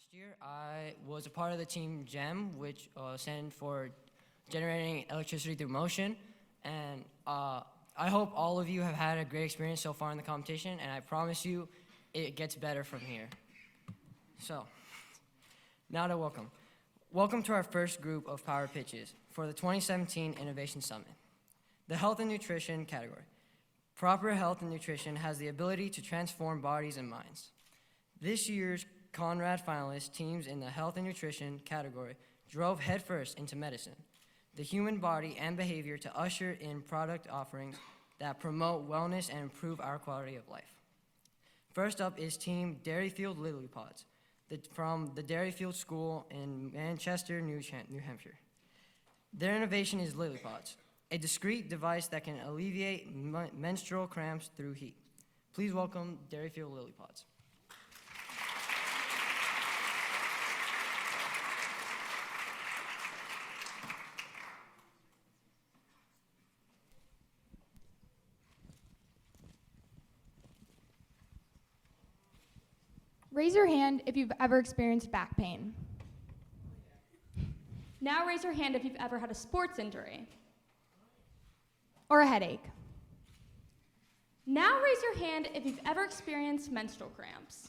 Last year, I was a part of the team GEM, which stands for Generating Electricity Through Motion. And I hope all of you have had a great experience so far in the competition, and I promise you it gets better from here. So, now to welcome. Welcome to our first group of power pitches for the 2017 Innovation Summit. The health and nutrition category. Proper health and nutrition has the ability to transform bodies and minds. This year's Conrad finalist teams in the health and nutrition category drove headfirst into medicine, the human body and behavior to usher in product offerings that promote wellness and improve our quality of life. First up is Team Dairyfield Lily Pods from the Dairyfield School in Manchester, New Hampshire. Their innovation is Lily Pods, a discreet device that can alleviate menstrual cramps through heat. Please welcome Dairyfield Lily Pods. Raise your hand if you've ever experienced back pain. Now raise your hand if you've ever had a sports injury. Or a headache. Now raise your hand if you've ever experienced menstrual cramps.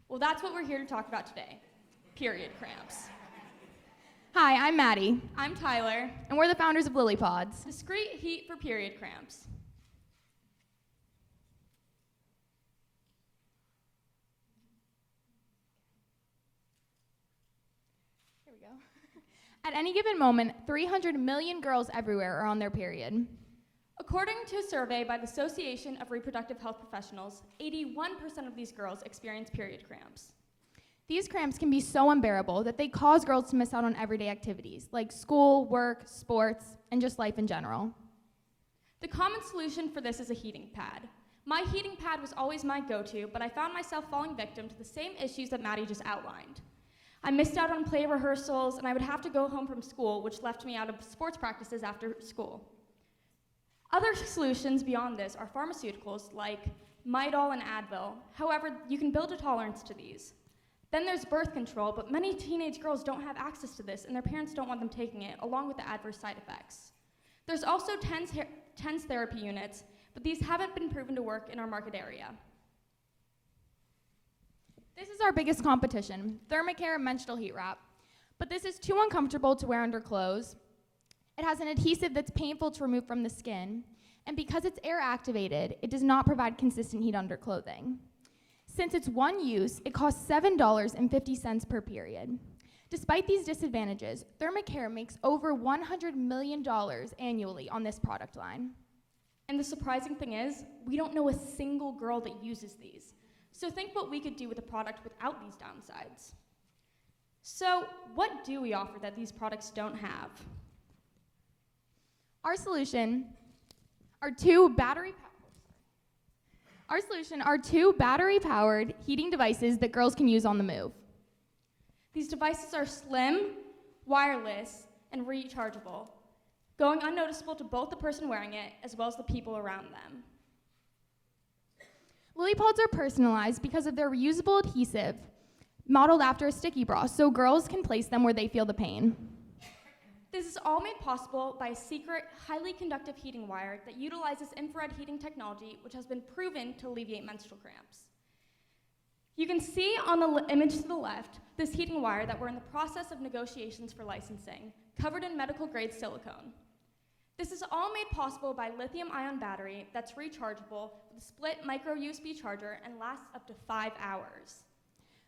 Well, that's what we're here to talk about today, period cramps. Hi, I'm Maddie, I'm Tyler, and we're the founders of Lily Pods. discreet heat for period cramps. Here we go. At any given moment, 300 million girls everywhere are on their period. According to a survey by the Association of Reproductive Health Professionals, 81% of these girls experience period cramps. These cramps can be so unbearable that they cause girls to miss out on everyday activities like school, work, sports, and just life in general. The common solution for this is a heating pad. My heating pad was always my go-to, but I found myself falling victim to the same issues that Maddie just outlined. I missed out on play rehearsals, and I would have to go home from school, which left me out of sports practices after school. Other solutions beyond this are pharmaceuticals like Midol and Advil. However, you can build a tolerance to these. Then there's birth control, but many teenage girls don't have access to this, and their parents don't want them taking it, along with the adverse side effects. There's also TENS therapy units, but these haven't been proven to work in our market area. This is our biggest competition, Thermacare Menstrual Heat Wrap. But this is too uncomfortable to wear under clothes. It has an adhesive that's painful to remove from the skin, and because it's air activated, it does not provide consistent heat under clothing. Since it's one use, it costs $7.50 per period. Despite these disadvantages, Thermacare makes over $100 million annually on this product line. And the surprising thing is, we don't know a single girl that uses these. So think what we could do with a product without these downsides. So what do we offer that these products don't have? Our solution are two battery-powered heating devices that girls can use on the move. These devices are slim, wireless, and rechargeable, going unnoticeable to both the person wearing it as well as the people around them. Lily Pods are personalized because of their reusable adhesive, modeled after a sticky bra, so girls can place them where they feel the pain. This is all made possible by a secret, highly conductive heating wire that utilizes infrared heating technology, which has been proven to alleviate menstrual cramps. You can see on the image to the left this heating wire that we're in the process of negotiations for licensing, covered in medical-grade silicone. This is all made possible by lithium-ion battery that's rechargeable with a split micro-USB charger and lasts up to 5 hours.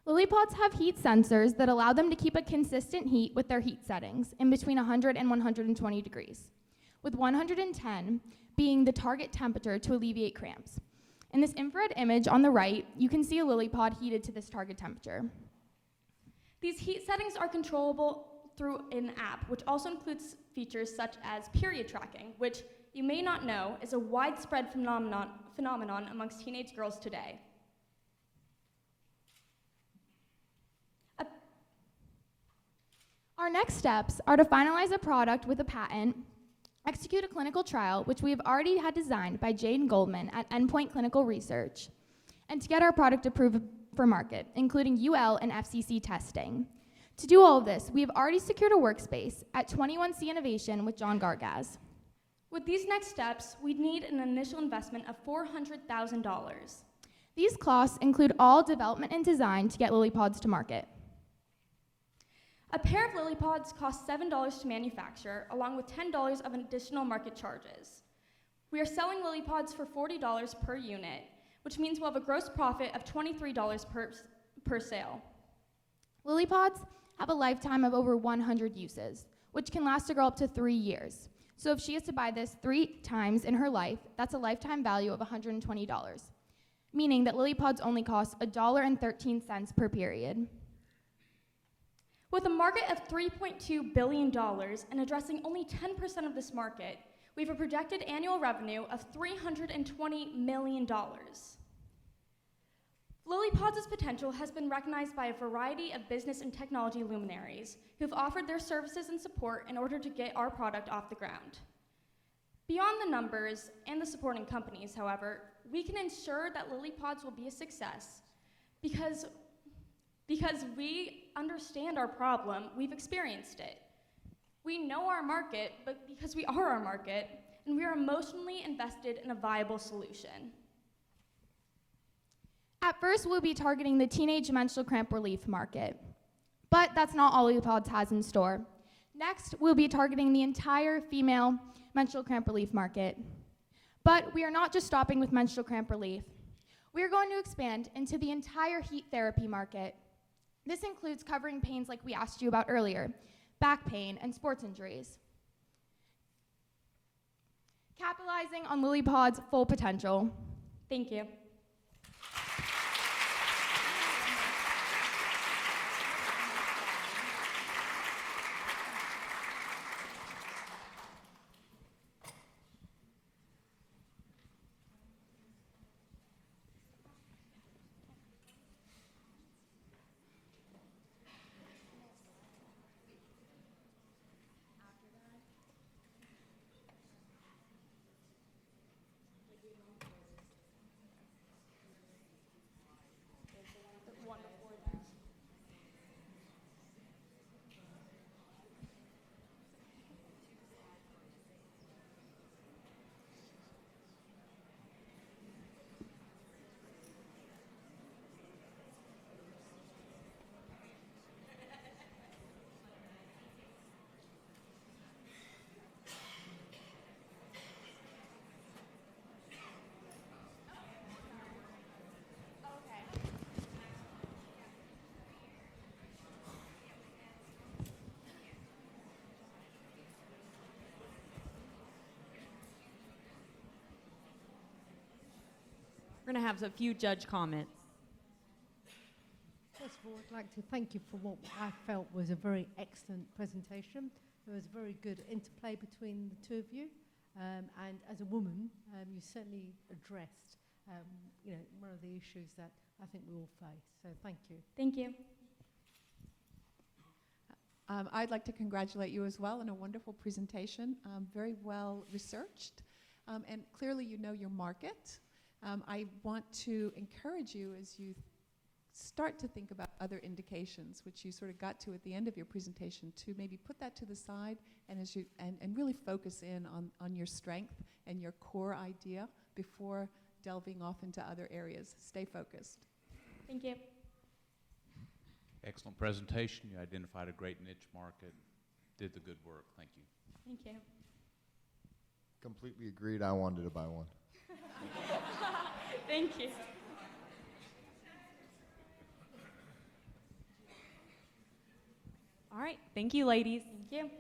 Lily Pods have heat sensors that allow them to keep a consistent heat with their heat settings in between 100 and 120 degrees, with 110 being the target temperature to alleviate cramps. In this infrared image on the right, you can see a Lily Pod heated to this target temperature. These heat settings are controllable through an app, which also includes features such as period tracking, which you may not know is a widespread phenomenon amongst teenage girls today. Our next steps are to finalize a product with a patent, execute a clinical trial, which we have already had designed by Jane Goldman at Endpoint Clinical Research, and to get our product approved for market, including UL and FCC testing. To do all of this, we have already secured a workspace at 21C Innovation with John Gargaz. With these next steps, we'd need an initial investment of $400,000. These costs include all development and design to get LilyPods to market. A pair of LilyPods costs $7 to manufacture, along with $10 of additional market charges. We are selling LilyPods for $40 per unit, which means we'll have a gross profit of $23 per sale. LilyPods have a lifetime of over 100 uses, which can last a girl up to 3 years. So if she is to buy this 3 times in her life, that's a lifetime value of $120, meaning that LilyPods only cost $1.13 per period. With a market of $3.2 billion and addressing only 10% of this market, we have a projected annual revenue of $320 million. LilyPods' potential has been recognized by a variety of business and technology luminaries who have offered their services and support in order to get our product off the ground. Beyond the numbers and the supporting companies, however, we can ensure that LilyPods will be a success because we understand our problem, we've experienced it. We know our market, but because we are our market, and we are emotionally invested in a viable solution. At first, we'll be targeting the teenage menstrual cramp relief market. But that's not all LilyPods has in store. Next, we'll be targeting the entire female menstrual cramp relief market. But we are not just stopping with menstrual cramp relief. We are going to expand into the entire heat therapy market. This includes covering pains like we asked you about earlier, back pain, and sports injuries. Capitalizing on LilyPod's full potential. Thank you. We're going to have a few judge comments. First of all, I'd like to thank you for what I felt was a very excellent presentation. There was very good interplay between the two of you. And as a woman, you certainly addressed one of the issues that I think we all face. So thank you. Thank you. I'd like to congratulate you as well on a wonderful presentation, very well researched, and clearly you know your market. I want to encourage you as you start to think about other indications, which you sort of got to at the end of your presentation, to maybe put that to the side and and really focus in on your strength and your core idea before delving off into other areas. Stay focused. Thank you. Excellent presentation. You identified a great niche market, did the good work. Thank you. Thank you. Completely agreed. I wanted to buy one. Thank you. All right, thank you, ladies. Thank you.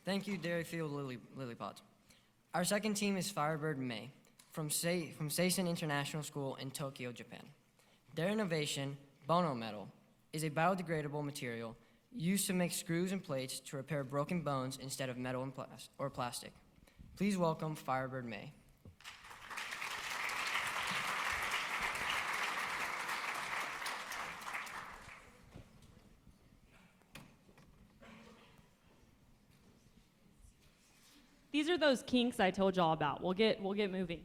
Thank you, Dairyfield LilyPods. Our second team is Firebird May from Seisen International School in Tokyo, Japan. Their innovation, Bono Metal, is a biodegradable material used to make screws and plates to repair broken bones instead of metal and or plastic. Please welcome Firebird May. These are those kinks I told y'all about. We'll get moving.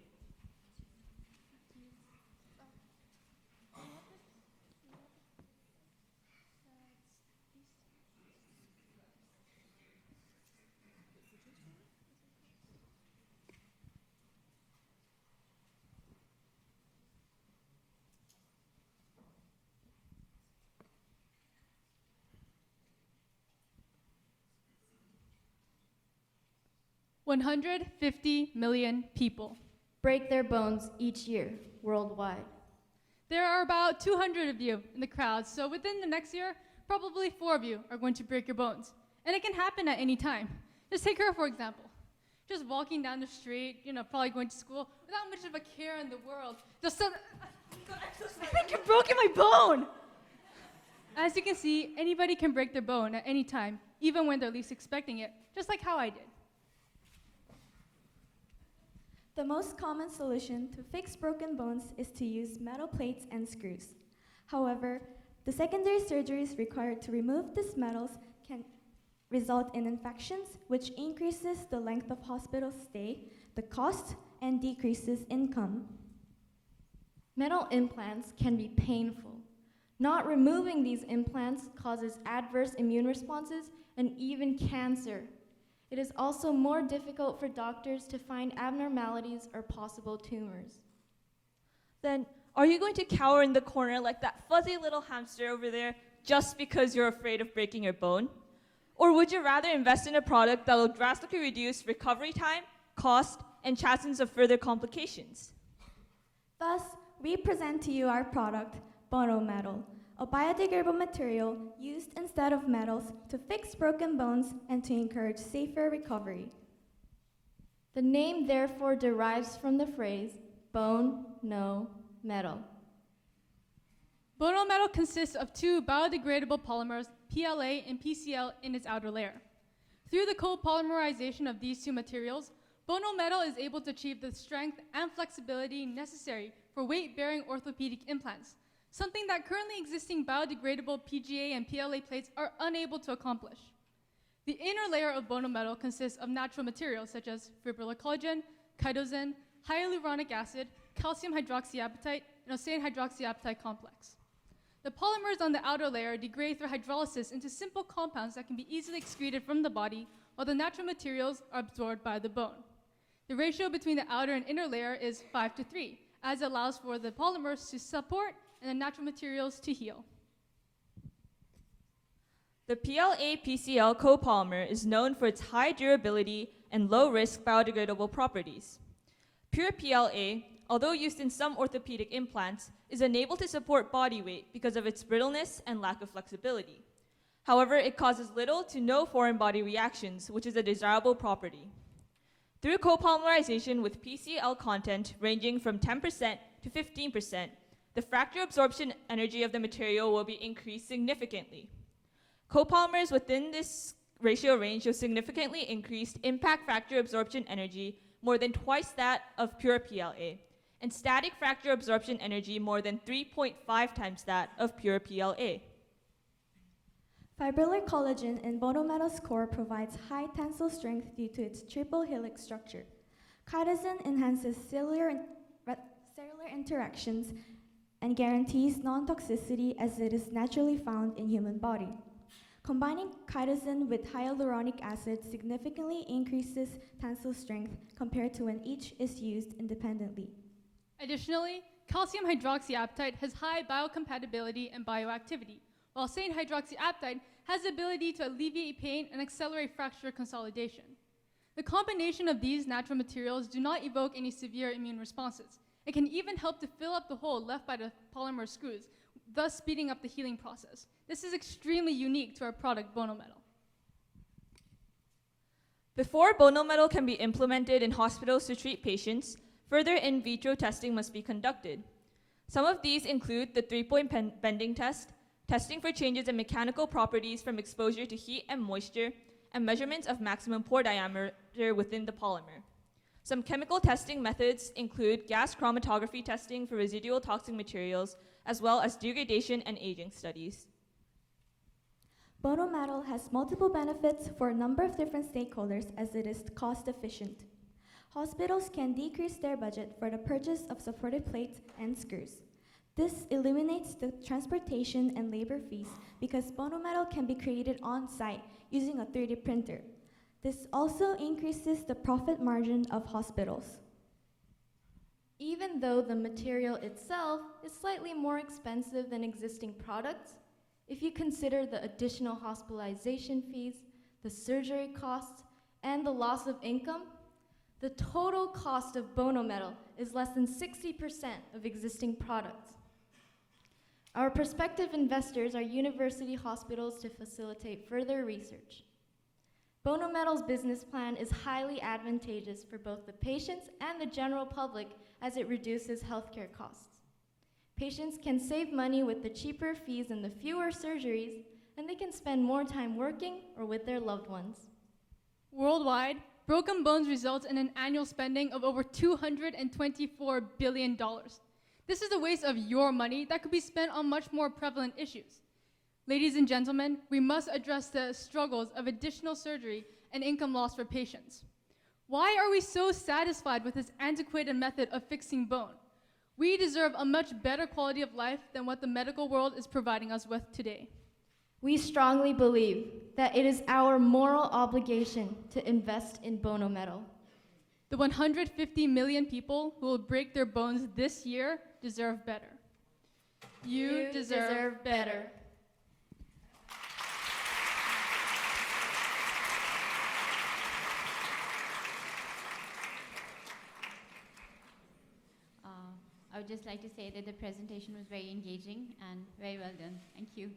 $150 million people. break their bones each year worldwide. There are about 200 of you in the crowd, so within the next year, probably 4 of you are going to break your bones. And it can happen at any time. Just take her, for example. Just walking down the street, probably going to school, without much of a care in the world. Just I think you've broken my bone! As you can see, anybody can break their bone at any time, even when they're least expecting it, just like how I did. The most common solution to fix broken bones is to use metal plates and screws. However, the secondary surgeries required to remove these metals can result in infections, which increases the length of hospital stay, the cost, and decreases income. Metal implants can be painful. Not removing these implants causes adverse immune responses and even cancer. It is also more difficult for doctors to find abnormalities or possible tumors. Then, are you going to cower in the corner like that fuzzy little hamster over there just because you're afraid of breaking your bone? Or would you rather invest in a product that will drastically reduce recovery time, cost, and chances of further complications? Thus, we present to you our product, Bono Metal, a biodegradable material used instead of metals to fix broken bones and to encourage safer recovery. The name therefore derives from the phrase, bone, no, metal. Bono metal consists of 2 biodegradable polymers, PLA and PCl, in its outer layer. Through the copolymerization of these 2 materials, Bono metal is able to achieve the strength and flexibility necessary for weight-bearing orthopedic implants, something that currently existing biodegradable PGA and PLA plates are unable to accomplish. The inner layer of Bono metal consists of natural materials such as fibrillar collagen, chitosan, hyaluronic acid, calcium hydroxyapatite, and octane hydroxyapatite complex. The polymers on the outer layer degrade through hydrolysis into simple compounds that can be easily excreted from the body, while the natural materials are absorbed by the bone. The ratio between the outer and inner layer is 5:3, as it allows for the polymers to support and the natural materials to heal. The PLA-PCl copolymer is known for its high durability and low-risk biodegradable properties. Pure PLA, although used in some orthopedic implants, is unable to support body weight because of its brittleness and lack of flexibility. However, it causes little to no foreign body reactions, which is a desirable property. Through copolymerization with PCl content ranging from 10% to 15%, the fracture absorption energy of the material will be increased significantly. Copolymers within this ratio range show significantly increased impact fracture absorption energy, more than twice that of pure PLA, and static fracture absorption energy more than 3.5 times that of pure PLA. Fibrillar collagen in Bono Metal's core provides high tensile strength due to its triple helix structure. Chitosan enhances cellular interactions and guarantees non-toxicity as it is naturally found in human body. Combining chitosan with hyaluronic acid significantly increases tensile strength compared to when each is used independently. Additionally, calcium hydroxyapatite has high biocompatibility and bioactivity, while octane hydroxyapatite has the ability to alleviate pain and accelerate fracture consolidation. The combination of these natural materials do not evoke any severe immune responses. It can even help to fill up the hole left by the polymer screws, thus speeding up the healing process. This is extremely unique to our product, Bono Metal. Before Bono Metal can be implemented in hospitals to treat patients, further in vitro testing must be conducted. Some of these include the 3-point bending test, testing for changes in mechanical properties from exposure to heat and moisture, and measurements of maximum pore diameter within the polymer. Some chemical testing methods include gas chromatography testing for residual toxic materials, as well as degradation and aging studies. Bono metal has multiple benefits for a number of different stakeholders as it is cost efficient. Hospitals can decrease their budget for the purchase of supportive plates and screws. This eliminates the transportation and labor fees because Bono metal can be created on site using a 3D printer. This also increases the profit margin of hospitals. Even though the material itself is slightly more expensive than existing products, if you consider the additional hospitalization fees, the surgery costs, and the loss of income, the total cost of Bono metal is less than 60% of existing products. Our prospective investors are university hospitals to facilitate further research. Bono metal's business plan is highly advantageous for both the patients and the general public as it reduces healthcare costs. Patients can save money with the cheaper fees and the fewer surgeries, and they can spend more time working or with their loved ones. Worldwide, broken bones results in an annual spending of over $224 billion. This is a waste of your money that could be spent on much more prevalent issues. Ladies and gentlemen, we must address the struggles of additional surgery and income loss for patients. Why are we so satisfied with this antiquated method of fixing bone? We deserve a much better quality of life than what the medical world is providing us with today. We strongly believe that it is our moral obligation to invest in Bono metal. The 150 million people who will break their bones this year deserve better. You deserve better. I would just like to say that the presentation was very engaging and very well done. Thank you.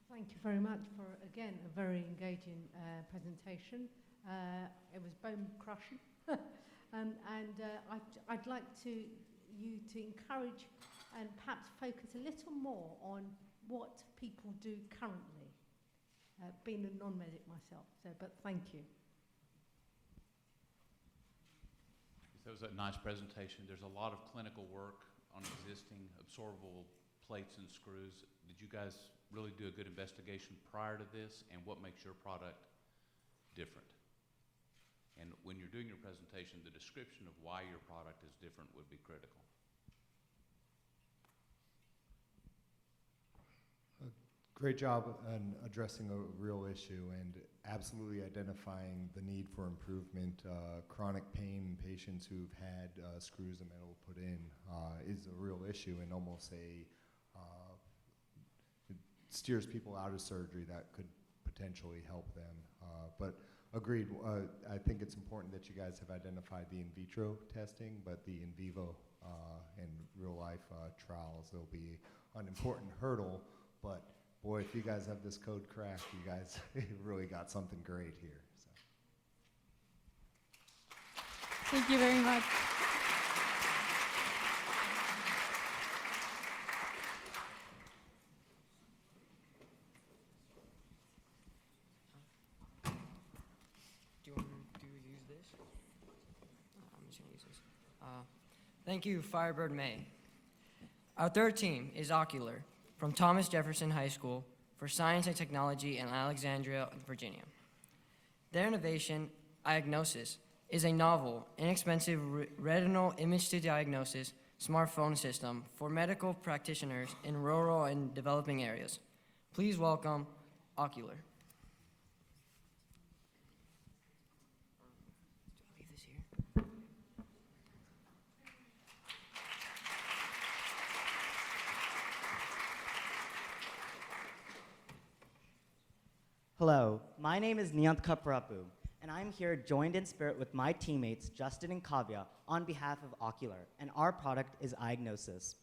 Thank you very much for, again, a very engaging presentation. It was bone crushing. I'd like you to encourage and perhaps focus a little more on what people do currently, being a non-medic myself. But thank you. That was a nice presentation. There's a lot of clinical work on existing absorbable plates and screws. Did you guys really do a good investigation prior to this, and what makes your product different? And when you're doing your presentation, the description of why your product is different would be critical. Great job on addressing a real issue and absolutely identifying the need for improvement. Chronic pain in patients who've had screws and metal put in is a real issue, and almost it steers people out of surgery that could potentially help them. But agreed, I think it's important that you guys have identified the in vitro testing, but the in vivo and real life trials, there'll be an important hurdle, but boy, if you guys have this code cracked, you guys really got something great here. So. Thank you very much. Do you want to use this? I'm just going to use this. Thank you, Firebird May. Our third team is Ocular, from Thomas Jefferson High School for Science and Technology in Alexandria, Virginia. Their innovation, Iagnosis, is a novel, inexpensive retinal image-to-diagnosis smartphone system for medical practitioners in rural and developing areas. Please welcome Ocular. Leave this here. Hello, my name is Niyant Kaprapu, and I'm here joined in spirit with my teammates Justin and Kavya on behalf of Ocular, and our product is Iagnosis.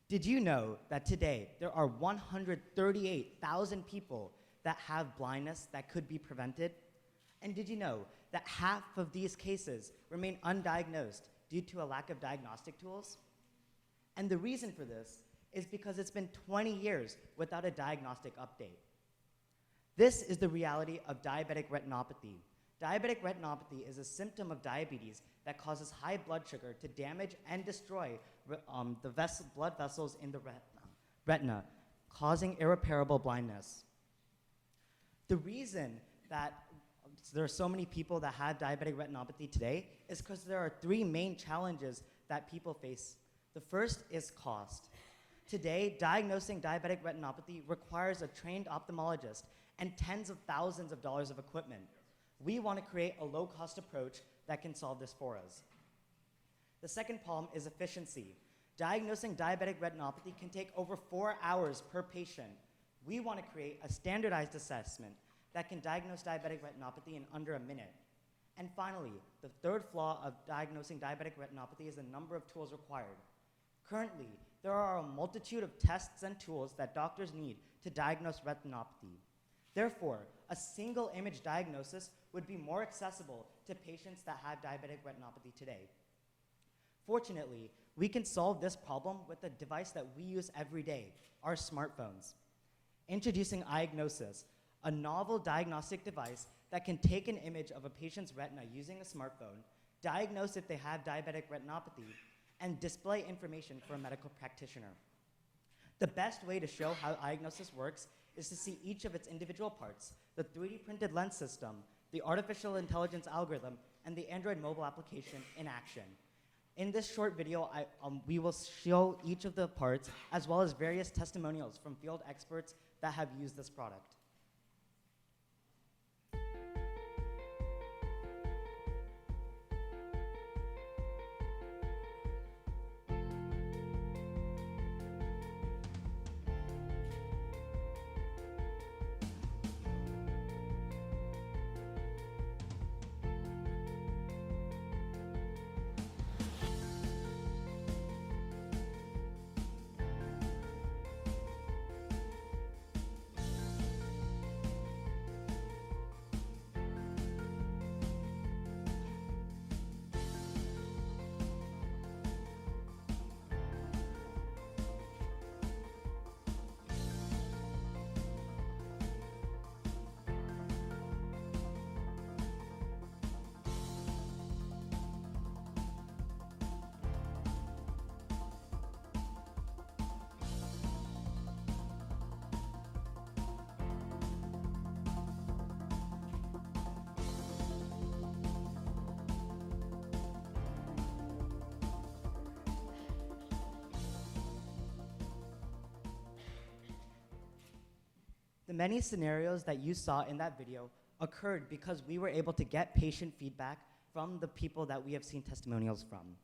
Did you know that today there are 138,000 people that have blindness that could be prevented? And did you know that half of these cases remain undiagnosed due to a lack of diagnostic tools? And the reason for this is because it's been 20 years without a diagnostic update. This is the reality of diabetic retinopathy. Diabetic retinopathy is a symptom of diabetes that causes high blood sugar to damage and destroy the blood vessels in the retina, causing irreparable blindness. The reason that there are so many people that have diabetic retinopathy today is because there are three main challenges that people face. The first is cost. Today, diagnosing diabetic retinopathy requires a trained ophthalmologist and tens of thousands of dollars of equipment. We want to create a low-cost approach that can solve this for us. The second problem is efficiency. Diagnosing diabetic retinopathy can take over 4 hours per patient. We want to create a standardized assessment that can diagnose diabetic retinopathy in under a minute. And finally, the third flaw of diagnosing diabetic retinopathy is the number of tools required. Currently, there are a multitude of tests and tools that doctors need to diagnose retinopathy. Therefore, a single image diagnosis would be more accessible to patients that have diabetic retinopathy today. Fortunately, we can solve this problem with a device that we use every day, our smartphones. Introducing iAgnosis, a novel diagnostic device that can take an image of a patient's retina using a smartphone, diagnose if they have diabetic retinopathy, and display information for a medical practitioner. The best way to show how iAgnosis works is to see each of its individual parts, the 3D printed lens system, the artificial intelligence algorithm, and the Android mobile application in action. In this short video, we will show each of the parts as well as various testimonials from field experts that have used this product. The many scenarios that you saw in that video occurred because we were able to get patient feedback from the people that we have seen testimonials from.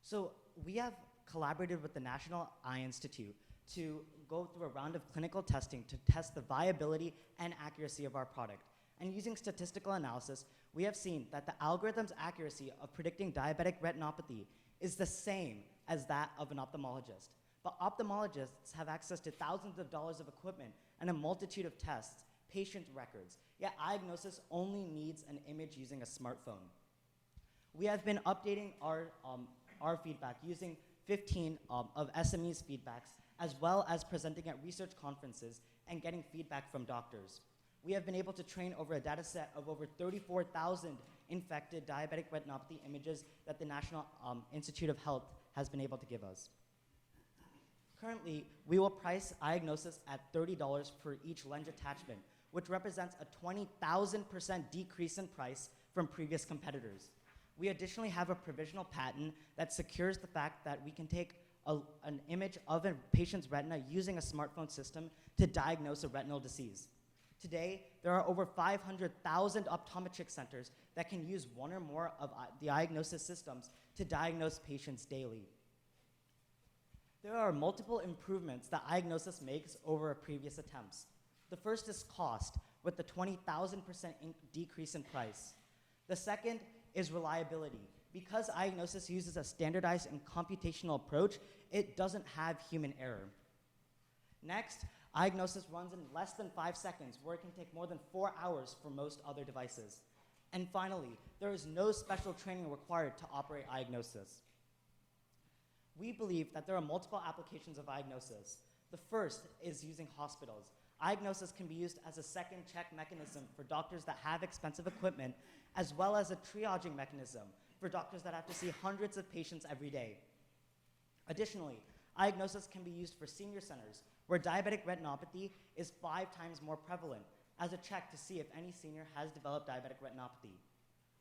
So we have collaborated with the National Eye Institute to go through a round of clinical testing to test the viability and accuracy of our product. And using statistical analysis, we have seen that the algorithm's accuracy of predicting diabetic retinopathy is the same as that of an ophthalmologist. But ophthalmologists have access to thousands of dollars of equipment and a multitude of tests, patient records, yet iAgnosis only needs an image using a smartphone. We have been updating our feedback using 15 of SME's feedbacks, as well as presenting at research conferences and getting feedback from doctors. We have been able to train over a data set of over 34,000 infected diabetic retinopathy images that the National Institute of Health has been able to give us. Currently, we will price iAgnosis at $30 for each lens attachment, which represents a 20,000% decrease in price from previous competitors. We additionally have a provisional patent that secures the fact that we can take an image of a patient's retina using a smartphone system to diagnose a retinal disease. Today, there are over 500,000 optometric centers that can use one or more of the iAgnosis systems to diagnose patients daily. There are multiple improvements that iAgnosis makes over previous attempts. The first is cost, with the 20,000% decrease in price. The second is reliability. Because iAgnosis uses a standardized and computational approach, it doesn't have human error. Next, iAgnosis runs in less than 5 seconds, where it can take more than 4 hours for most other devices. And finally, there is no special training required to operate iAgnosis. We believe that there are multiple applications of iAgnosis. The first is using hospitals. iAgnosis can be used as a second check mechanism for doctors that have expensive equipment, as well as a triaging mechanism for doctors that have to see hundreds of patients every day. Additionally, Diagnosis can be used for senior centers, where diabetic retinopathy is 5 times more prevalent, as a check to see if any senior has developed diabetic retinopathy.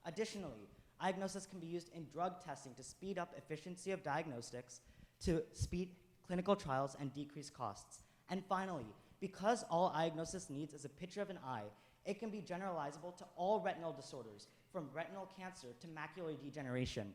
Additionally, diagnosis can be used in drug testing to speed up efficiency of diagnostics, to speed clinical trials and decrease costs. And finally, because all diagnosis needs is a picture of an eye, it can be generalizable to all retinal disorders, from retinal cancer to macular degeneration.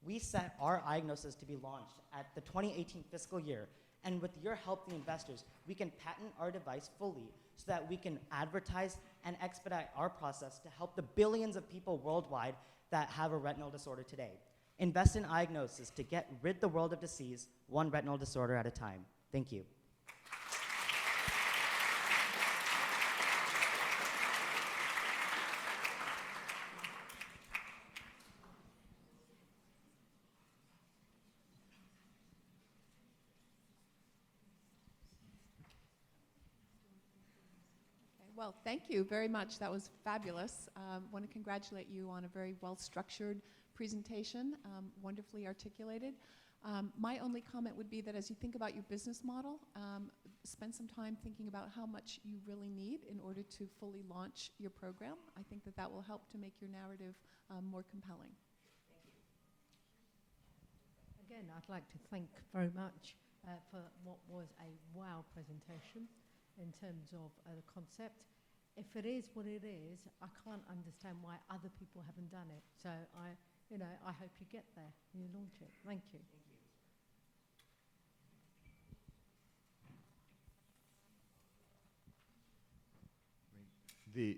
We set our diagnosis to be launched at the 2018 fiscal year, and with your help, the investors, we can patent our device fully so that we can advertise and expedite our process to help the billions of people worldwide that have a retinal disorder today. Invest in diagnosis to get rid the world of disease, one retinal disorder at a time. Thank you. Well, thank you very much. That was fabulous. Want to congratulate you on a very well-structured presentation, wonderfully articulated. My only comment would be that as you think about your business model, spend some time thinking about how much you really need in order to fully launch your program. I think that that will help to make your narrative more compelling. Again, I'd like to thank very much for what was a wow presentation in terms of the concept. If it is what it is, I can't understand why other people haven't done it. So I hope you get there and you launch it. Thank you.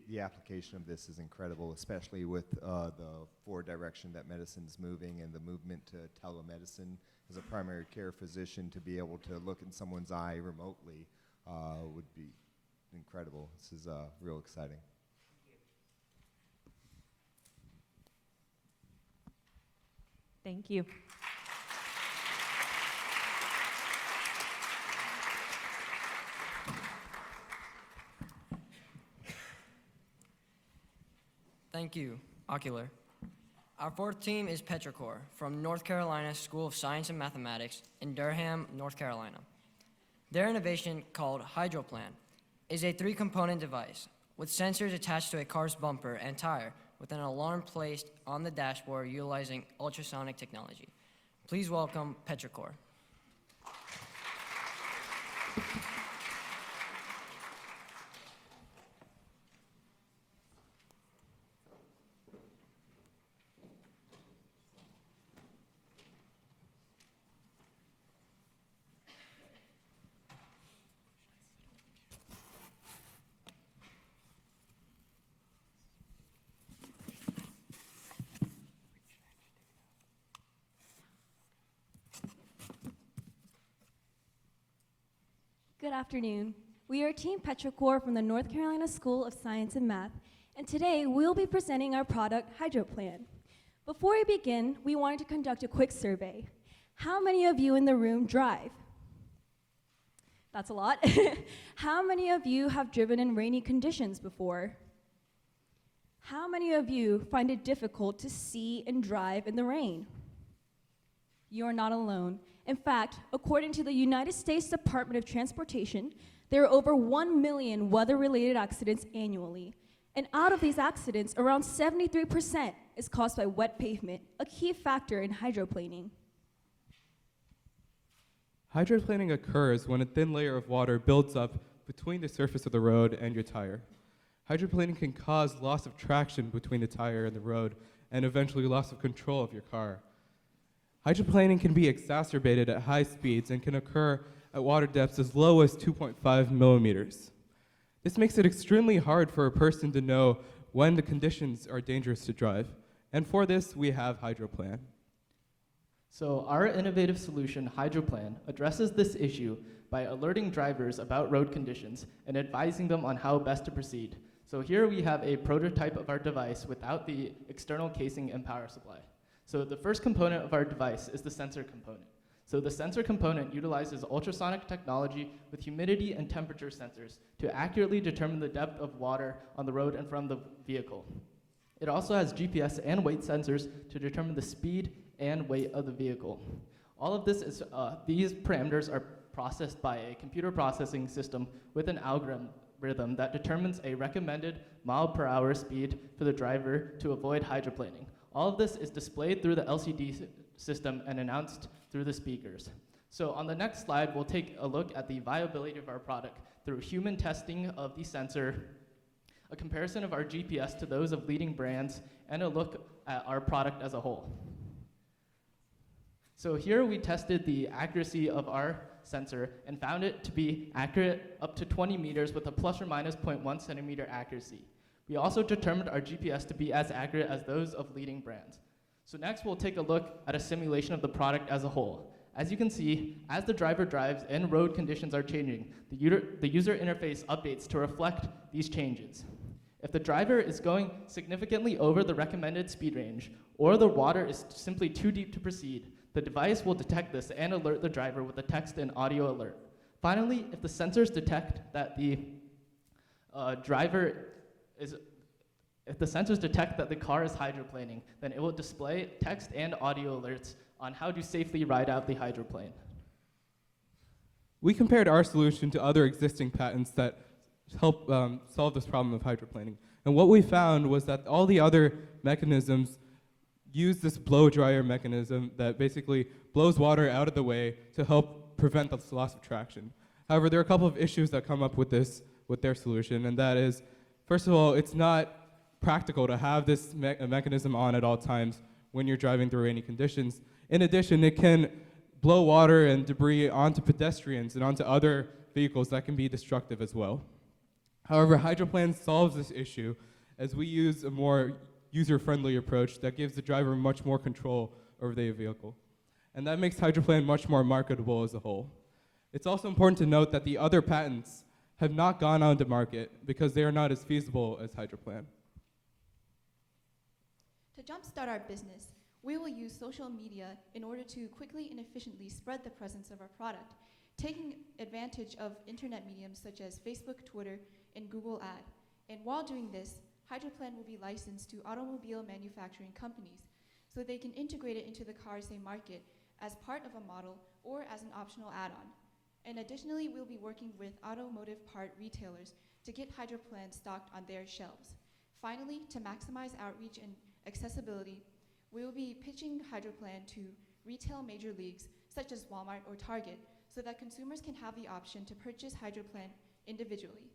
The application of this is incredible, especially with the forward direction that medicine's moving and the movement to telemedicine. As a primary care physician, to be able to look in someone's eye remotely would be incredible. This is real exciting. Thank you. Thank you, Ocular. Our fourth team is Petrichor from North Carolina School of Science and Mathematics in Durham, North Carolina. Their innovation, called HydroPlan, is a 3-component device with sensors attached to a car's bumper and tire with an alarm placed on the dashboard utilizing ultrasonic technology. Please welcome Petrichor. Good afternoon. We are Team Petrichor from the North Carolina School of Science and Math, and today we'll be presenting our product, HydroPlan. Before we begin, we wanted to conduct a quick survey. How many of you in the room drive? That's a lot. How many of you have driven in rainy conditions before? How many of you find it difficult to see and drive in the rain? You're not alone. In fact, according to the United States Department of Transportation, there are over 1 million weather-related accidents annually. And out of these accidents, around 73% is caused by wet pavement, a key factor in hydroplaning. Hydroplaning occurs when a thin layer of water builds up between the surface of the road and your tire. Hydroplaning can cause loss of traction between the tire and the road, and eventually loss of control of your car. Hydroplaning can be exacerbated at high speeds and can occur at water depths as low as 2.5 millimeters. This makes it extremely hard for a person to know when the conditions are dangerous to drive. And for this, we have HydroPlan. So our innovative solution, HydroPlan, addresses this issue by alerting drivers about road conditions and advising them on how best to proceed. So here we have a prototype of our device without the external casing and power supply. So the first component of our device is the sensor component. So the sensor component utilizes ultrasonic technology with humidity and temperature sensors to accurately determine the depth of water on the road and from the vehicle. It also has GPS and weight sensors to determine the speed and weight of the vehicle. All of this is, these parameters are processed by a computer processing system with an algorithm that determines a recommended mile per hour speed for the driver to avoid hydroplaning. All of this is displayed through the LCD system and announced through the speakers. So on the next slide, we'll take a look at the viability of our product through human testing of the sensor, a comparison of our GPS to those of leading brands, and a look at our product as a whole. So here we tested the accuracy of our sensor and found it to be accurate up to 20 meters with a plus or minus 0.1 centimeter accuracy. We also determined our GPS to be as accurate as those of leading brands. So next we'll take a look at a simulation of the product as a whole. As you can see, as the driver drives and road conditions are changing, the user interface updates to reflect these changes. If the driver is going significantly over the recommended speed range, or the water is simply too deep to proceed, the device will detect this and alert the driver with a text and audio alert. Finally, if the sensors detect that the car is hydroplaning, then it will display text and audio alerts on how to safely ride out the hydroplane. We compared our solution to other existing patents that help solve this problem of hydroplaning. And what we found was that all the other mechanisms use this blow dryer mechanism that basically blows water out of the way to help prevent the loss of traction. However, there are a couple of issues that come up with their solution, and that is, first of all, it's not practical to have this mechanism on at all times when you're driving through rainy conditions. In addition, it can blow water and debris onto pedestrians and onto other vehicles that can be destructive as well. However, Hydroplan solves this issue as we use a more user-friendly approach that gives the driver much more control over their vehicle. And that makes Hydroplan much more marketable as a whole. It's also important to note that the other patents have not gone on to market because they are not as feasible as Hydroplan. To jumpstart our business, we will use social media in order to quickly and efficiently spread the presence of our product, taking advantage of internet mediums such as Facebook, Twitter, and Google Ad. And while doing this, Hydroplan will be licensed to automobile manufacturing companies so they can integrate it into the cars they market as part of a model or as an optional add-on. And additionally, we'll be working with automotive part retailers to get Hydroplan stocked on their shelves. Finally, to maximize outreach and accessibility, we will be pitching Hydroplan to retail major leagues such as Walmart or Target so that consumers can have the option to purchase Hydroplan individually.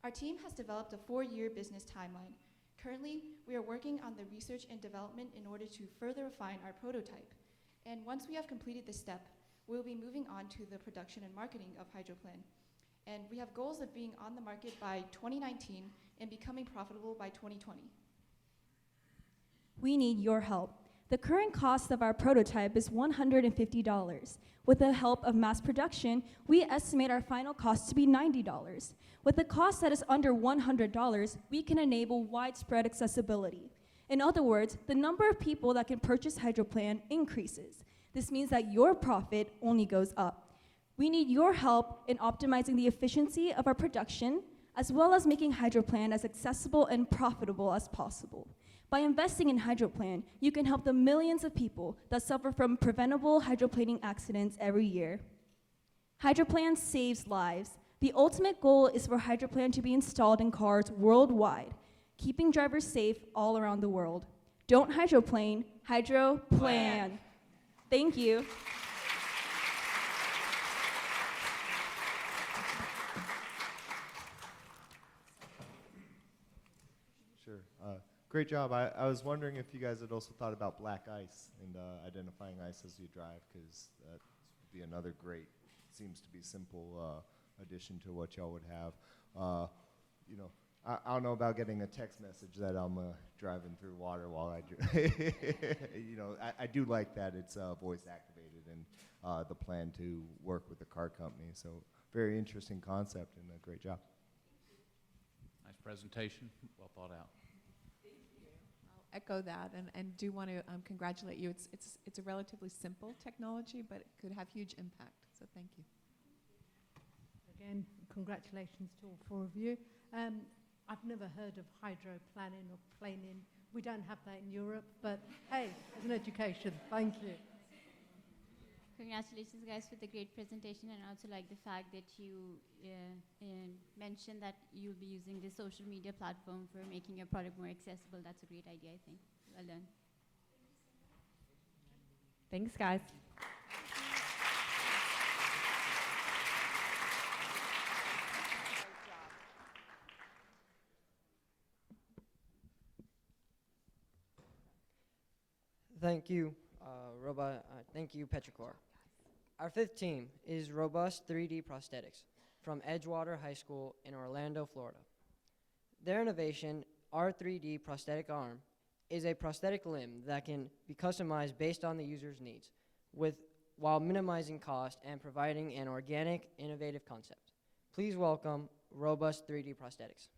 Our team has developed a 4-year business timeline. Currently, we are working on the research and development in order to further refine our prototype. And once we have completed this step, we'll be moving on to the production and marketing of Hydroplan. And we have goals of being on the market by 2019 and becoming profitable by 2020. We need your help. The current cost of our prototype is $150. With the help of mass production, we estimate our final cost to be $90. With a cost that is under $100, we can enable widespread accessibility. In other words, the number of people that can purchase Hydroplan increases. This means that your profit only goes up. We need your help in optimizing the efficiency of our production, as well as making Hydroplan as accessible and profitable as possible. By investing in Hydroplan, you can help the millions of people that suffer from preventable hydroplaning accidents every year. Hydroplan saves lives. The ultimate goal is for Hydroplan to be installed in cars worldwide, keeping drivers safe all around the world. Don't hydroplane, Hydroplan. Thank you. Sure. Great job. I was wondering if you guys had also thought about black ice and identifying ice as you drive, because that would be another great, seems to be simple addition to what y'all would have. You know, I don't know about getting a text message that I'm driving through water while I you know, I do like that it's voice activated and the plan to work with the car company. So very interesting concept and a great job. Nice presentation, well thought out. Echo that and do want to congratulate you. It's a relatively simple technology, but it could have huge impact. So thank you. Again, congratulations to all 4 of you. I've never heard of hydroplaning or planing. We don't have that in Europe, but hey, it's an education. Thank you. Congratulations, guys, for the great presentation, and I also like the fact that you mentioned that you'll be using the social media platform for making your product more accessible. That's a great idea, I think. Well done. Thanks, guys. Thank you, thank you, Petrichor. Our fifth team is Robust 3D Prosthetics from Edgewater High School in Orlando, Florida. Their innovation, our 3D prosthetic arm, is a prosthetic limb that can be customized based on the user's needs, while minimizing cost and providing an organic, innovative concept. Please welcome Robust 3D Prosthetics.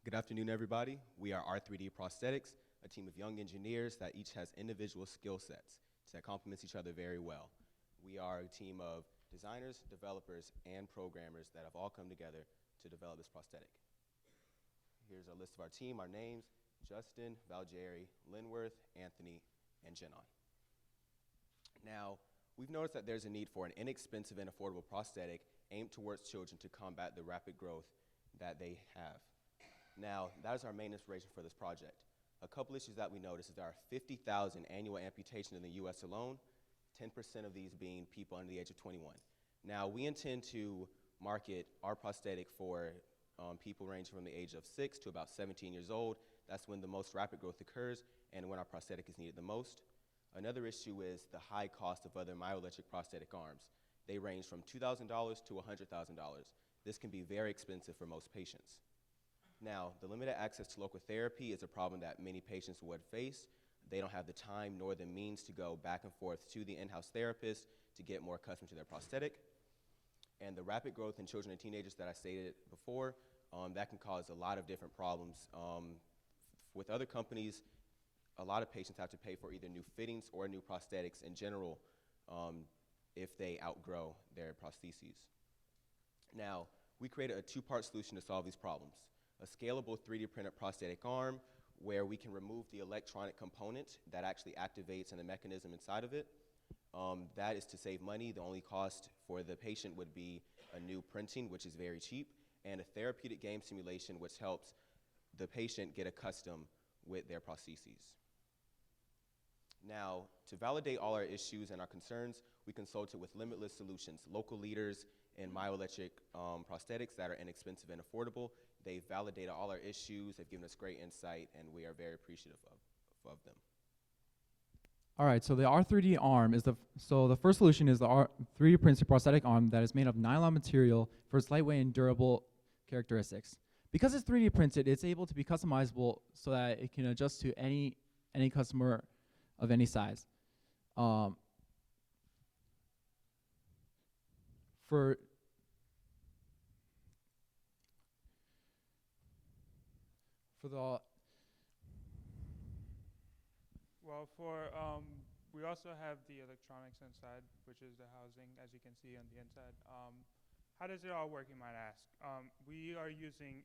Good afternoon, everybody. We are R3D Prosthetics, a team of young engineers that each has individual skill sets that complements each other very well. We are a team of designers, developers, and programmers that have all come together to develop this prosthetic. Here's a list of our team, our names: Justin, Valgeri, Linworth, Anthony, and Jenon. Now, we've noticed that there's a need for an inexpensive and affordable prosthetic aimed towards children to combat the rapid growth that they have. Now, that is our main inspiration for this project. A couple issues that we noticed is there are 50,000 annual amputations in the US alone, 10% of these being people under the age of 21. Now, we intend to market our prosthetic for people ranging from the age of 6 to about 17 years old. That's when the most rapid growth occurs and when our prosthetic is needed the most. Another issue is the high cost of other myoelectric prosthetic arms. They range from $2,000 to $100,000. This can be very expensive for most patients. Now, the limited access to local therapy is a problem that many patients would face. They don't have the time nor the means to go back and forth to the in-house therapist to get more accustomed to their prosthetic. And the rapid growth in children and teenagers that I stated before, that can cause a lot of different problems. With other companies, a lot of patients have to pay for either new fittings or new prosthetics in general if they outgrow their prostheses. Now, we created a two-part solution to solve these problems: a scalable 3D printed prosthetic arm where we can remove the electronic component that actually activates and the mechanism inside of it. That is to save money. The only cost for the patient would be a new printing, which is very cheap, and a therapeutic game simulation, which helps the patient get accustomed with their prostheses. Now, to validate all our issues and our concerns, we consulted with Limitless Solutions, local leaders in myoelectric prosthetics that are inexpensive and affordable. They've validated all our issues, they've given us great insight, and we are very appreciative of them. All right, so the R3D arm is the first solution is the 3D printed prosthetic arm that is made of nylon material for its lightweight and durable characteristics. Because it's 3D printed, it's able to be customizable so that it can adjust to any customer of any size. We also have the electronics inside, which is the housing, as you can see on the inside. How does it all work, you might ask? We are using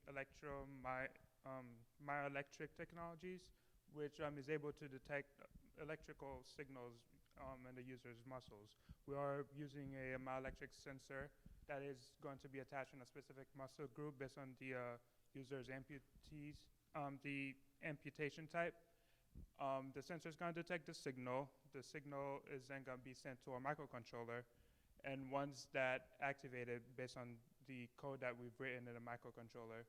myoelectric technologies, which is able to detect electrical signals in the user's muscles. We are using a myoelectric sensor that is going to be attached in a specific muscle group based on the user's the amputation type. The sensor is going to detect the signal. The signal is then going to be sent to a microcontroller, and once that activated based on the code that we've written in the microcontroller,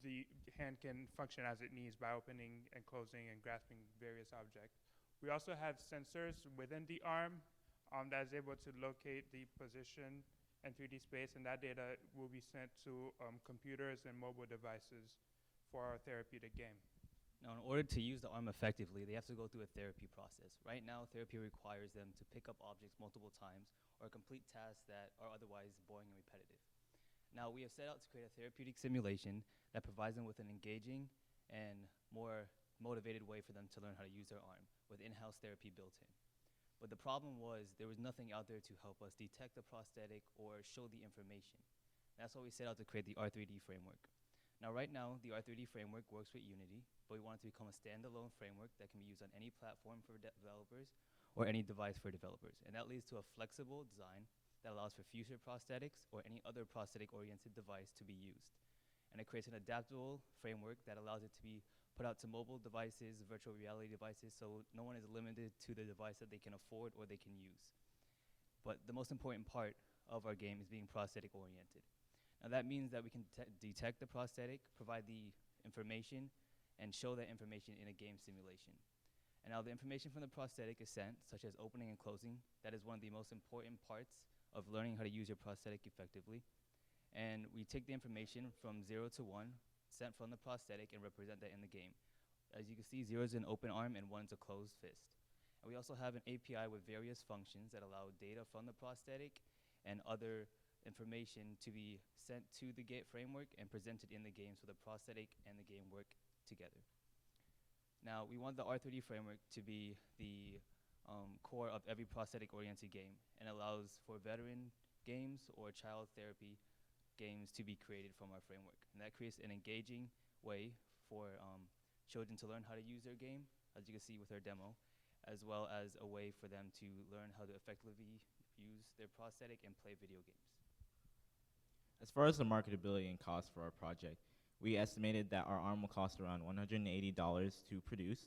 the hand can function as it needs by opening and closing and grasping various objects. We also have sensors within the arm that is able to locate the position in 3D space, and that data will be sent to computers and mobile devices for our therapeutic game. Now, in order to use the arm effectively, they have to go through a therapy process. Right now, therapy requires them to pick up objects multiple times or complete tasks that are otherwise boring and repetitive. Now, we have set out to create a therapeutic simulation that provides them with an engaging and more motivated way for them to learn how to use their arm, with in-house therapy built in. But the problem was there was nothing out there to help us detect the prosthetic or show the information. That's why we set out to create the R3D framework. Now, right now, the R3D framework works with Unity, but we want it to become a standalone framework that can be used on any platform for developers or any device for developers. And that leads to a flexible design that allows for future prosthetics or any other prosthetic-oriented device to be used. And it creates an adaptable framework that allows it to be put out to mobile devices, virtual reality devices, so no one is limited to the device that they can afford or they can use. But the most important part of our game is being prosthetic-oriented. Now that means that we can detect the prosthetic, provide the information, and show that information in a game simulation. And now the information from the prosthetic is sent, such as opening and closing. That is one of the most important parts of learning how to use your prosthetic effectively. And we take the information from 0 to 1, sent from the prosthetic, and represent that in the game. As you can see, 0 is an open arm and 1 is a closed fist. And we also have an API with various functions that allow data from the prosthetic and other information to be sent to the gate framework and presented in the game so the prosthetic and the game work together. Now, we want the R3D framework to be the core of every prosthetic-oriented game and allows for veteran games or child therapy games to be created from our framework. And that creates an engaging way for children to learn how to use their game, as you can see with our demo, as well as a way for them to learn how to effectively use their prosthetic and play video games. As far as the marketability and cost for our project, we estimated that our arm will cost around $180 to produce,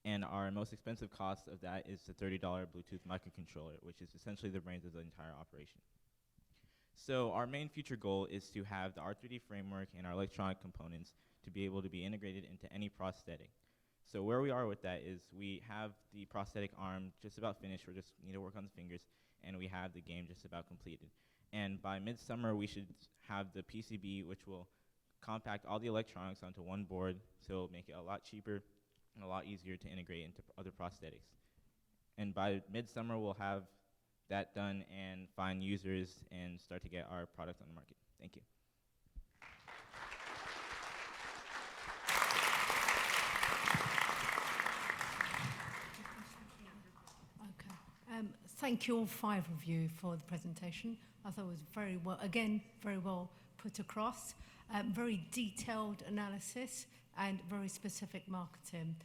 and our most expensive cost of that is the $30 Bluetooth microcontroller, which is essentially the brains of the entire operation. So our main future goal is to have the R3D framework and our electronic components to be able to be integrated into any prosthetic. So where we are with that is we have the prosthetic arm just about finished. We just need to work on the fingers, and we have the game just about completed. And by midsummer, we should have the PCB, which will compact all the electronics onto one board, so it'll make it a lot cheaper and a lot easier to integrate into other prosthetics. And by midsummer, we'll have that done and find users and start to get our product on the market. Thank you. Thank you all 5 of you for the presentation. I thought it was very well, again, very well put across. Very detailed analysis and very specific marketing.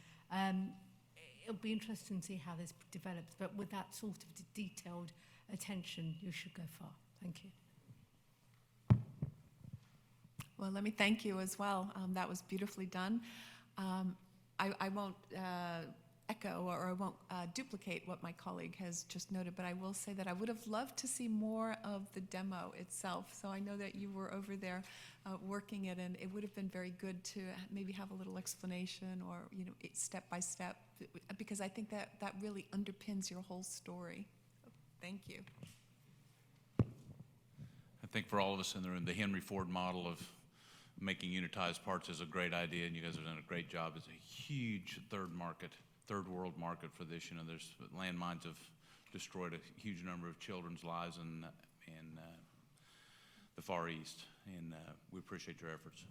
It'll be interesting to see how this develops, but with that sort of detailed attention, you should go far. Thank you. Well, let me thank you as well. That was beautifully done. I won't echo or I won't duplicate what my colleague has just noted, but I will say that I would have loved to see more of the demo itself. So I know that you were over there working it, and it would have been very good to maybe have a little explanation or, you know, step by step, because I think that that really underpins your whole story. So thank you. I think for all of us in the room, the Henry Ford model of making unitized parts is a great idea, and you guys have done a great job. It's a huge third world market for this. You know, there's landmines have destroyed a huge number of children's lives in the Far East, and we appreciate your efforts.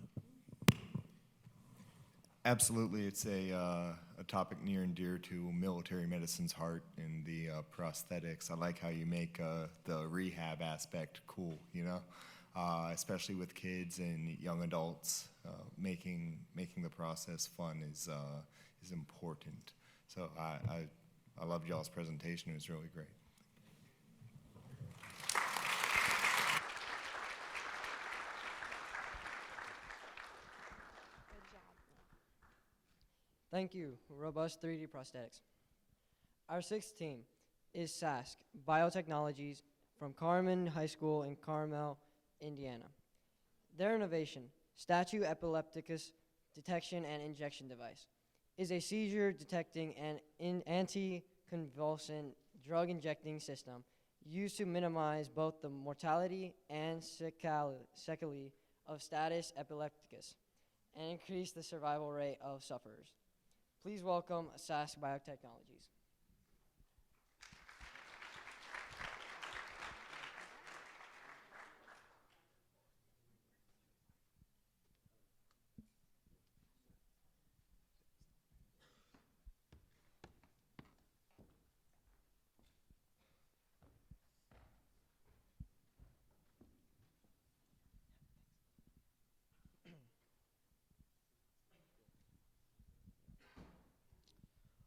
Absolutely, it's a topic near and dear to military medicine's heart in the prosthetics. I like how you make the rehab aspect cool, you know, especially with kids and young adults. Making the process fun is important. So I loved y'all's presentation. It was really great. Thank you, Robust 3D Prosthetics. Our sixth team is SASC Biotechnologies from Carmen High School in Carmel, Indiana. Their innovation, Statue Epilepticus Detection and Injection Device, is a seizure detecting and anti-convulsant drug injecting system used to minimize both the mortality and sequelae of status epilepticus and increase the survival rate of sufferers. Please welcome SAS Biotechnologies.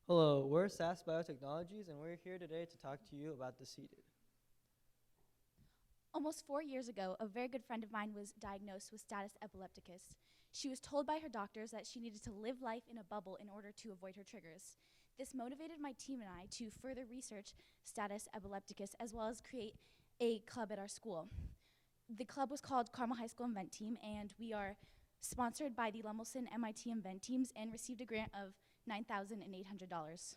Hello, we're SAS Biotechnologies, and we're here today to talk to you about the seeded. Almost 4 years ago, a very good friend of mine was diagnosed with status epilepticus. She was told by her doctors that she needed to live life in a bubble in order to avoid her triggers. This motivated my team and I to further research status epilepticus as well as create a club at our school. The club was called Carmel High School Invent Team, and we are sponsored by the Lemelson MIT Invent Teams and received a grant of $9,800.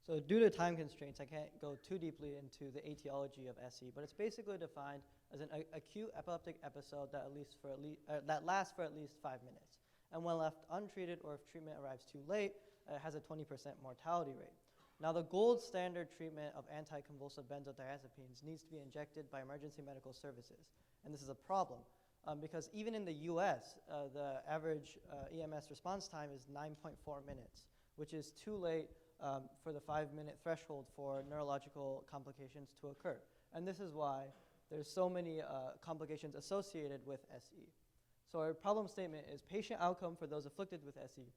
So due to time constraints, I can't go too deeply into the etiology of SE, but it's basically defined as an acute epileptic episode that lasts for at least 5 minutes. And when left untreated or if treatment arrives too late, it has a 20% mortality rate. Now, the gold standard treatment of anticonvulsive benzodiazepines needs to be injected by emergency medical services. And this is a problem because even in the US, the average EMS response time is 9.4 minutes, which is too late for the 5-minute threshold for neurological complications to occur. And this is why there's so many complications associated with SE. So our problem statement is patient outcome for those afflicted with SE,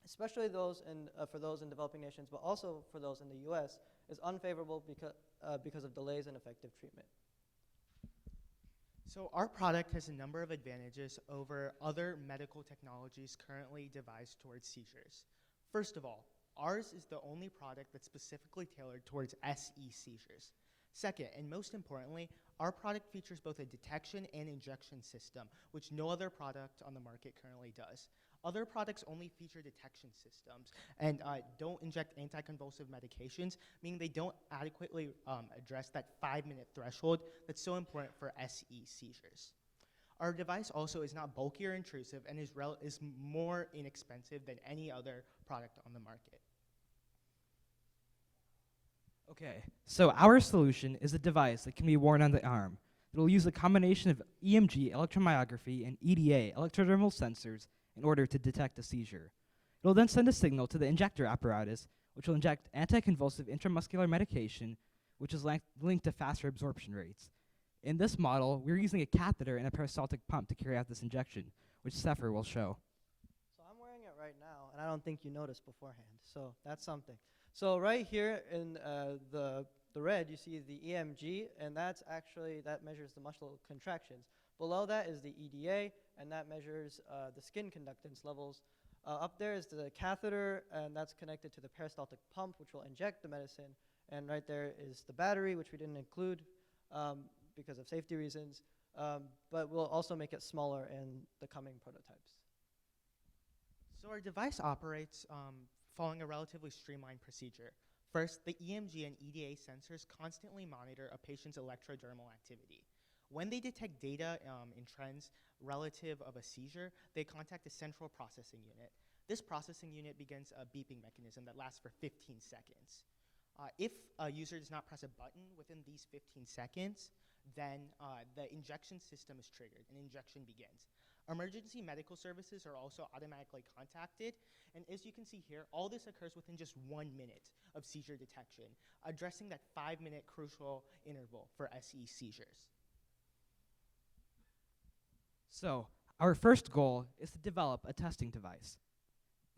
especially for those in developing nations, but also for those in the US, is unfavorable because of delays in effective treatment. So our product has a number of advantages over other medical technologies currently devised towards seizures. First of all, ours is the only product that's specifically tailored towards SE seizures. Second, and most importantly, our product features both a detection and injection system, which no other product on the market currently does. Other products only feature detection systems and don't inject anticonvulsive medications, meaning they don't adequately address that 5-minute threshold that's so important for SE seizures. Our device also is not bulky or intrusive and is more inexpensive than any other product on the market. Okay, so our solution is a device that can be worn on the arm. It will use a combination of EMG electromyography and EDA electrodermal sensors in order to detect a seizure. It will then send a signal to the injector apparatus, which will inject anticonvulsive intramuscular medication, which is linked to faster absorption rates. In this model, we're using a catheter and a peristaltic pump to carry out this injection, which Sefer will show. So I'm wearing it right now, and I don't think you noticed beforehand, so that's something. So right here in the red, you see the EMG, and that measures the muscle contractions. Below that is the EDA, and that measures the skin conductance levels. Up there is the catheter, and that's connected to the peristaltic pump, which will inject the medicine. And right there is the battery, which we didn't include because of safety reasons, but we'll also make it smaller in the coming prototypes. So our device operates following a relatively streamlined procedure. First, the EMG and EDA sensors constantly monitor a patient's electrodermal activity. When they detect data in trends relative of a seizure, they contact a central processing unit. This processing unit begins a beeping mechanism that lasts for 15 seconds. If a user does not press a button within these 15 seconds, then the injection system is triggered and injection begins. Emergency medical services are also automatically contacted, and as you can see here, all this occurs within just 1 minute of seizure detection, addressing that 5-minute crucial interval for SE seizures. So, our first goal is to develop a testing device,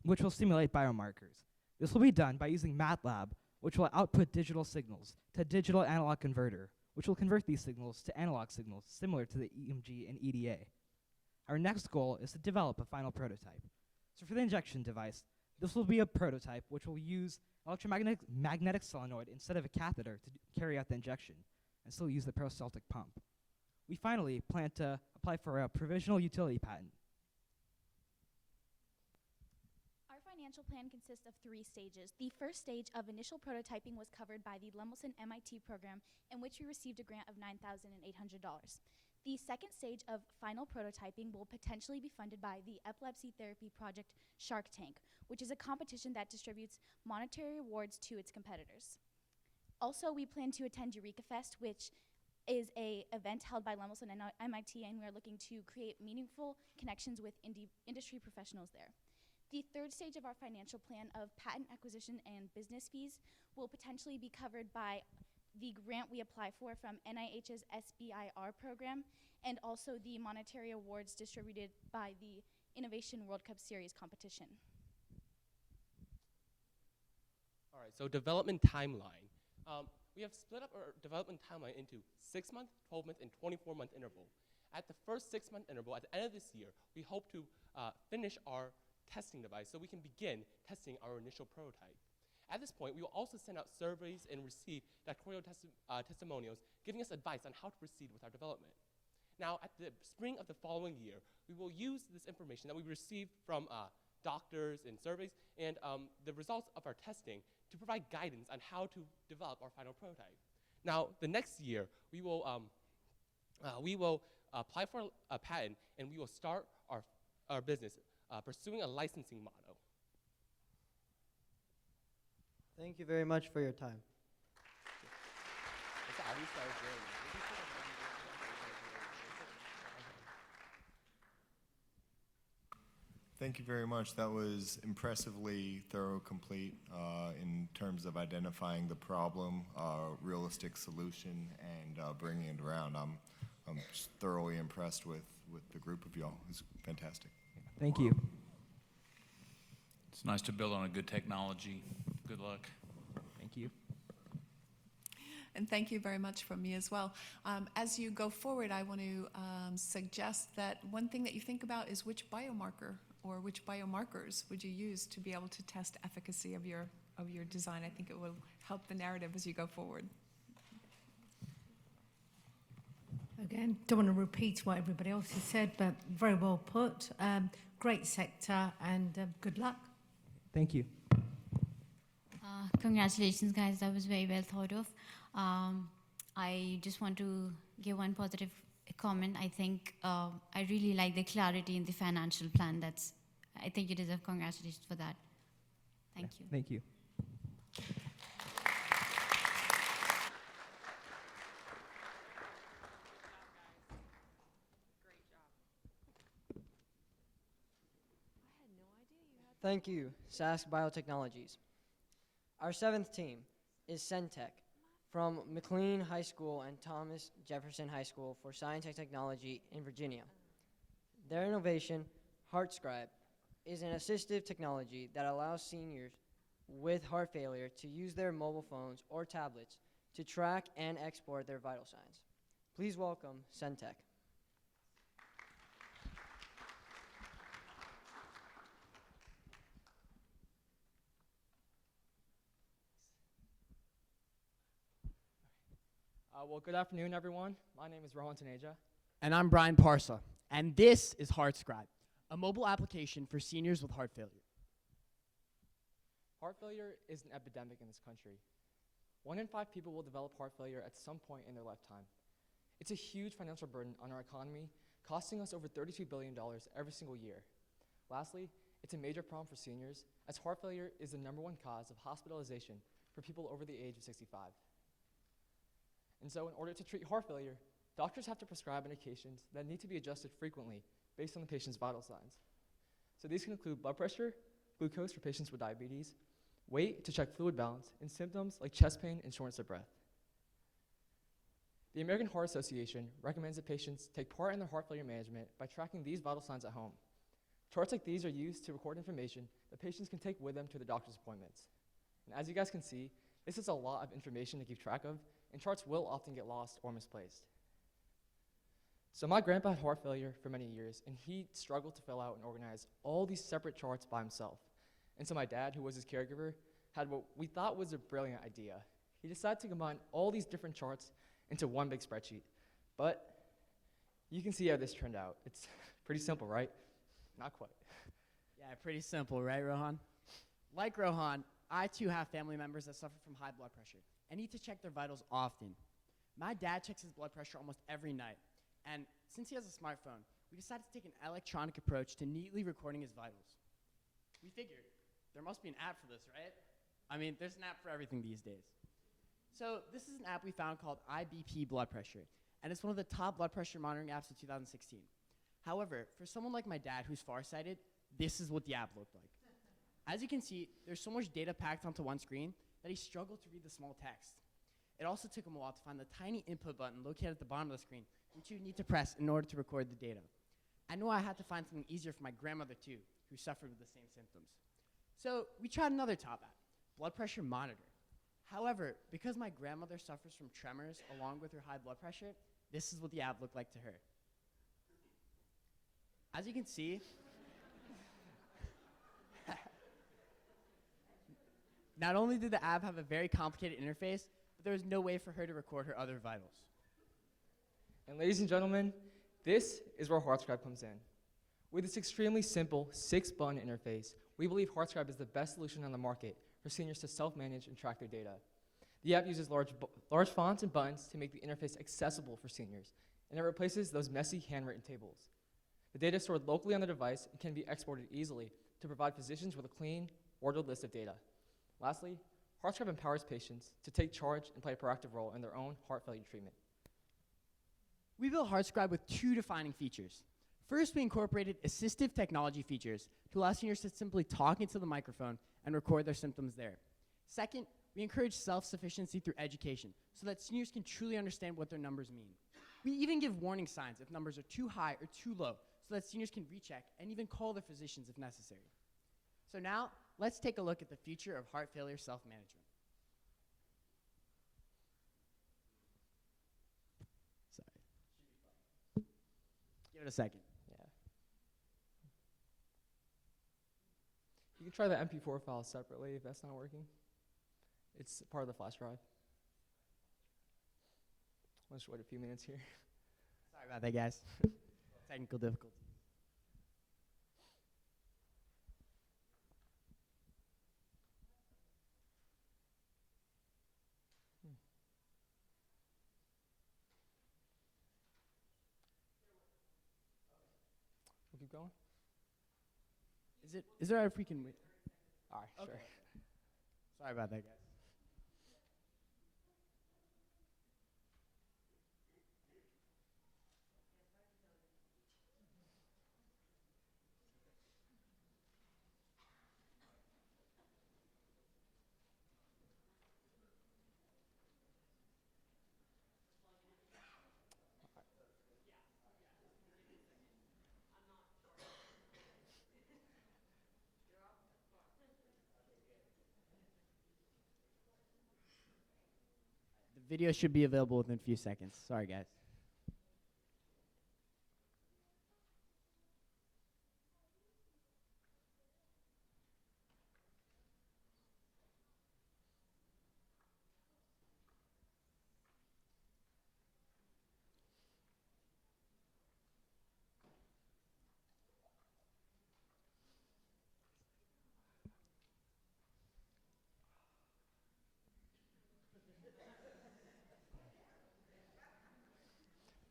which will simulate biomarkers. This will be done by using MATLAB, which will output digital signals to a digital analog converter, which will convert these signals to analog signals similar to the EMG and EDA. Our next goal is to develop a final prototype. So for the injection device, this will be a prototype which will use electromagnetic solenoid instead of a catheter to carry out the injection, and still use the peristaltic pump. We finally plan to apply for a provisional utility patent. Our financial plan consists of 3 stages. The first stage of initial prototyping was covered by the Lemelson MIT program, in which we received a grant of $9,800. The second stage of final prototyping will potentially be funded by the Epilepsy Therapy Project Shark Tank, which is a competition that distributes monetary awards to its competitors. Also, we plan to attend Eureka Fest, which is a event held by Lemelson and MIT, and we are looking to create meaningful connections with industry professionals there. The third stage of our financial plan of patent acquisition and business fees will potentially be covered by the grant we apply for from NIH's SBIR program, and also the monetary awards distributed by the Innovation World Cup Series competition. All right, so development timeline. We have split up our development timeline into 6-month, 12-month, and 24-month interval. At the first 6-month interval, at the end of this year, we hope to finish our testing device so we can begin testing our initial prototype. At this point, we will also send out surveys and receive doctoral testimonials giving us advice on how to proceed with our development. Now, at the spring of the following year, we will use this information that we received from doctors and surveys and the results of our testing to provide guidance on how to develop our final prototype. Now, the next year, we will apply for a patent and we will start our business pursuing a licensing model. Thank you very much for your time. Thank you very much. That was impressively thorough, complete in terms of identifying the problem, realistic solution, and bringing it around. I'm just thoroughly impressed with the group of y'all. It's fantastic. Thank you. It's nice to build on a good technology. Good luck. Thank you. And thank you very much from me as well. As you go forward, I want to suggest that one thing that you think about is which biomarker or which biomarkers would you use to be able to test efficacy of your design. I think it will help the narrative as you go forward. Again, don't want to repeat what everybody else has said, but very well put. Great sector, and good luck. Thank you. Congratulations, guys. That was very well thought of. I just want to give one positive comment. I think I really like the clarity in the financial plan. I think you deserve congratulations for that. Thank you. Thank you. Thank you, Sask Biotechnologies. Our 7th team is Centech from McLean High School and Thomas Jefferson High School for Science and Technology in Virginia. Their innovation, HeartScribe, is an assistive technology that allows seniors with heart failure to use their mobile phones or tablets to track and export their vital signs. Please welcome Centech. Well, good afternoon, everyone. My name is Rohan Taneja. And I'm Brian Parsa. And this is HeartScribe, a mobile application for seniors with heart failure. Heart failure is an epidemic in this country. 1 in 5 people will develop heart failure at some point in their lifetime. It's a huge financial burden on our economy, costing us over $32 billion every single year. Lastly, it's a major problem for seniors, as heart failure is the #1 cause of hospitalization for people over the age of 65. And so in order to treat heart failure, doctors have to prescribe medications that need to be adjusted frequently based on the patient's vital signs. So these can include blood pressure, glucose for patients with diabetes, weight to check fluid balance, and symptoms like chest pain and shortness of breath. The American Heart Association recommends that patients take part in their heart failure management by tracking these vital signs at home. Charts like these are used to record information that patients can take with them to their doctor's appointments. And as you guys can see, this is a lot of information to keep track of, and charts will often get lost or misplaced. So my grandpa had heart failure for many years, and he struggled to fill out and organize all these separate charts by himself. And so my dad, who was his caregiver, had what we thought was a brilliant idea. He decided to combine all these different charts into one big spreadsheet. But you can see how this turned out. It's pretty simple, right? Not quite. Yeah, pretty simple, right, Rohan? Like Rohan, I too have family members that suffer from high blood pressure and need to check their vitals often. My dad checks his blood pressure almost every night, And since he has a smartphone, we decided to take an electronic approach to neatly recording his vitals. We figured there must be an app for this, right? I mean, there's an app for everything these days. So this is an app we found called IBP Blood Pressure, and it's one of the top blood pressure monitoring apps of 2016. However, for someone like my dad who's farsighted, this is what the app looked like. As you can see, there's so much data packed onto one screen that he struggled to read the small text. It also took him a while to find the tiny input button located at the bottom of the screen, which you need to press in order to record the data. I knew I had to find something easier for my grandmother too, who suffered with the same symptoms. So we tried another top app, Blood Pressure Monitor. However, because my grandmother suffers from tremors along with her high blood pressure, this is what the app looked like to her. As you can see, not only did the app have a very complicated interface, but there was no way for her to record her other vitals. And ladies and gentlemen, this is where HeartScribe comes in. With this extremely simple 6-button interface, we believe HeartScribe is the best solution on the market for seniors to self-manage and track their data. The app uses large fonts and buttons to make the interface accessible for seniors, and it replaces those messy handwritten tables. The data is stored locally on the device and can be exported easily to provide physicians with a clean, ordered list of data. Lastly, HeartScribe empowers patients to take charge and play a proactive role in their own heart failure treatment. We built HeartScribe with 2 defining features. First, we incorporated assistive technology features to allow seniors to simply talk into the microphone and record their symptoms there. Second, we encourage self-sufficiency through education so that seniors can truly understand what their numbers mean. We even give warning signs if numbers are too high or too low so that seniors can recheck and even call their physicians if necessary. So now, let's take a look at the future of heart failure self-management. Sorry. Give it a second. Yeah. You can try the MP4 file separately if that's not working. It's part of the flash drive. Let's wait a few minutes here. Sorry about that, guys. Technical difficulties. We'll keep going. Is there if we can wait? All right, sure. Sorry about that, guys. The video should be available within a few seconds. Sorry, guys.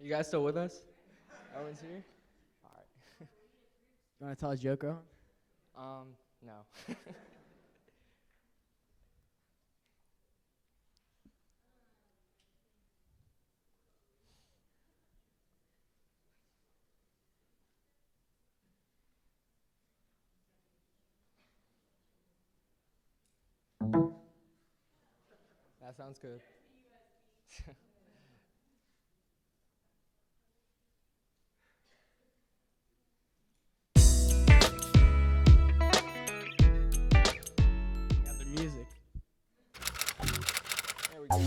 You guys still with us? Everyone's here? All right. You want to tell a joke, Rohan? No. That sounds good. Got the music. There we go.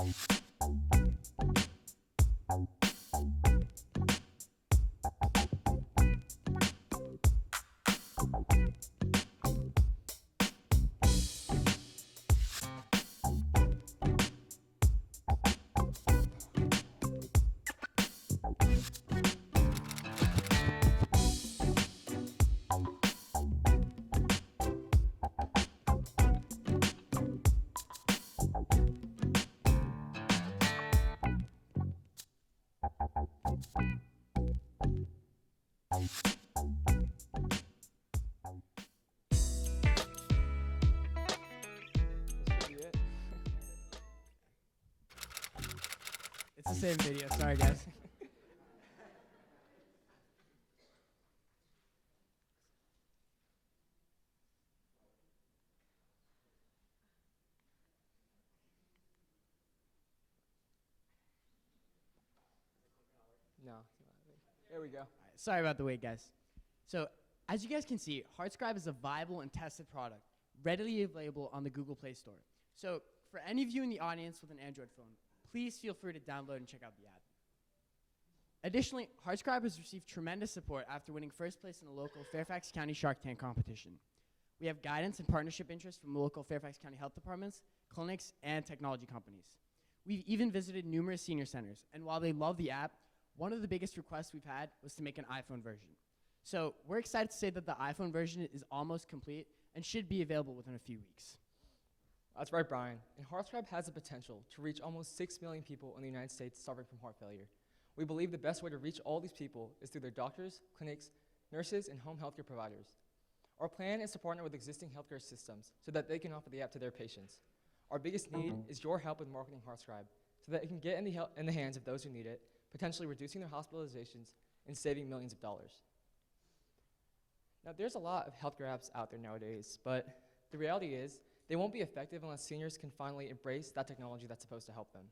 This should be it. It's the same video. Sorry, guys. No, it's not. There we go. All right, sorry about the wait, guys. So, as you guys can see, HeartScribe is a viable and tested product, readily available on the Google Play Store. So, for any of you in the audience with an Android phone, please feel free to download and check out the app. Additionally, HeartScribe has received tremendous support after winning first place in the local Fairfax County Shark Tank competition. We have guidance and partnership interest from local Fairfax County health departments, clinics, and technology companies. We've even visited numerous senior centers, and while they love the app, one of the biggest requests we've had was to make an iPhone version. So we're excited to say that the iPhone version is almost complete and should be available within a few weeks. That's right, Brian. And HeartScribe has the potential to reach almost 6 million people in the United States suffering from heart failure. We believe the best way to reach all these people is through their doctors, clinics, nurses, and home healthcare providers. Our plan is to partner with existing healthcare systems so that they can offer the app to their patients. Our biggest need is your help with marketing HeartScribe so that it can get in the hands of those who need it, potentially reducing their hospitalizations and saving millions of dollars. Now, there's a lot of healthcare apps out there nowadays, but the reality is they won't be effective unless seniors can finally embrace that technology that's supposed to help them.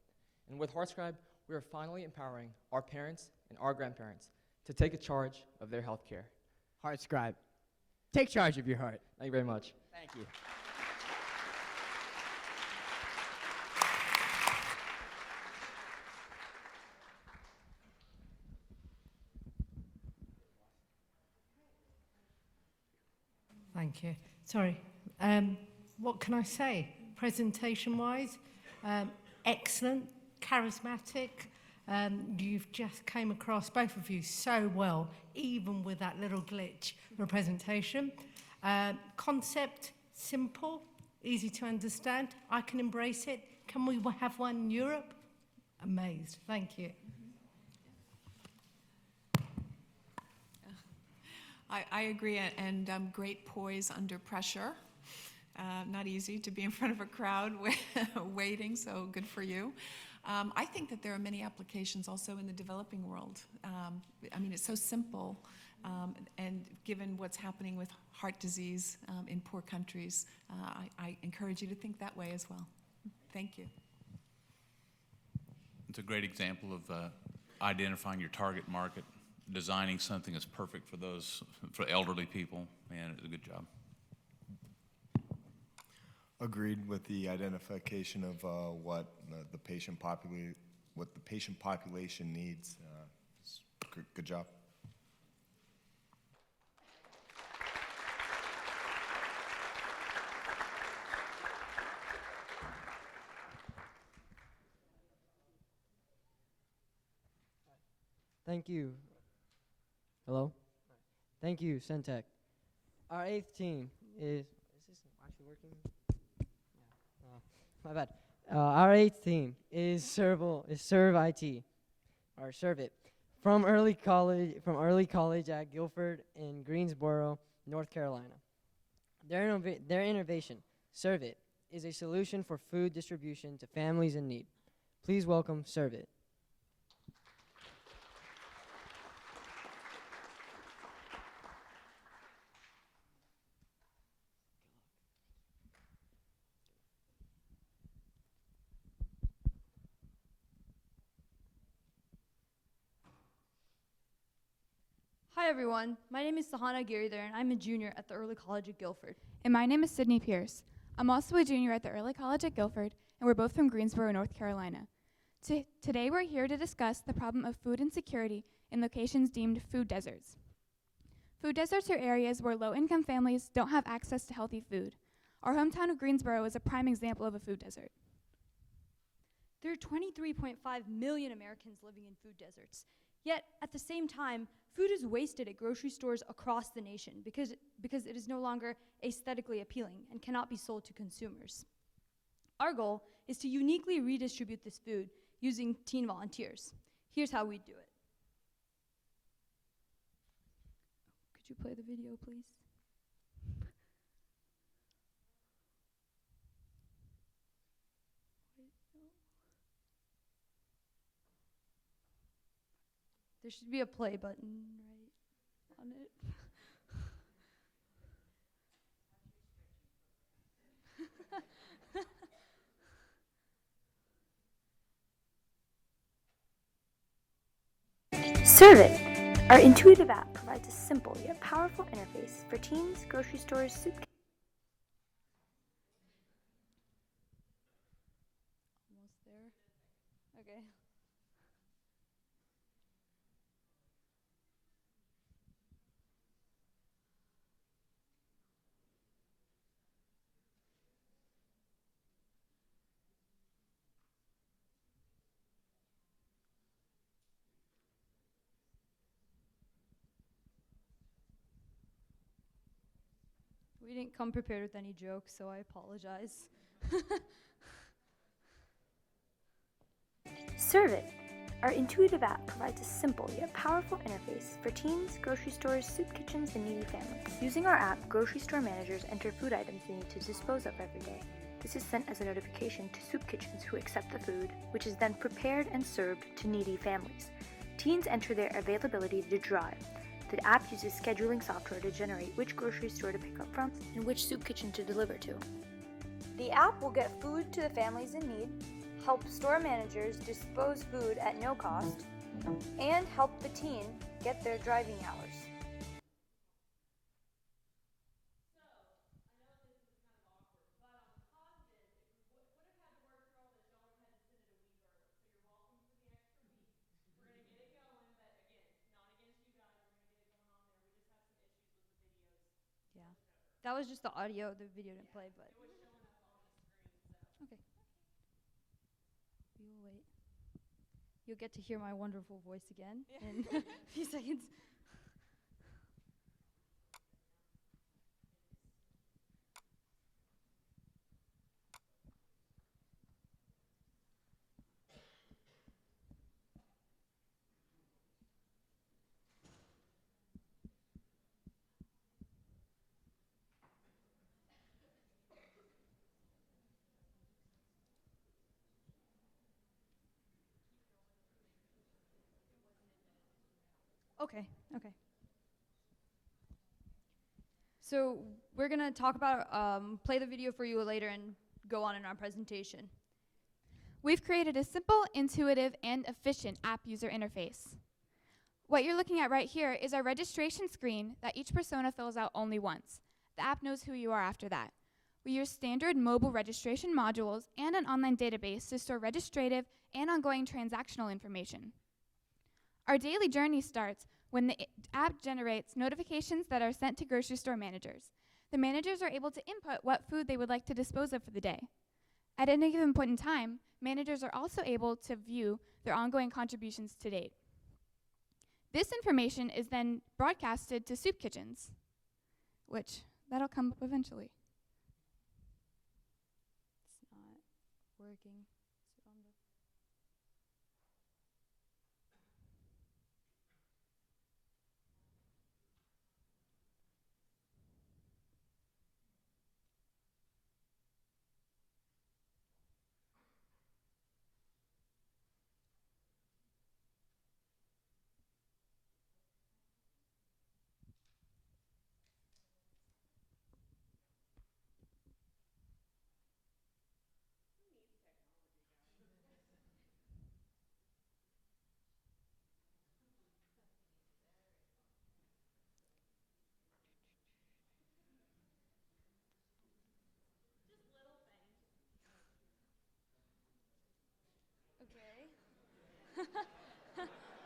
And with HeartScribe, we are finally empowering our parents and our grandparents to take a charge of their healthcare. HeartScribe. Take charge of your heart. Thank you very much. Thank you. Thank you. Sorry. What can I say? Presentation-wise, excellent, charismatic. You've just came across, both of you, so well, even with that little glitch for a presentation. Concept, simple, easy to understand. I can embrace it. Can we have one in Europe? Amazed. Thank you. I agree, and great poise under pressure. Not easy to be in front of a crowd waiting, so good for you. I think that there are many applications also in the developing world. I mean, it's so simple, and given what's happening with heart disease in poor countries, I encourage you to think that way as well. Thank you. It's a great example of identifying your target market, designing something that's perfect for elderly people, and it's a good job. Agreed with the identification of what the patient population needs. Good job. Thank you. Hello? Thank you, Centec. Our 8th team is this actually working? Yeah. My bad. Our 8th team is Serve IT, or Serve It, from early college at Guilford in Greensboro, North Carolina. Their innovation, Serve It, is a solution for food distribution to families in need. Please welcome Serve It. Hi everyone, my name is Sahana Giridhar and I'm a junior at the Early College at Guilford. And my name is Sydney Pierce. I'm also a junior at the Early College at Guilford, and we're both from Greensboro, North Carolina. Today we're here to discuss the problem of food insecurity in locations deemed food deserts. Food deserts are areas where low-income families don't have access to healthy food. Our hometown of Greensboro is a prime example of a food desert. There are 23.5 million Americans living in food deserts. Yet, at the same time, food is wasted at grocery stores across the nation because it is no longer aesthetically appealing and cannot be sold to consumers. Our goal is to uniquely redistribute this food using teen volunteers. Here's how we do it. Could you play the video, please? There should be a play button right on it. Serve It! Our intuitive app provides a simple yet powerful interface for teens, grocery stores, soup. Almost there. Okay. We didn't come prepared with any jokes, so I apologize. Serve It! Our intuitive app provides a simple yet powerful interface for teens, grocery stores, soup kitchens, and needy families. Using our app, grocery store managers enter food items they need to dispose of every day. This is sent as a notification to soup kitchens who accept the food, which is then prepared and served to needy families. Teens enter their availability to drive. The app uses scheduling software to generate which grocery store to pick up from and which soup kitchen to deliver to. The app will get food to the families in need, help store managers dispose food at no cost, and help the teen get their driving hours. Yeah. That was just the audio. The video didn't play, but. Okay. We will wait. You'll get to hear my wonderful voice again in a few seconds. Okay. So we're gonna talk about, play the video for you later and go on in our presentation. We've created a simple, intuitive, and efficient app user interface. What you're looking at right here is our registration screen that each persona fills out only once. The app knows who you are after that. We use standard mobile registration modules and an online database to store registrative and ongoing transactional information. Our daily journey starts when the app generates notifications that are sent to grocery store managers. The managers are able to input what food they would like to dispose of for the day. At any given point in time, managers are also able to view their ongoing contributions to date. This information is then broadcasted to soup kitchens, which that'll come up eventually. It's not working. Is it on the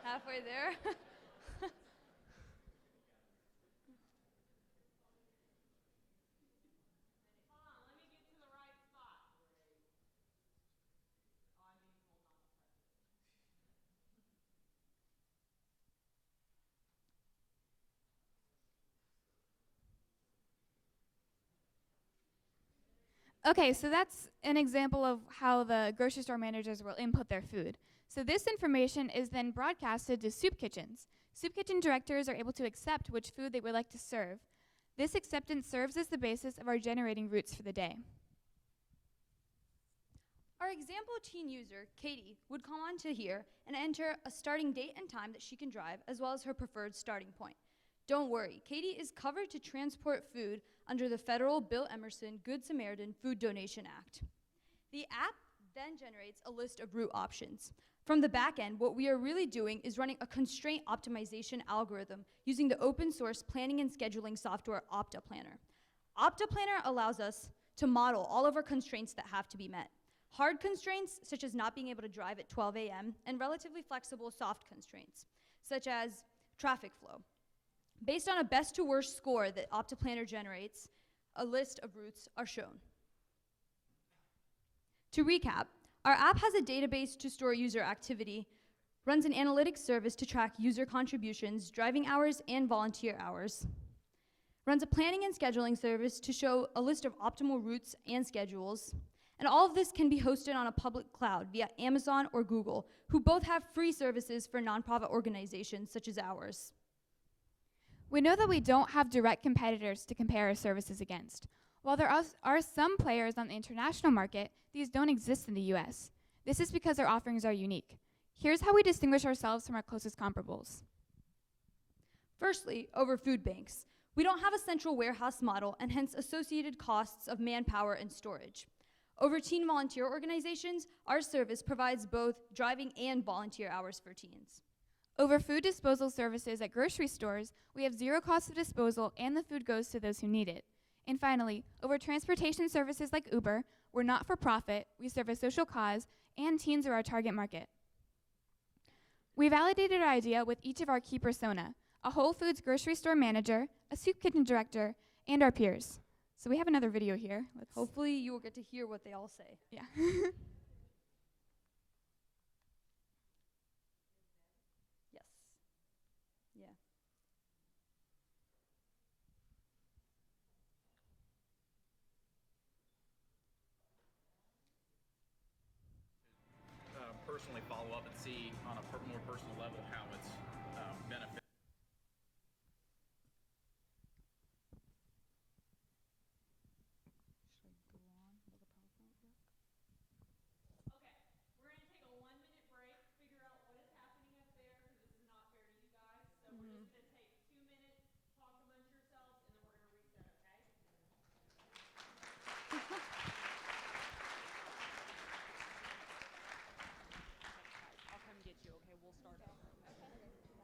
Halfway there. Okay, so that's an example of how the grocery store managers will input their food. So this information is then broadcasted to soup kitchens. Soup kitchen directors are able to accept which food they would like to serve. This acceptance serves as the basis of our generating routes for the day. Our example teen user, Katie, would come on to here and enter a starting date and time that she can drive, as well as her preferred starting point. Don't worry, Katie is covered to transport food under the federal Bill Emerson Good Samaritan Food Donation Act. The app then generates a list of route options. From the back end, what we are really doing is running a constraint optimization algorithm using the open source planning and scheduling software OptaPlanner. OptaPlanner allows us to model all of our constraints that have to be met. Hard constraints, such as not being able to drive at 12 a.m., and relatively flexible soft constraints, such as traffic flow. Based on a best to worst score that OptaPlanner generates, a list of routes are shown. To recap, our app has a database to store user activity, runs an analytics service to track user contributions, driving hours, and volunteer hours, runs a planning and scheduling service to show a list of optimal routes and schedules, and all of this can be hosted on a public cloud via Amazon or Google, who both have free services for nonprofit organizations such as ours. We know that we don't have direct competitors to compare our services against. While there are some players on the international market, these don't exist in the US. This is because our offerings are unique. Here's how we distinguish ourselves from our closest comparables. Firstly, over food banks. We don't have a central warehouse model and hence associated costs of manpower and storage. Over teen volunteer organizations, our service provides both driving and volunteer hours for teens. Over food disposal services at grocery stores, we have zero cost of disposal and the food goes to those who need it. And finally, over transportation services like Uber, we're not for profit, we serve a social cause, and teens are our target market. We validated our idea with each of our key persona, a Whole Foods grocery store manager, a soup kitchen director, and our peers. So we have another video here. Hopefully you will get to hear what they all say. Yeah. Yes. Yeah. Personally follow up and see on a more personal level how it's benefited. I'll come get you, okay? We'll start over. Okay.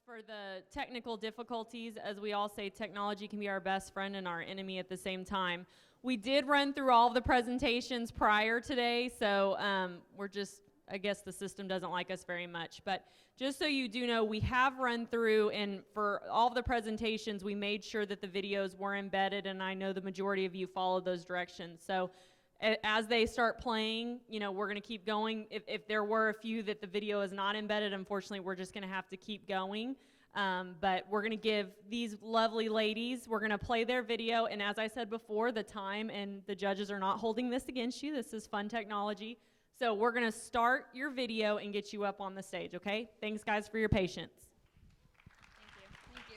for the technical difficulties. As we all say, technology can be our best friend and our enemy at the same time. We did run through all of the presentations prior today, so I guess the system doesn't like us very much. But just so you do know, we have run through, and for all of the presentations, we made sure that the videos were embedded, and I know the majority of you followed those directions. So as they start playing, we're going to keep going. If there were a few that the video is not embedded, unfortunately, we're just going to have to keep going. But we're going to give these lovely ladies, we're going to play their video. And as I said before, the time and the judges are not holding this against you. This is fun technology. So we're going to start your video and get you up on the stage, okay? Thanks, guys, for your patience. Thank you.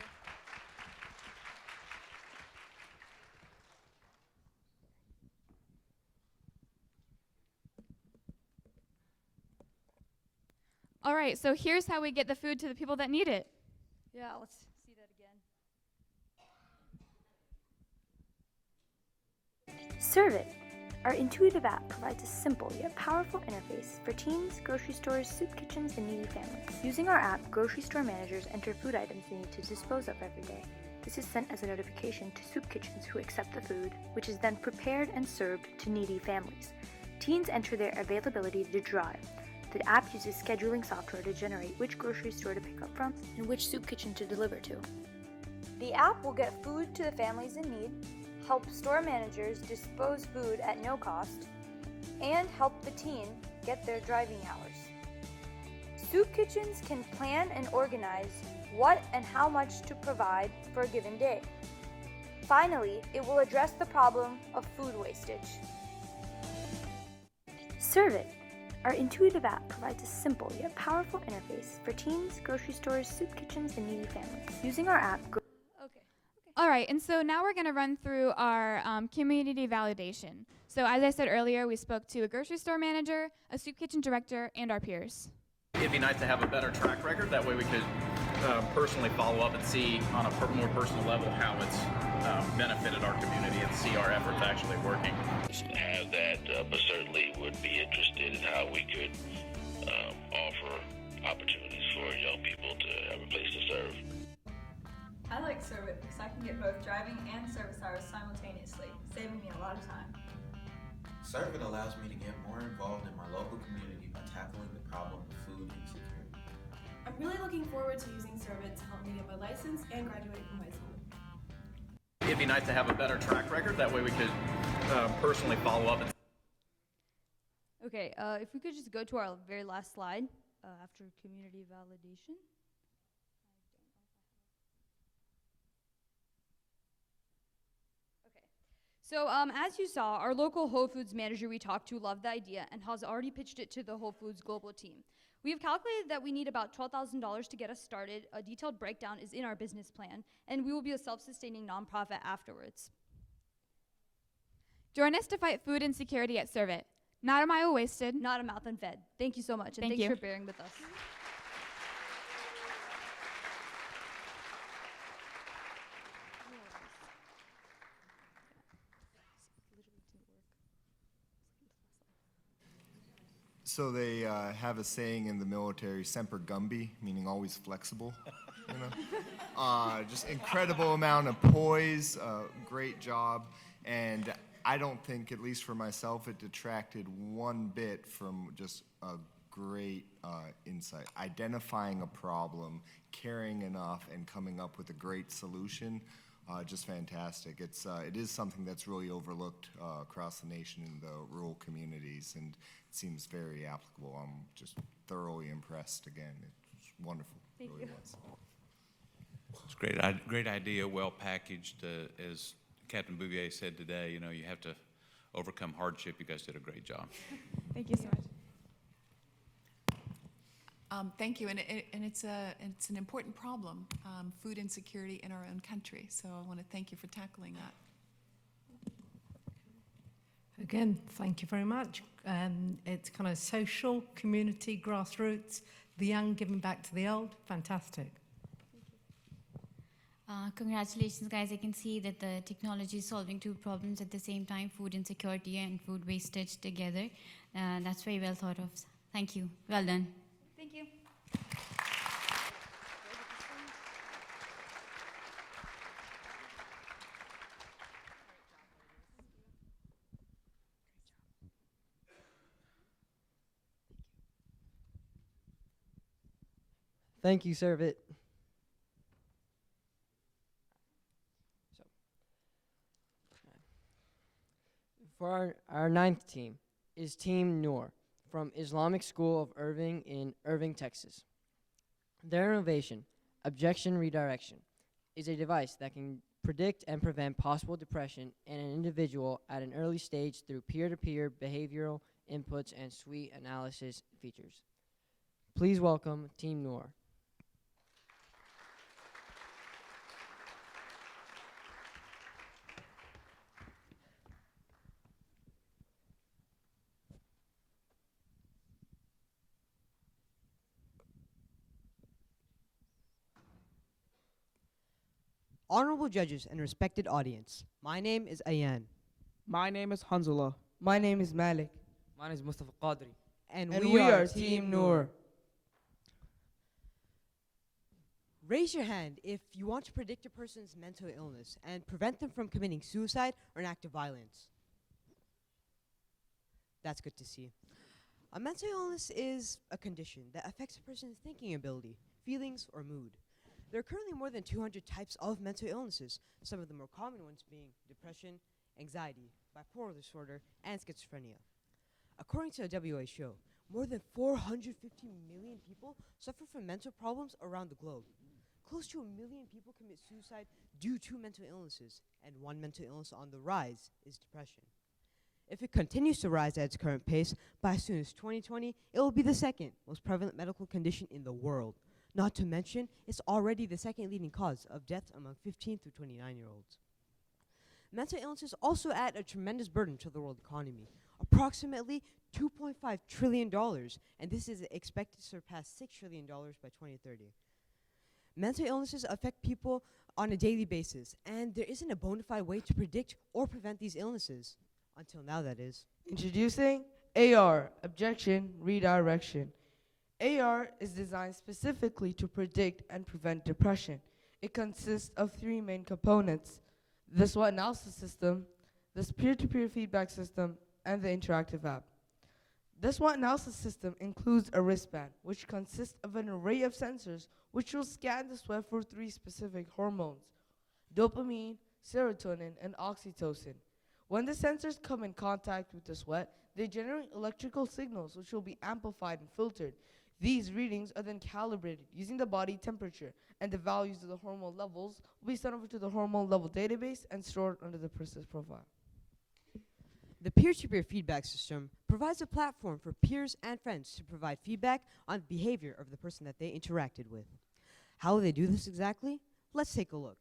All right, so here's how we get the food to the people that need it. Yeah, let's see that again. Serve It! Our intuitive app provides a simple yet powerful interface for teens, grocery stores, soup kitchens, and needy families. Using our app, grocery store managers enter food items they need to dispose of every day. This is sent as a notification to soup kitchens who accept the food, which is then prepared and served to needy families. Teens enter their availability to drive. The app uses scheduling software to generate which grocery store to pick up from and which soup kitchen to deliver to. The app will get food to the families in need, help store managers dispose food at no cost, and help the teen get their driving hours. Soup kitchens can plan and organize what and how much to provide for a given day. Finally, it will address the problem of food wastage. Serve It! Our intuitive app provides a simple yet powerful interface for teens, grocery stores, soup kitchens, and needy families. Using our app, All right, and so now we're going to run through our community validation. So as I said earlier, we spoke to a grocery store manager, a soup kitchen director, and our peers. It'd be nice to have a better track record. That way we could personally follow up and see on a more personal level how it's benefited our community and see our efforts actually working. Have that, but certainly would be interested in how we could offer opportunities for young people to have a place to serve. I like Serve It because I can get both driving and service hours simultaneously, saving me a lot of time. Serve It allows me to get more involved in my local community by tackling the problem of food insecurity. I'm really looking forward to using Serve It to help me get my license and graduate from high school. It'd be nice to have a better track record. That way we could personally follow up. Okay, if we could just go to our very last slide after community validation. So as you saw, our local Whole Foods manager we talked to loved the idea and has already pitched it to the Whole Foods global team. We have calculated that we need about $12,000 to get us started. A detailed breakdown is in our business plan, and we will be a self-sustaining nonprofit afterwards. Join us to fight food insecurity at Serve It. Not a mile wasted. Not a mouth unfed. Thank you so much, and Thank thanks you. for bearing with us. So they have a saying in the military, semper gumby, meaning always flexible. You know, just incredible amount of poise, great job, and I don't think, at least for myself, it detracted one bit from just a great insight, identifying a problem, caring enough, and coming up with a great solution. Just fantastic. It is something that's really overlooked across the nation in the rural communities, and it seems very applicable. I'm just thoroughly impressed again. It's wonderful. Thank really you. was. It's great idea, well packaged. As Captain Bouvier said today, you know, you have to overcome hardship. You guys did a great job. Thank you so much. Thank you, and it's an important problem, food insecurity in our own country. So I want to thank you for tackling that. Again, thank you very much. It's kind of social, community, grassroots, the young giving back to the old. Fantastic. Congratulations, guys. I can see that the technology is solving two problems at the same time, food insecurity and food wastage together. That's very well thought of. Thank you. Well done. Thank you. Thank you, Servit. For our ninth team is Team Noor from Islamic School of Irving in Irving, Texas. Their innovation, Objection Redirection, is a device that can predict and prevent possible depression in an individual at an early stage through peer-to-peer behavioral inputs and suite analysis features. Please welcome Team Noor. Honorable judges and respected audience, my name is Ayan. My name is Hanzullah. My name is Malik. Mine is Mustafa Qadri. And we are Team Noor. Raise your hand if you want to predict a person's mental illness and prevent them from committing suicide or an act of violence. That's good to see. A mental illness is a condition that affects a person's thinking ability, feelings, or mood. There are currently more than 200 types of mental illnesses, some of the more common ones being depression, anxiety, bipolar disorder, and schizophrenia. According to a WHO, more than 450 million people suffer from mental problems around the globe. Close to 1 million people commit suicide due to mental illnesses, and one mental illness on the rise is depression. If it continues to rise at its current pace, by as soon as 2020, it will be the second most prevalent medical condition in the world. Not to mention, it's already the second leading cause of death among 15 through 29-year-olds. Mental illnesses also add a tremendous burden to the world economy, approximately $2.5 trillion, and this is expected to surpass $6 trillion by 2030. Mental illnesses affect people on a daily basis, and there isn't a bona fide way to predict or prevent these illnesses. Until now, that is. Introducing AR, Objection Redirection. AR is designed specifically to predict and prevent depression. It consists of three main components: the SWOT analysis system, this peer-to-peer feedback system, and the interactive app. The SWOT analysis system includes a wristband, which consists of an array of sensors which will scan the sweat for three specific hormones: dopamine, serotonin, and oxytocin. When the sensors come in contact with the sweat, they generate electrical signals which will be amplified and filtered. These readings are then calibrated using the body temperature, and the values of the hormone levels will be sent over to the hormone level database and stored under the person's profile. The peer-to-peer feedback system provides a platform for peers and friends to provide feedback on the behavior of the person that they interacted with. How will they do this exactly? Let's take a look.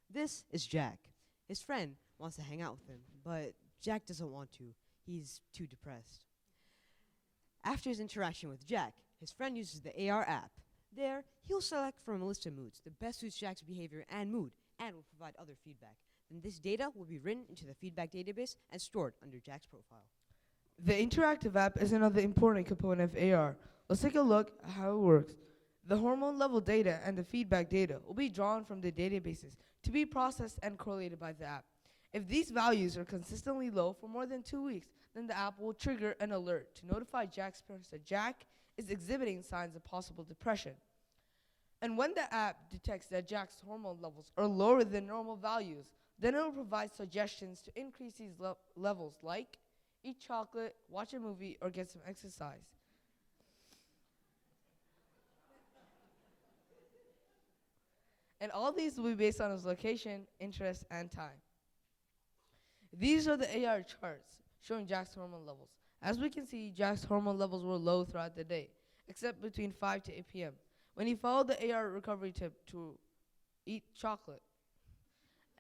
This is Jack. His friend wants to hang out with him, but Jack doesn't want to. He's too depressed. After his interaction with Jack, his friend uses the AR app. There, he'll select from a list of moods the best suits Jack's behavior and mood, and will provide other feedback. Then this data will be written into the feedback database and stored under Jack's profile. The interactive app is another important component of AR. Let's take a look at how it works. The hormone level data and the feedback data will be drawn from the databases to be processed and correlated by the app. If these values are consistently low for more than 2 weeks, then the app will trigger an alert to notify Jack's parents that Jack is exhibiting signs of possible depression. And when the app detects that Jack's hormone levels are lower than normal values, then it will provide suggestions to increase these levels, like eat chocolate, watch a movie, or get some exercise. And all these will be based on his location, interest, and time. These are the AR charts showing Jack's hormone levels. As we can see, Jack's hormone levels were low throughout the day, except between 5 to 8 p.m. when he followed the AR recovery tip to eat chocolate.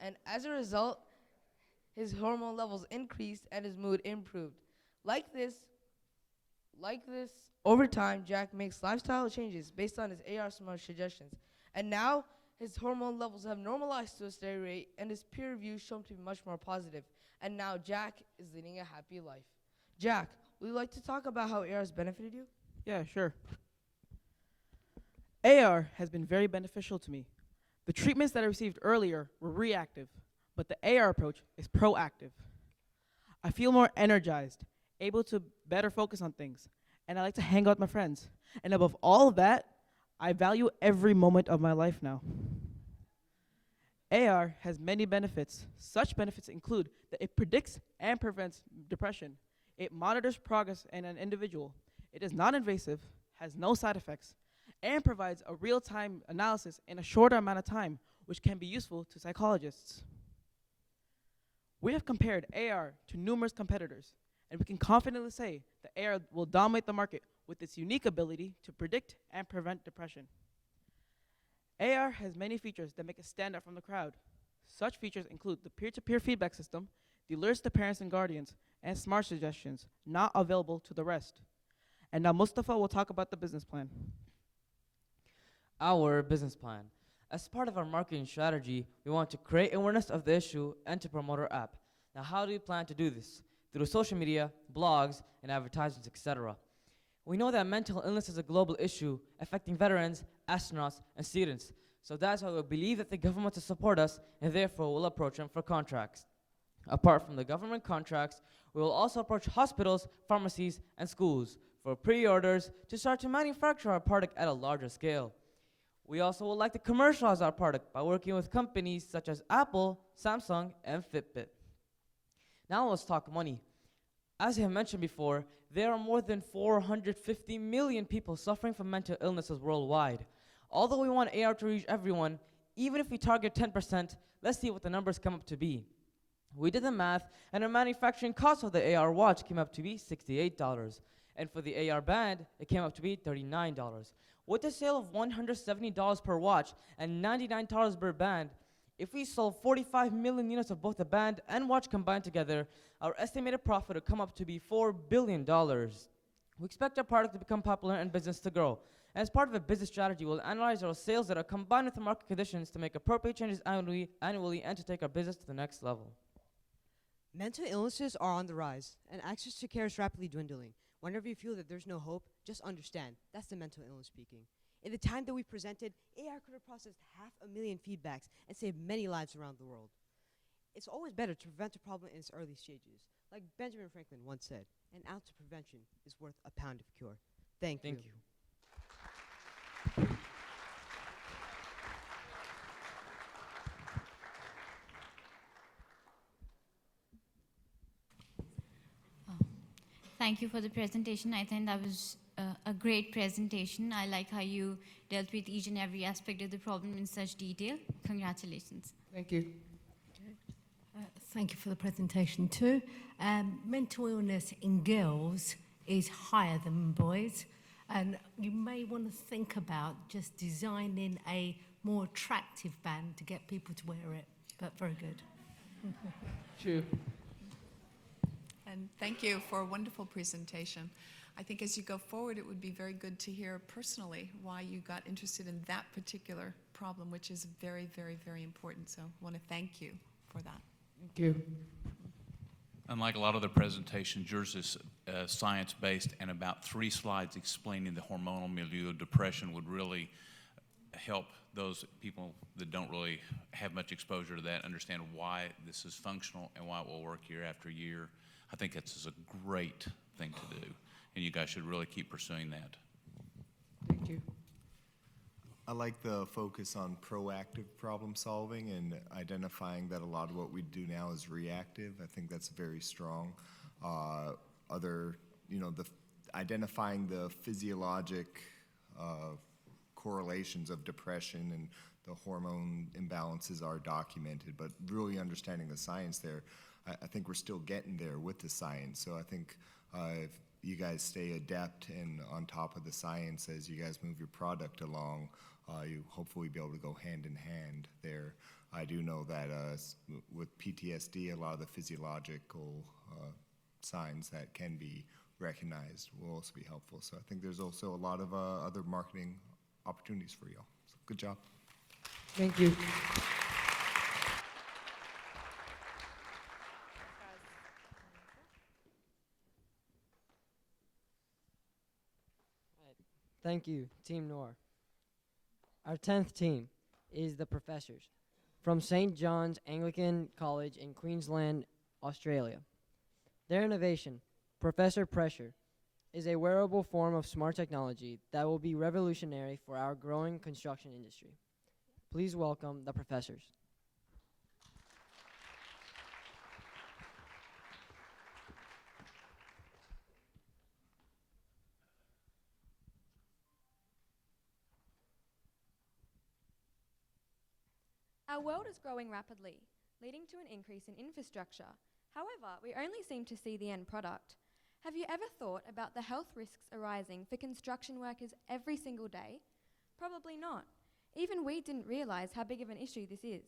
And as a result, his hormone levels increased and his mood improved. Like this, over time, Jack makes lifestyle changes based on his AR smart suggestions. And now, his hormone levels have normalized to a steady rate, and his peer reviews show him to be much more positive. And now Jack is leading a happy life. Jack, would you like to talk about how AR has benefited you? Yeah, sure. AR has been very beneficial to me. The treatments that I received earlier were reactive, but the AR approach is proactive. I feel more energized, able to better focus on things, and I like to hang out with my friends. And above all of that, I value every moment of my life now. AR has many benefits. Such benefits include that it predicts and prevents depression. It monitors progress in an individual. It is non-invasive, has no side effects, and provides a real-time analysis in a shorter amount of time, which can be useful to psychologists. We have compared AR to numerous competitors, and we can confidently say that AR will dominate the market with its unique ability to predict and prevent depression. AR has many features that make it stand out from the crowd. Such features include the peer-to-peer feedback system, the alerts to parents and guardians, and smart suggestions, not available to the rest. And now Mustafa will talk about the business plan. Our business plan. As part of our marketing strategy, we want to create awareness of the issue and to promote our app. Now, how do we plan to do this? Through social media, blogs, and advertisements, etc. We know that mental illness is a global issue affecting veterans, astronauts, and students. So that's why we believe that the government will support us and therefore will approach them for contracts. Apart from the government contracts, we will also approach hospitals, pharmacies, and schools for pre-orders to start to manufacture our product at a larger scale. We also would like to commercialize our product by working with companies such as Apple, Samsung, and Fitbit. Now let's talk money. As I have mentioned before, there are more than 450 million people suffering from mental illnesses worldwide. Although we want AR to reach everyone, even if we target 10%, let's see what the numbers come up to be. We did the math, and our manufacturing cost of the AR watch came up to be $68. And for the AR band, it came up to be $39. With a sale of $170 per watch and $99 per band, if we sold 45 million units of both the band and watch combined together, our estimated profit would come up to be $4 billion. We expect our product to become popular and business to grow. As part of a business strategy, we'll analyze our sales that are combined with the market conditions to make appropriate changes annually and to take our business to the next level. Mental illnesses are on the rise, and access to care is rapidly dwindling. Whenever you feel that there's no hope, just understand, that's the mental illness speaking. In the time that we presented, AR could have processed 500,000 feedbacks and saved many lives around the world. It's always better to prevent a problem in its early stages. Like Benjamin Franklin once said, an ounce of prevention is worth a pound of cure. Thank you. Thank you for the presentation. I think that was a great presentation. I like how you dealt with each and every aspect of the problem in such detail. Congratulations. Thank you. Thank you for the presentation too. Mental illness in girls is higher than boys, and you may want to think about just designing a more attractive band to get people to wear it, but very good. True. And thank you for a wonderful presentation. I think as you go forward, it would be very good to hear personally why you got interested in that particular problem, which is very, very, very important. So I want to thank you for that. Thank you. Unlike a lot of the presentations, yours is science-based, and about 3 slides explaining the hormonal milieu of depression would really help those people that don't really have much exposure to that understand why this is functional and why it will work year after year. I think that's a great thing to do, and you guys should really keep pursuing that. Thank you. I like the focus on proactive problem solving and identifying that a lot of what we do now is reactive. I think that's very strong. Identifying the physiologic correlations of depression and the hormone imbalances are documented, but really understanding the science there, I think we're still getting there with the science. So I think if you guys stay adept and on top of the science as you guys move your product along, you hopefully be able to go hand in hand there. I do know that with PTSD, a lot of the physiological signs that can be recognized will also be helpful. So I think there's also a lot of other marketing opportunities for y'all. So good job. Thank you. Thank you, Team Noor. Our 10th team is the professors from St. John's Anglican College in Queensland, Australia. Their innovation, Professor Pressure, is a wearable form of smart technology that will be revolutionary for our growing construction industry. Please welcome the professors. Our world is growing rapidly, leading to an increase in infrastructure. However, we only seem to see the end product. Have you ever thought about the health risks arising for construction workers every single day? Probably not. Even we didn't realise how big of an issue this is.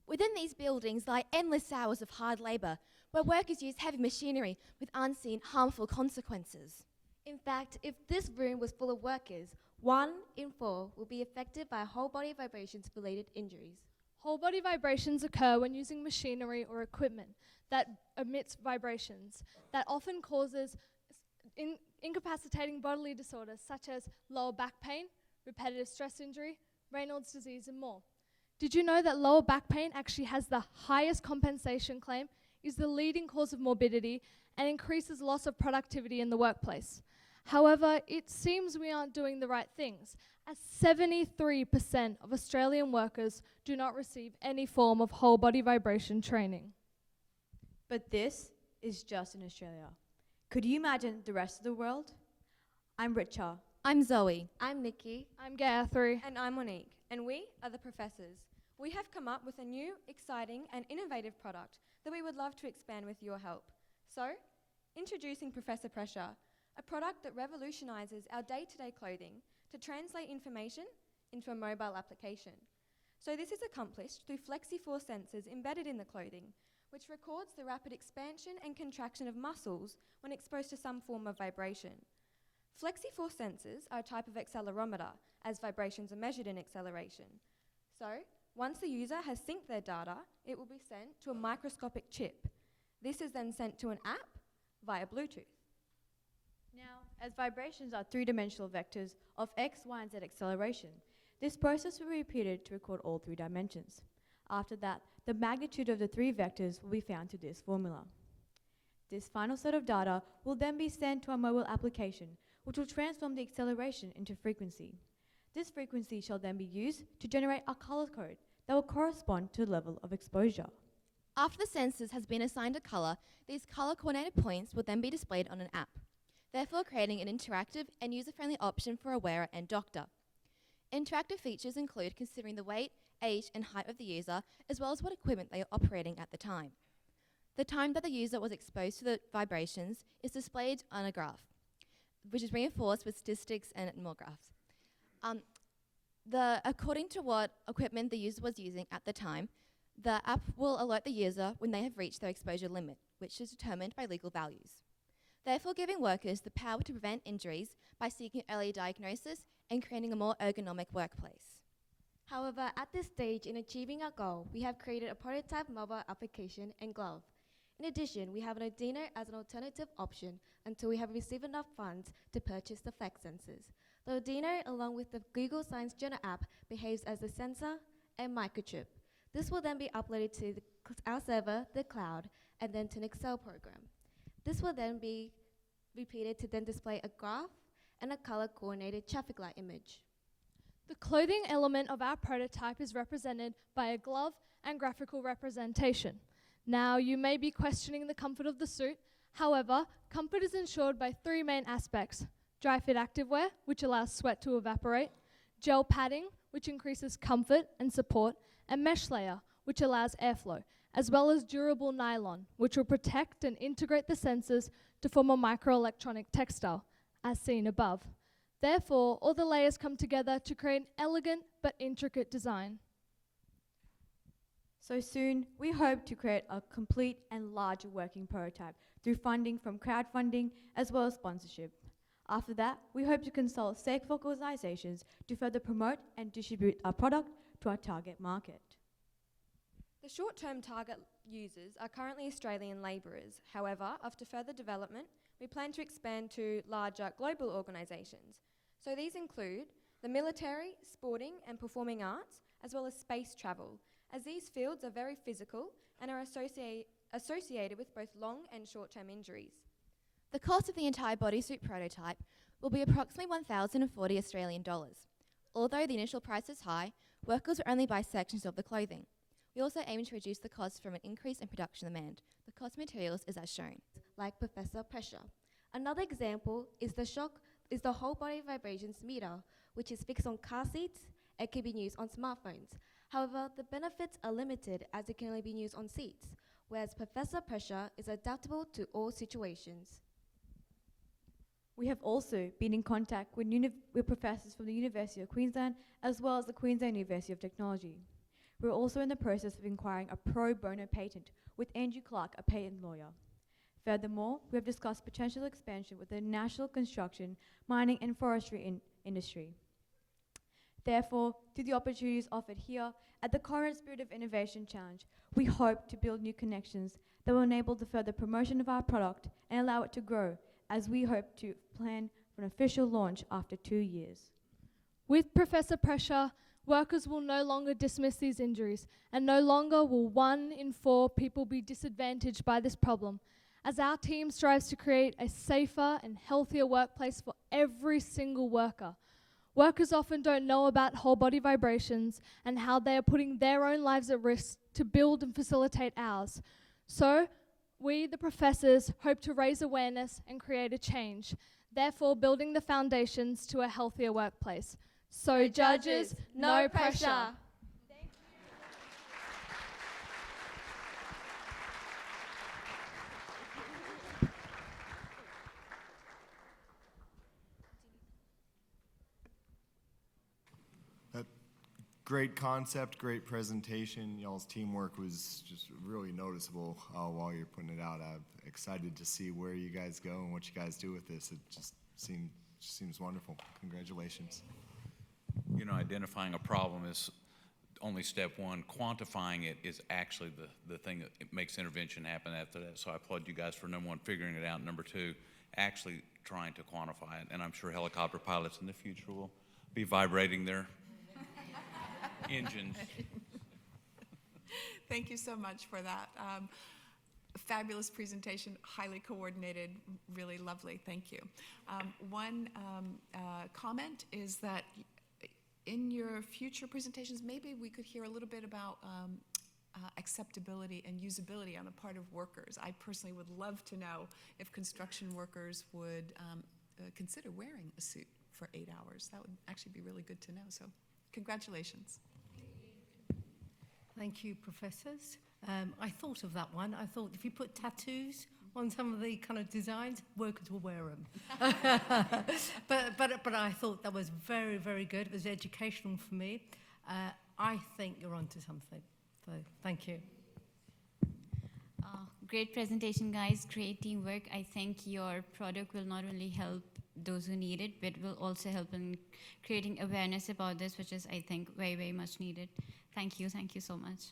Within these buildings lie endless hours of hard labour, where workers use heavy machinery with unseen harmful consequences. In fact, if this room was full of workers, 1 in 4 will be affected by whole body vibrations related injuries. Whole body vibrations occur when using machinery or equipment that emits vibrations that often causes incapacitating bodily disorders such as lower back pain, repetitive stress injury, Raynaud's disease, and more. Did you know that lower back pain actually has the highest compensation claim, is the leading cause of morbidity, and increases loss of productivity in the workplace? However, it seems we aren't doing the right things, as 73% of Australian workers do not receive any form of whole body vibration training. But this is just in Australia. Could you imagine the rest of the world? I'm Richa. I'm Zoe. I'm Nikki. I'm Gayatri. And I'm Monique. And we are the professors. We have come up with a new, exciting, and innovative product that we would love to expand with your help. So, introducing Professor Pressure, a product that revolutionises our day-to-day clothing to translate information into a mobile application. So this is accomplished through FlexiForce sensors embedded in the clothing, which records the rapid expansion and contraction of muscles when exposed to some form of vibration. FlexiForce sensors are a type of accelerometer, as vibrations are measured in acceleration. So, once the user has synced their data, it will be sent to a microscopic chip. This is then sent to an app via Bluetooth. Now, as vibrations are three-dimensional vectors of x, y, and z acceleration, this process will be repeated to record all 3 dimensions. After that, the magnitude of the 3 vectors will be found to this formula. This final set of data will then be sent to a mobile application, which will transform the acceleration into frequency. This frequency shall then be used to generate a color code that will correspond to the level of exposure. After the sensors has been assigned a colour, these colour-coordinated points will then be displayed on an app, therefore creating an interactive and user-friendly option for a wearer and doctor. Interactive features include considering the weight, age, and height of the user, as well as what equipment they are operating at the time. The time that the user was exposed to the vibrations is displayed on a graph, which is reinforced with statistics and more graphs. According to what equipment the user was using at the time, the app will alert the user when they have reached their exposure limit, which is determined by legal values, therefore giving workers the power to prevent injuries by seeking early diagnosis and creating a more ergonomic workplace. However, at this stage in achieving our goal, we have created a prototype mobile application and glove. In addition, we have an Arduino as an alternative option until we have received enough funds to purchase the Flex sensors. The Arduino, along with the Google Science Journal app, behaves as a sensor and microchip. This will then be uploaded to our server, the cloud, and then to an Excel program. This will then be repeated to then display a graph and a color-coordinated traffic light image. The clothing element of our prototype is represented by a glove and graphical representation. Now, you may be questioning the comfort of the suit. However, comfort is ensured by 3 main aspects: dry fit activewear, which allows sweat to evaporate; gel padding, which increases comfort and support; and mesh layer, which allows airflow, as well as durable nylon, which will protect and integrate the sensors to form a microelectronic textile, as seen above. Therefore, all the layers come together to create an elegant but intricate design. So soon, we hope to create a complete and large working prototype through funding from crowdfunding as well as sponsorship. After that, we hope to consult safe organizations to further promote and distribute our product to our target market. The short-term target users are currently Australian labourers. However, after further development, we plan to expand to larger global organisations. So these include the military, sporting and performing arts, as well as space travel, as these fields are very physical and are associated with both long and short-term injuries. The cost of the entire bodysuit prototype will be approximately 1,040 Australian dollars. Although the initial price is high, workers will only buy sections of the clothing. We also aim to reduce the cost from an increase in production demand. The cost of materials is as shown. Like Professor Pressure. Another example is the whole body vibrations meter, which is fixed on car seats and can be used on smartphones. However, the benefits are limited as it can only be used on seats, whereas Professor Pressure is adaptable to all situations. We have also been in contact with professors from the University of Queensland as well as the Queensland University of Technology. We're also in the process of inquiring a pro bono patent with Andrew Clark, a patent lawyer. Furthermore, we have discussed potential expansion with the national construction, mining and forestry industry. Therefore, through the opportunities offered here at the Conrad Spirit of Innovation Challenge, we hope to build new connections that will enable the further promotion of our product and allow it to grow, as we hope to plan for an official launch after 2 years. With Professor Pressure, workers will no longer dismiss these injuries, and no longer will 1 in 4 people be disadvantaged by this problem, as our team strives to create a safer and healthier workplace for every single worker. Workers often don't know about whole body vibrations and how they are putting their own lives at risk to build and facilitate ours. So, we, the professors, hope to raise awareness and create a change, therefore building the foundations to a healthier workplace. So judges, no pressure. Great concept, great presentation. Y'all's teamwork was just really noticeable while you're putting it out. I'm excited to see where you guys go and what you guys do with this. It just seems wonderful. Congratulations. You know, identifying a problem is only step one. Quantifying it is actually the thing that makes intervention happen after that. So I applaud you guys for number one, figuring it out. Number two, actually trying to quantify it. And I'm sure helicopter pilots in the future will be vibrating their engines. Thank you so much for that. Fabulous presentation, highly coordinated, really lovely. Thank you. One comment is that in your future presentations, maybe we could hear a little bit about acceptability and usability on the part of workers. I personally would love to know if construction workers would consider wearing a suit for 8 hours. That would actually be really good to know. So, congratulations. Thank you, professors. I thought of that one. I thought if you put tattoos on some of the kind of designs, workers will wear them. but I thought that was very, very good. It was educational for me. I think you're onto something. So thank you. Great presentation, guys. Great teamwork. I think your product will not only help those who need it, but will also help in creating awareness about this, which is, I think, very, very much needed. Thank you. Thank you so much.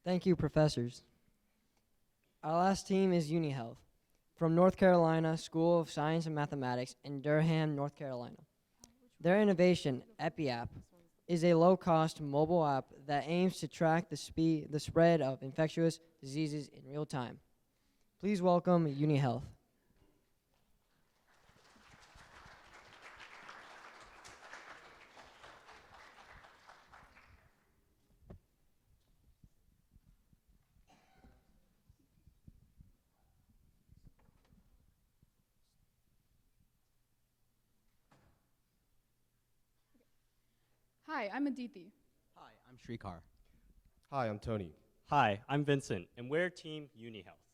Thank you, professors. Our last team is UniHealth from North Carolina School of Science and Mathematics in Durham, North Carolina. Their innovation, EpiApp, is a low-cost mobile app that aims to track the spread of infectious diseases in real time. Please welcome UniHealth. Hi, I'm Aditi. Hi, I'm Shrikar. Hi, I'm Tony. Hi, I'm Vincent, and we're Team UniHealth.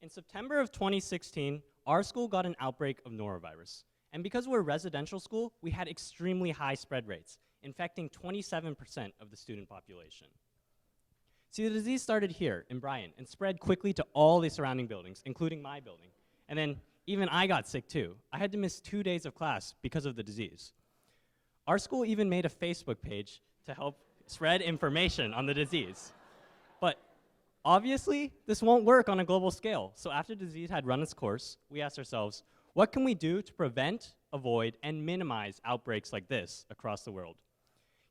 In September of 2016, our school got an outbreak of norovirus. And because we're a residential school, we had extremely high spread rates, infecting 27% of the student population. See, the disease started here in Bryan and spread quickly to all the surrounding buildings, including my building. And then even I got sick too. I had to miss 2 days of class because of the disease. Our school even made a Facebook page to help spread information on the disease. But obviously, this won't work on a global scale. So after the disease had run its course, we asked ourselves, what can we do to prevent avoid, and minimize outbreaks like this across the world.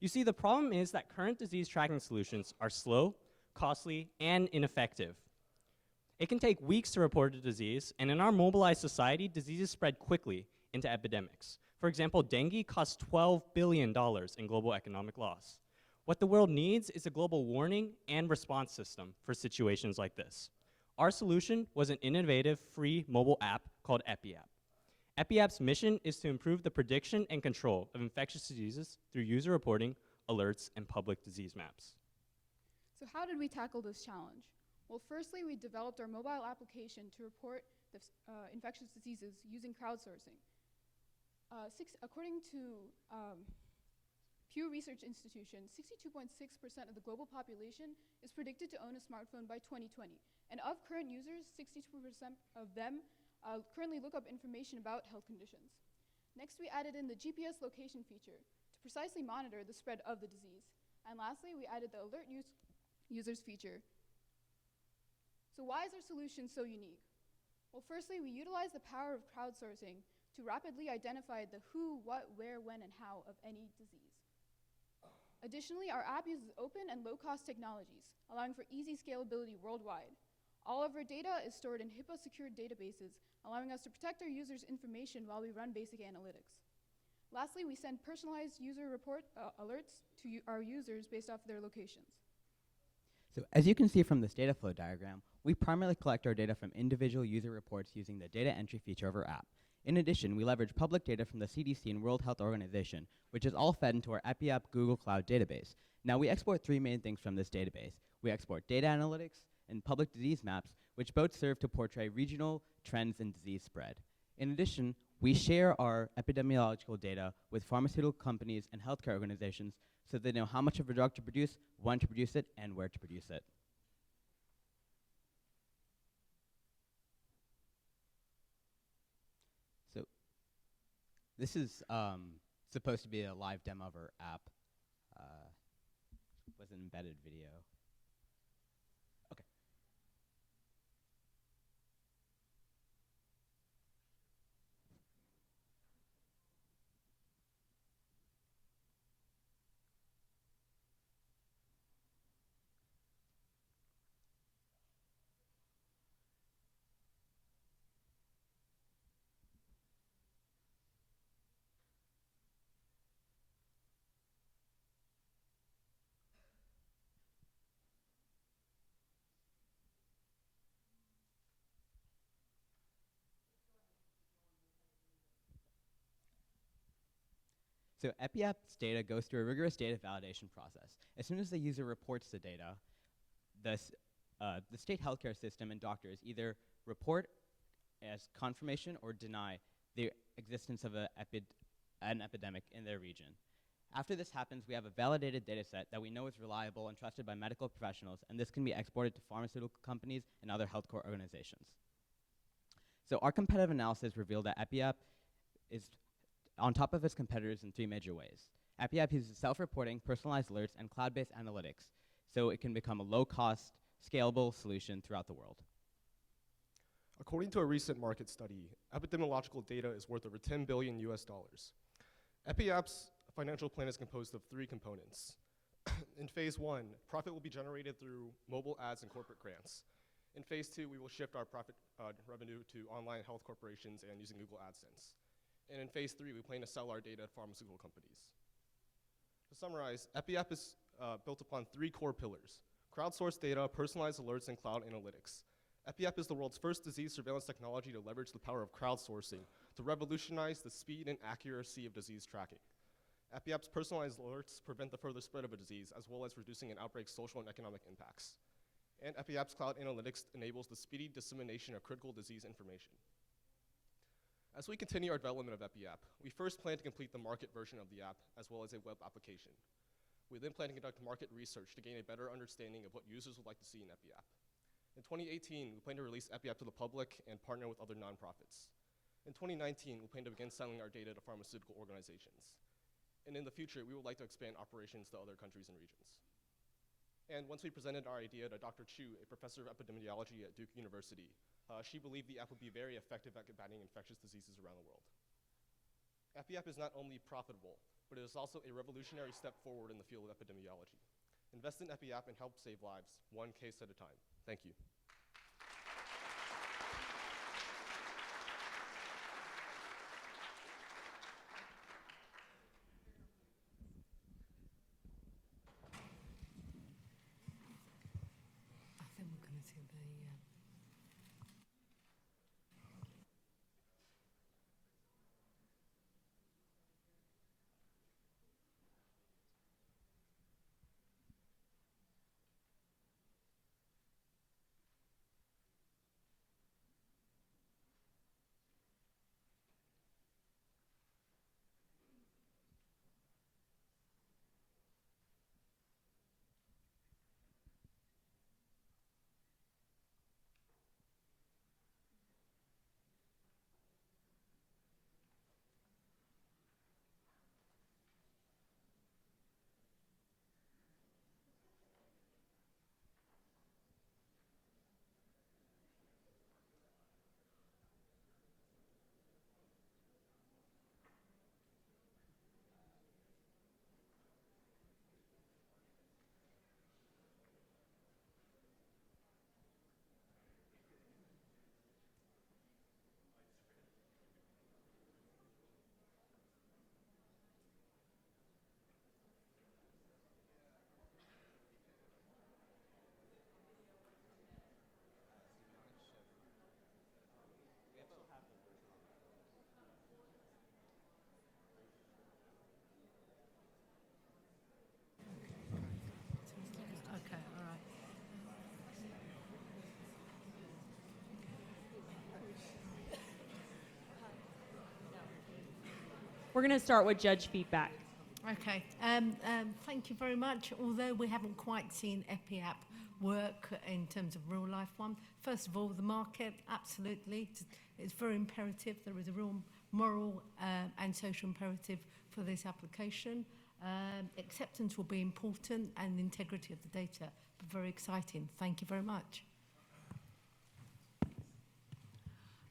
You see, the problem is that current disease tracking solutions are slow, costly, and ineffective. It can take weeks to report a disease, and in our mobilized society, diseases spread quickly into epidemics. For example, dengue costs $12 billion in global economic loss. What the world needs is a global warning and response system for situations like this. Our solution was an innovative, free mobile app called EpiApp. EpiApp's mission is to improve the prediction and control of infectious diseases through user reporting, alerts, and public disease maps. So how did we tackle this challenge? Well, firstly, we developed our mobile application to report the infectious diseases using crowdsourcing. According to Pew Research Institution, 62.6% of the global population is predicted to own a smartphone by 2020. And of current users, 62% of them currently look up information about health conditions. Next, we added in the GPS location feature to precisely monitor the spread of the disease. And lastly, we added the alert users feature. So why is our solution so unique? Well, firstly, we utilize the power of crowdsourcing to rapidly identify the who, what, where, when, and how of any disease. Additionally, our app uses open and low-cost technologies, allowing for easy scalability worldwide. All of our data is stored in HIPAA-secured databases, allowing us to protect our users' information while we run basic analytics. Lastly, we send personalized user report alerts to our users based off their locations. So as you can see from this data flow diagram, we primarily collect our data from individual user reports using the data entry feature of our app. In addition, we leverage public data from the CDC and World Health Organization, which is all fed into our EpiApp Google Cloud database. Now, we export three main things from this database. We export data analytics and public disease maps, which both serve to portray regional trends in disease spread. In addition, we share our epidemiological data with pharmaceutical companies and healthcare organizations so they know how much of a drug to produce, when to produce it, and where to produce it. So this is supposed to be a live demo of our app. Was an embedded video. Okay. So EpiApp's data goes through a rigorous data validation process. As soon as the user reports the data, the state healthcare system and doctors either report as confirmation or deny the existence of an epidemic in their region. After this happens, we have a validated data set that we know is reliable and trusted by medical professionals, and this can be exported to pharmaceutical companies and other healthcare organizations. So our competitive analysis revealed that EpiApp is on top of its competitors in three major ways. EpiApp uses self-reporting, personalized alerts, and cloud-based analytics, so it can become a low-cost, scalable solution throughout the world. According to a recent market study, epidemiological data is worth over $10 billion US. EpiApp's financial plan is composed of three components. In phase one, profit will be generated through mobile ads and corporate grants. In phase two, we will shift our profit revenue to online health corporations and using Google AdSense. And in phase three, we plan to sell our data to pharmaceutical companies. To summarize, EpiApp is built upon three core pillars: crowdsourced data, personalized alerts, and cloud analytics. EpiApp is the world's first disease surveillance technology to leverage the power of crowdsourcing to revolutionize the speed and accuracy of disease tracking. EpiApp's personalized alerts prevent the further spread of a disease, as well as reducing an outbreak's social and economic impacts. And EpiApp's cloud analytics enables the speedy dissemination of critical disease information. As we continue our development of EpiApp, we first plan to complete the market version of the app, as well as a web application. We then plan to conduct market research to gain a better understanding of what users would like to see in EpiApp. In 2018, we plan to release EpiApp to the public and partner with other nonprofits. In 2019, we plan to begin selling our data to pharmaceutical organizations. And in the future, we would like to expand operations to other countries and regions. And once we presented our idea to Dr. Chu, a professor of epidemiology at Duke University, she believed the app would be very effective at combating infectious diseases around the world. EpiApp is not only profitable, but it is also a revolutionary step forward in the field of epidemiology. Invest in EpiApp and help save lives, one case at a time. Thank you. I think we're going to do the. Okay, all right. We're going to start with judge feedback. Okay, thank you very much. Although we haven't quite seen EpiApp work in terms of real life one, first of all, the market, absolutely. It's very imperative. There is a real moral and social imperative for this application. Acceptance will be important and the integrity of the data, but very exciting. Thank you very much.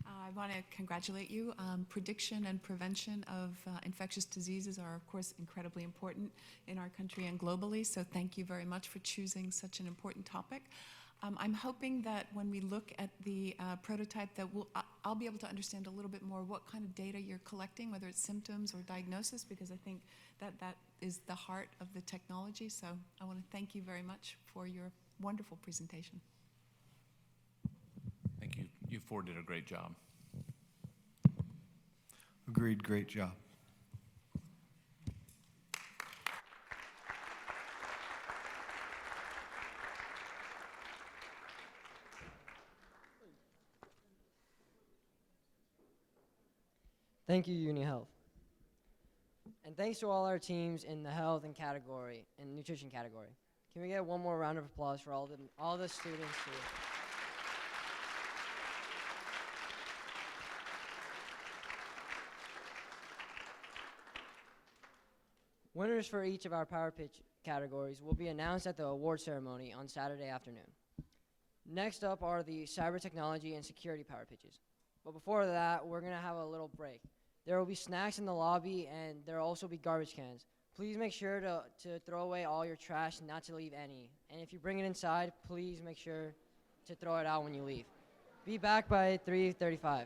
I want to congratulate you. Prediction and prevention of infectious diseases are, of course, incredibly important in our country and globally, so thank you very much for choosing such an important topic. I'm hoping that when we look at the prototype that I'll be able to understand a little bit more what kind of data you're collecting, whether it's symptoms or diagnosis, because I think that is the heart of the technology. So I want to thank you very much for your wonderful presentation. Thank you. You four did a great job. Agreed, great job. Thank you, UniHealth. And thanks to all our teams in the health and category and nutrition category. Can we get one more round of applause for all the students here? Winners for each of our Power Pitch categories will be announced at the award ceremony on Saturday afternoon. Next up are the cyber technology and security Power Pitches. But before that, we're going to have a little break. There will be snacks in the lobby, and there will also be garbage cans. Please make sure to throw away all your trash, not to leave any. And if you bring it inside, please make sure to throw it out when you leave. Be back by 3:35.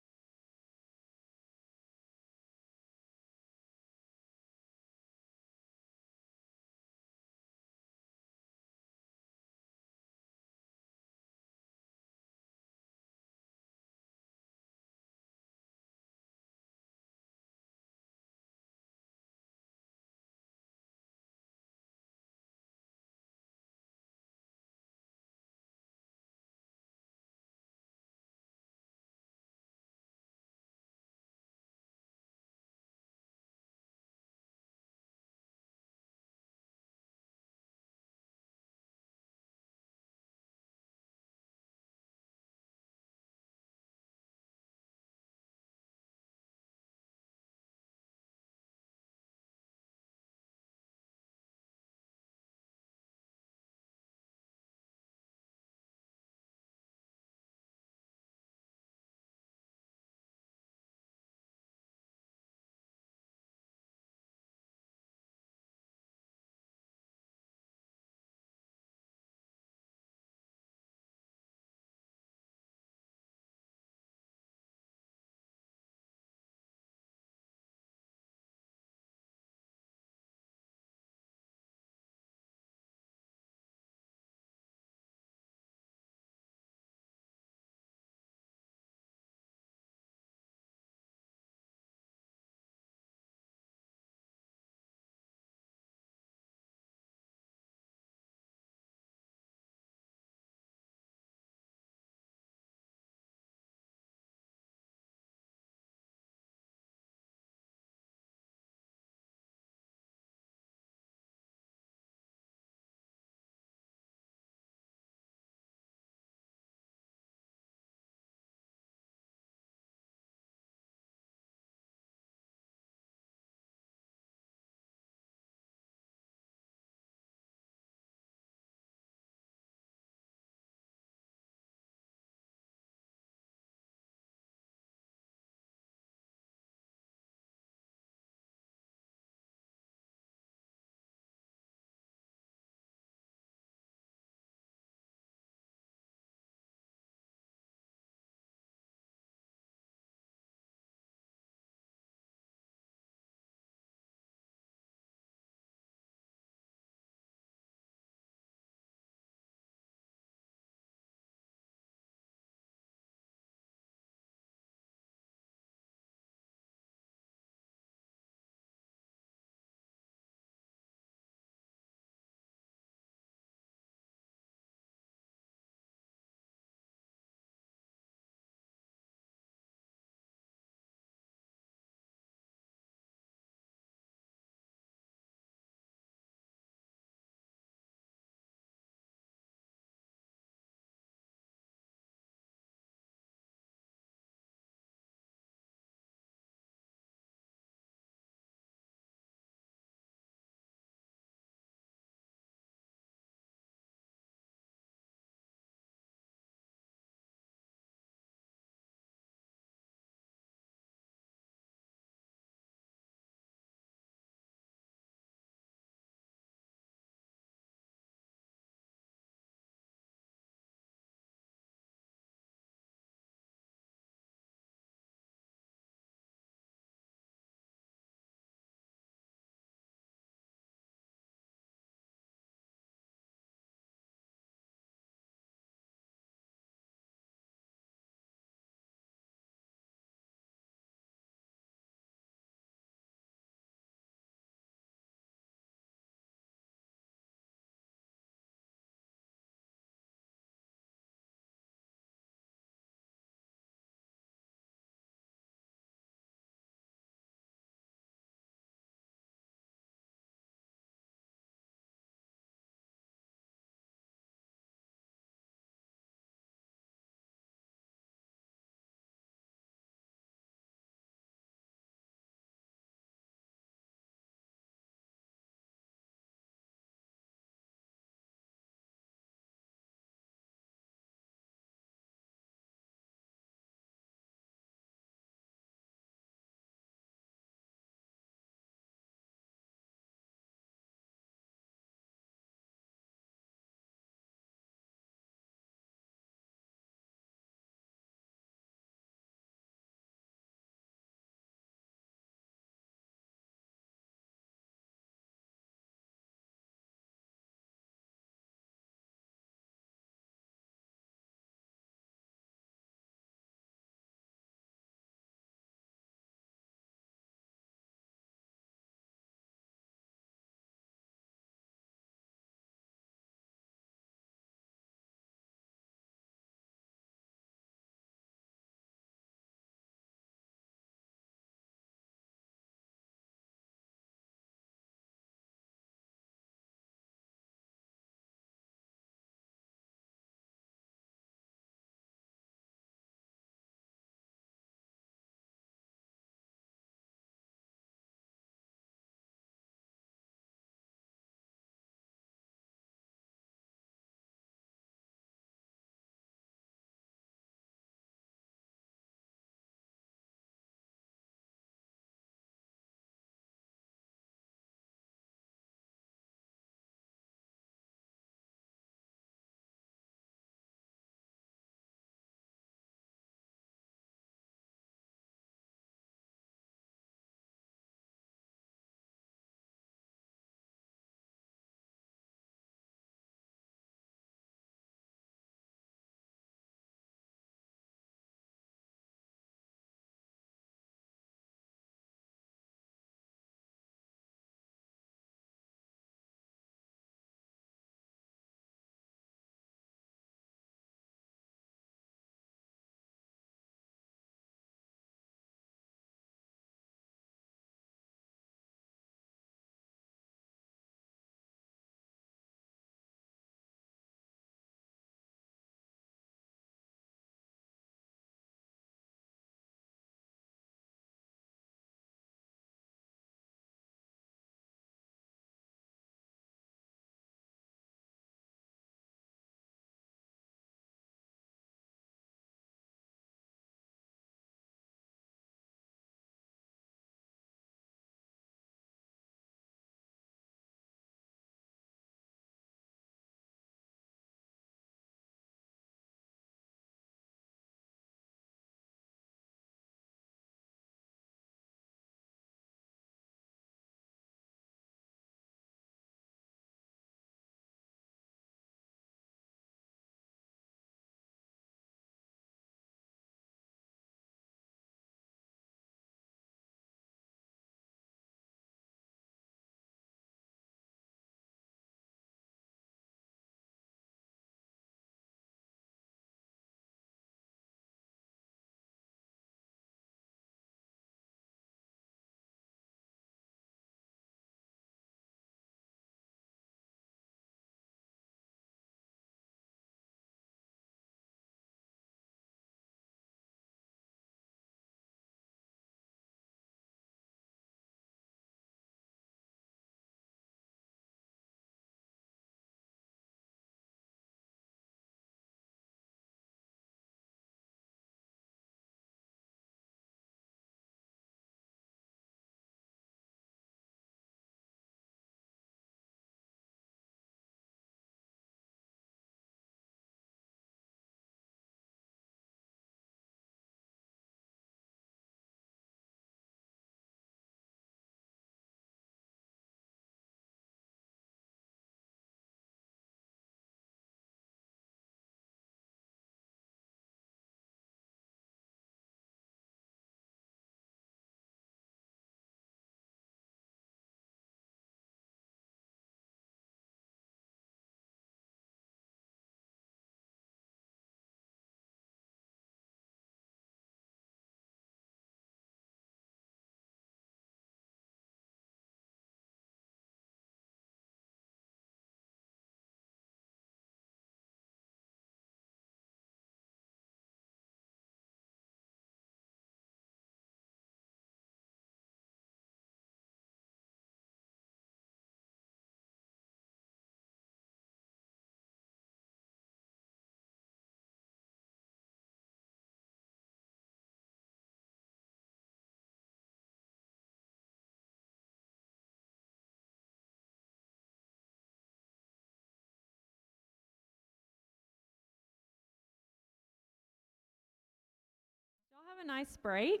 a nice break?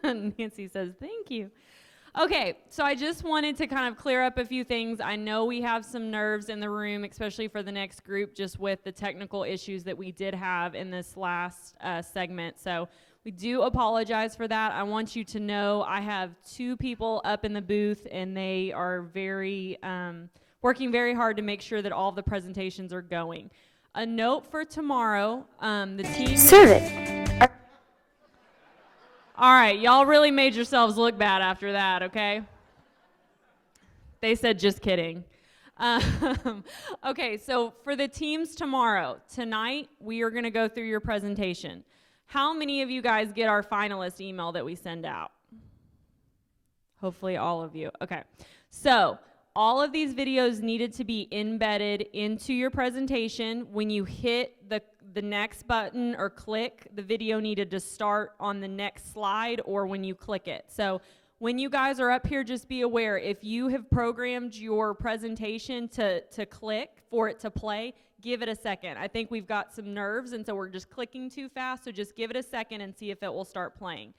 Nancy says, thank you. Okay, so I just wanted to kind of clear up a few things. I know we have some nerves in the room, especially for the next group, just with the technical issues that we did have in this last segment. So we do apologize for that. I want you to know I have 2 people up in the booth, and they are working very hard to make sure that all of the presentations are going. A note for tomorrow, the team... Serve it. All right, y'all really made yourselves look bad after that, okay? They said, just kidding. Okay, so for the teams tomorrow, tonight we are going to go through your presentation. How many of you guys get our finalist email that we send out? Hopefully all of you. Okay, so all of these videos needed to be embedded into your presentation. When you hit the next button or click, the video needed to start on the next slide or when you click it. So when you guys are up here, just be aware, if you have programmed your presentation to click for it to play, give it a second. I think we've got some nerves, and so we're just clicking too fast, so just give it a second and see if it will start playing.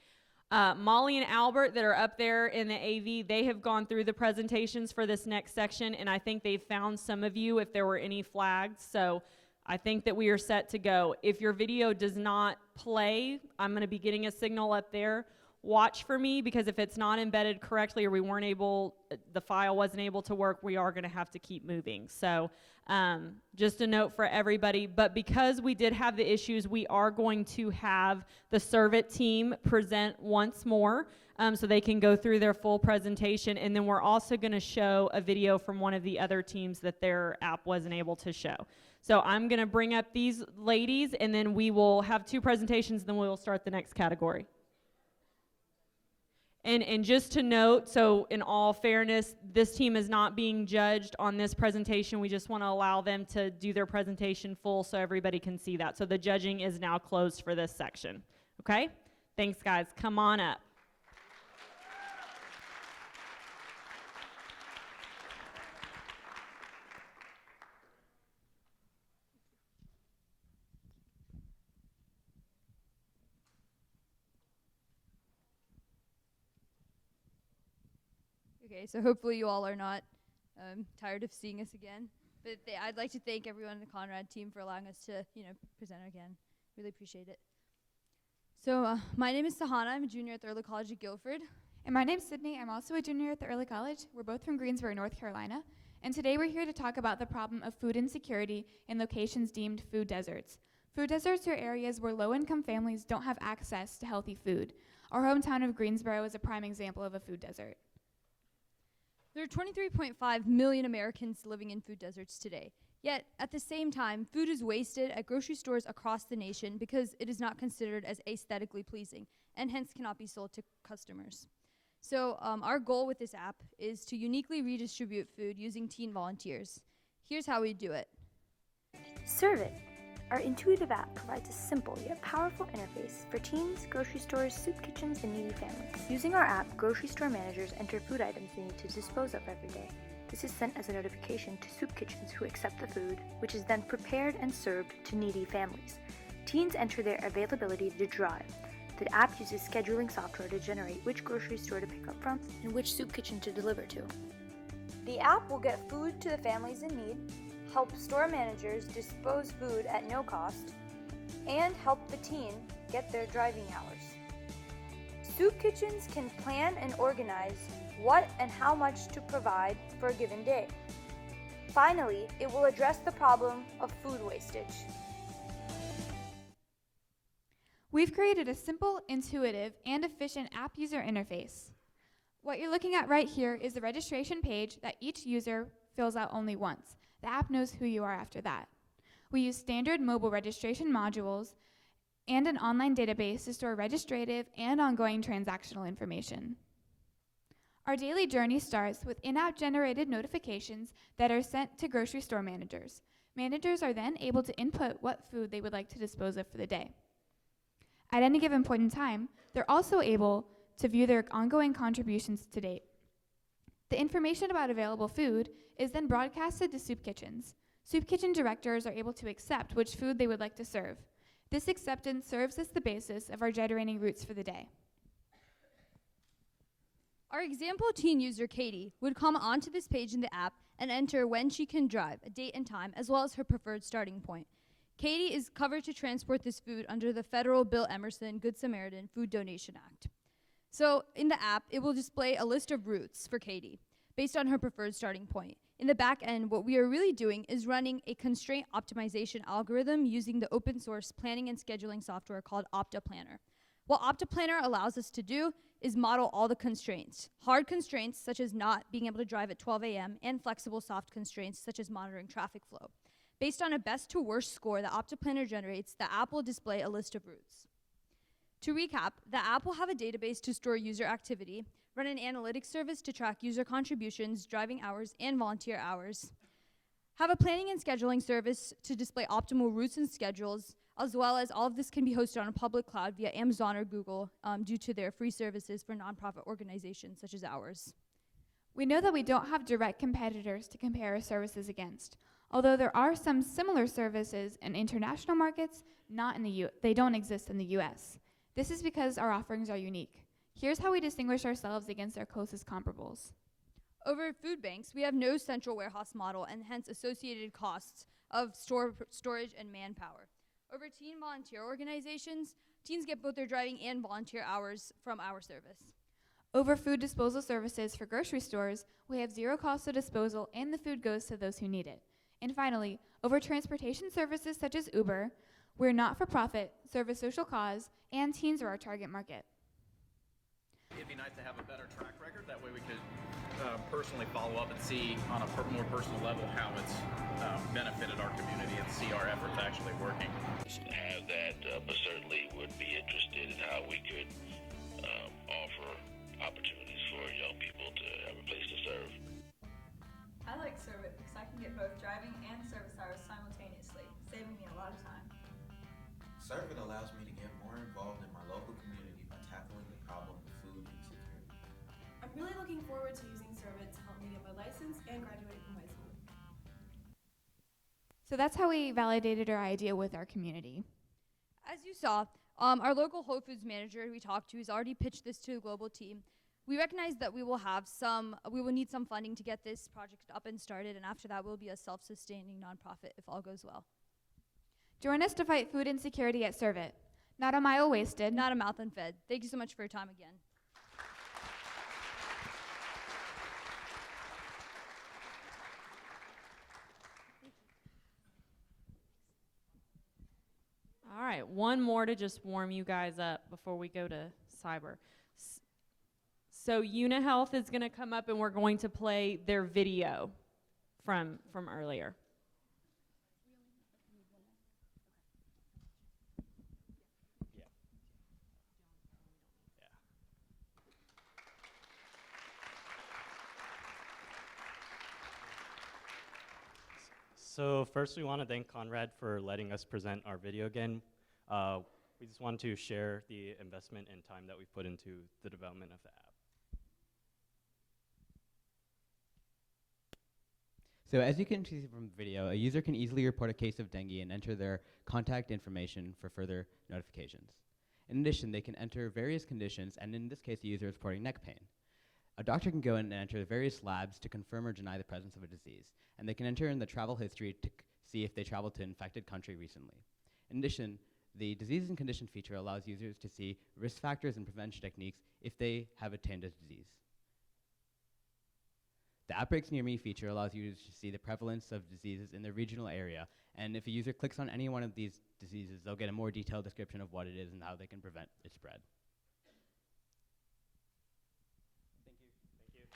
Molly and Albert that are up there in the AV, they have gone through the presentations for this next section, and I think they've found some of you if there were any flags, so I think that we are set to go. If your video does not play, I'm going to be getting a signal up there. Watch for me, because if it's not embedded correctly or the file wasn't able to work, we are going to have to keep moving. So just a note for everybody. But because we did have the issues, we are going to have the Serve It team present once more so they can go through their full presentation. And then we're also going to show a video from one of the other teams that their app wasn't able to show. So I'm going to bring up these ladies, and then we will have 2 presentations, then we will start the next category. And just to note, so in all fairness, this team is not being judged on this presentation. We just want to allow them to do their presentation full so everybody can see that. So the judging is now closed for this section. Okay? Thanks, guys. Come on up. Okay, so hopefully you all are not tired of seeing us again. But I'd like to thank everyone in the Conrad team for allowing us to, present again. Really appreciate it. So my name is Sahana. I'm a junior at the Early College of Guilford. And my name's Sydney. I'm also a junior at the Early College. We're both from Greensboro, North Carolina. And today we're here to talk about the problem of food insecurity in locations deemed food deserts. Food deserts are areas where low-income families don't have access to healthy food. Our hometown of Greensboro is a prime example of a food desert. There are 23.5 million Americans living in food deserts today. Yet, at the same time, food is wasted at grocery stores across the nation because it is not considered as aesthetically pleasing and hence cannot be sold to customers. So our goal with this app is to uniquely redistribute food using teen volunteers. Here's how we do it. Serve It. Our intuitive app provides a simple yet powerful interface for teens, grocery stores, soup kitchens, and needy families. Using our app, grocery store managers enter food items they need to dispose of every day. This is sent as a notification to soup kitchens who accept the food, which is then prepared and served to needy families. Teens enter their availability to drive. The app uses scheduling software to generate which grocery store to pick up from and which soup kitchen to deliver to. The app will get food to the families in need, help store managers dispose food at no cost, and help the teen get their driving hours. Soup kitchens can plan and organize what and how much to provide for a given day. Finally, it will address the problem of food wastage. We've created a simple, intuitive, and efficient app user interface. What you're looking at right here is the registration page that each user fills out only once. The app knows who you are after that. We use standard mobile registration modules and an online database to store registrative and ongoing transactional information. Our daily journey starts with in-app generated notifications that are sent to grocery store managers. Managers are then able to input what food they would like to dispose of for the day. At any given point in time, they're also able to view their ongoing contributions to date. The information about available food is then broadcasted to soup kitchens. Soup kitchen directors are able to accept which food they would like to serve. This acceptance serves as the basis of our generating routes for the day. Our example teen user, Katie, would come onto this page in the app and enter when she can drive, a date and time, as well as her preferred starting point. Katie is covered to transport this food under the federal Bill Emerson Good Samaritan Food Donation Act. So in the app, it will display a list of routes for Katie based on her preferred starting point. In the back end, what we are really doing is running a constraint optimization algorithm using the open source planning and scheduling software called OptaPlanner. What OptaPlanner allows us to do is model all the constraints. Hard constraints, such as not being able to drive at 12 a.m., and flexible soft constraints, such as monitoring traffic flow. Based on a best to worst score that OptaPlanner generates, the app will display a list of routes. To recap, the app will have a database to store user activity, run an analytics service to track user contributions, driving hours, and volunteer hours, have a planning and scheduling service to display optimal routes and schedules, as well as all of this can be hosted on a public cloud via Amazon or Google due to their free services for nonprofit organizations such as ours. We know that we don't have direct competitors to compare our services against. Although there are some similar services in international markets, they don't exist in the US. This is because our offerings are unique. Here's how we distinguish ourselves against our closest comparables. Over food banks, we have no central warehouse model and hence associated costs of storage and manpower. Over teen volunteer organizations, teens get both their driving and volunteer hours from our service. Over food disposal services for grocery stores, we have zero cost of disposal and the food goes to those who need it. And finally, over transportation services such as Uber, we're not-for-profit, serve a social cause, and teens are our target market. It'd be nice to have a better track record. That way we could personally follow up and see on a more personal level how it's benefited our community and see our efforts actually working. Have that, but certainly would be interested in how we could offer opportunities for young people to have a place to serve. I like Servit because I can get both driving and service hours simultaneously, saving me a lot of time. Servit allows me to get more involved in my local community by tackling the problem of food insecurity. I'm really looking forward to using Servit to help me get my license and graduate from high school. So that's how we validated our idea with our community. As you saw, our local Whole Foods manager we talked to has already pitched this to the global team. We recognize that we will need some funding to get this project up and started, and after that we'll be a self-sustaining nonprofit if all goes well. Join us to fight food insecurity at Servit. Not a mile wasted. Not a mouth unfed. Thank you so much for your time again. All right, one more to just warm you guys up before we go to cyber. So UniHealth is going to come up and we're going to play their video from earlier. So first we want to thank Conrad for letting us present our video again. We just want to share the investment and time that we've put into the development of the app. So as you can see from the video, a user can easily report a case of dengue and enter their contact information for further notifications. In addition, they can enter various conditions, and in this case, the user is reporting neck pain. A doctor can go in and enter various labs to confirm or deny the presence of a disease, and they can enter in the travel history to see if they traveled to an infected country recently. In addition, the disease and condition feature allows users to see risk factors and prevention techniques if they have attained a disease. The Outbreaks Near Me feature allows users to see the prevalence of diseases in their regional area, and if a user clicks on any one of these diseases, they'll get a more detailed description of what it is and how they can prevent its spread. Thank you.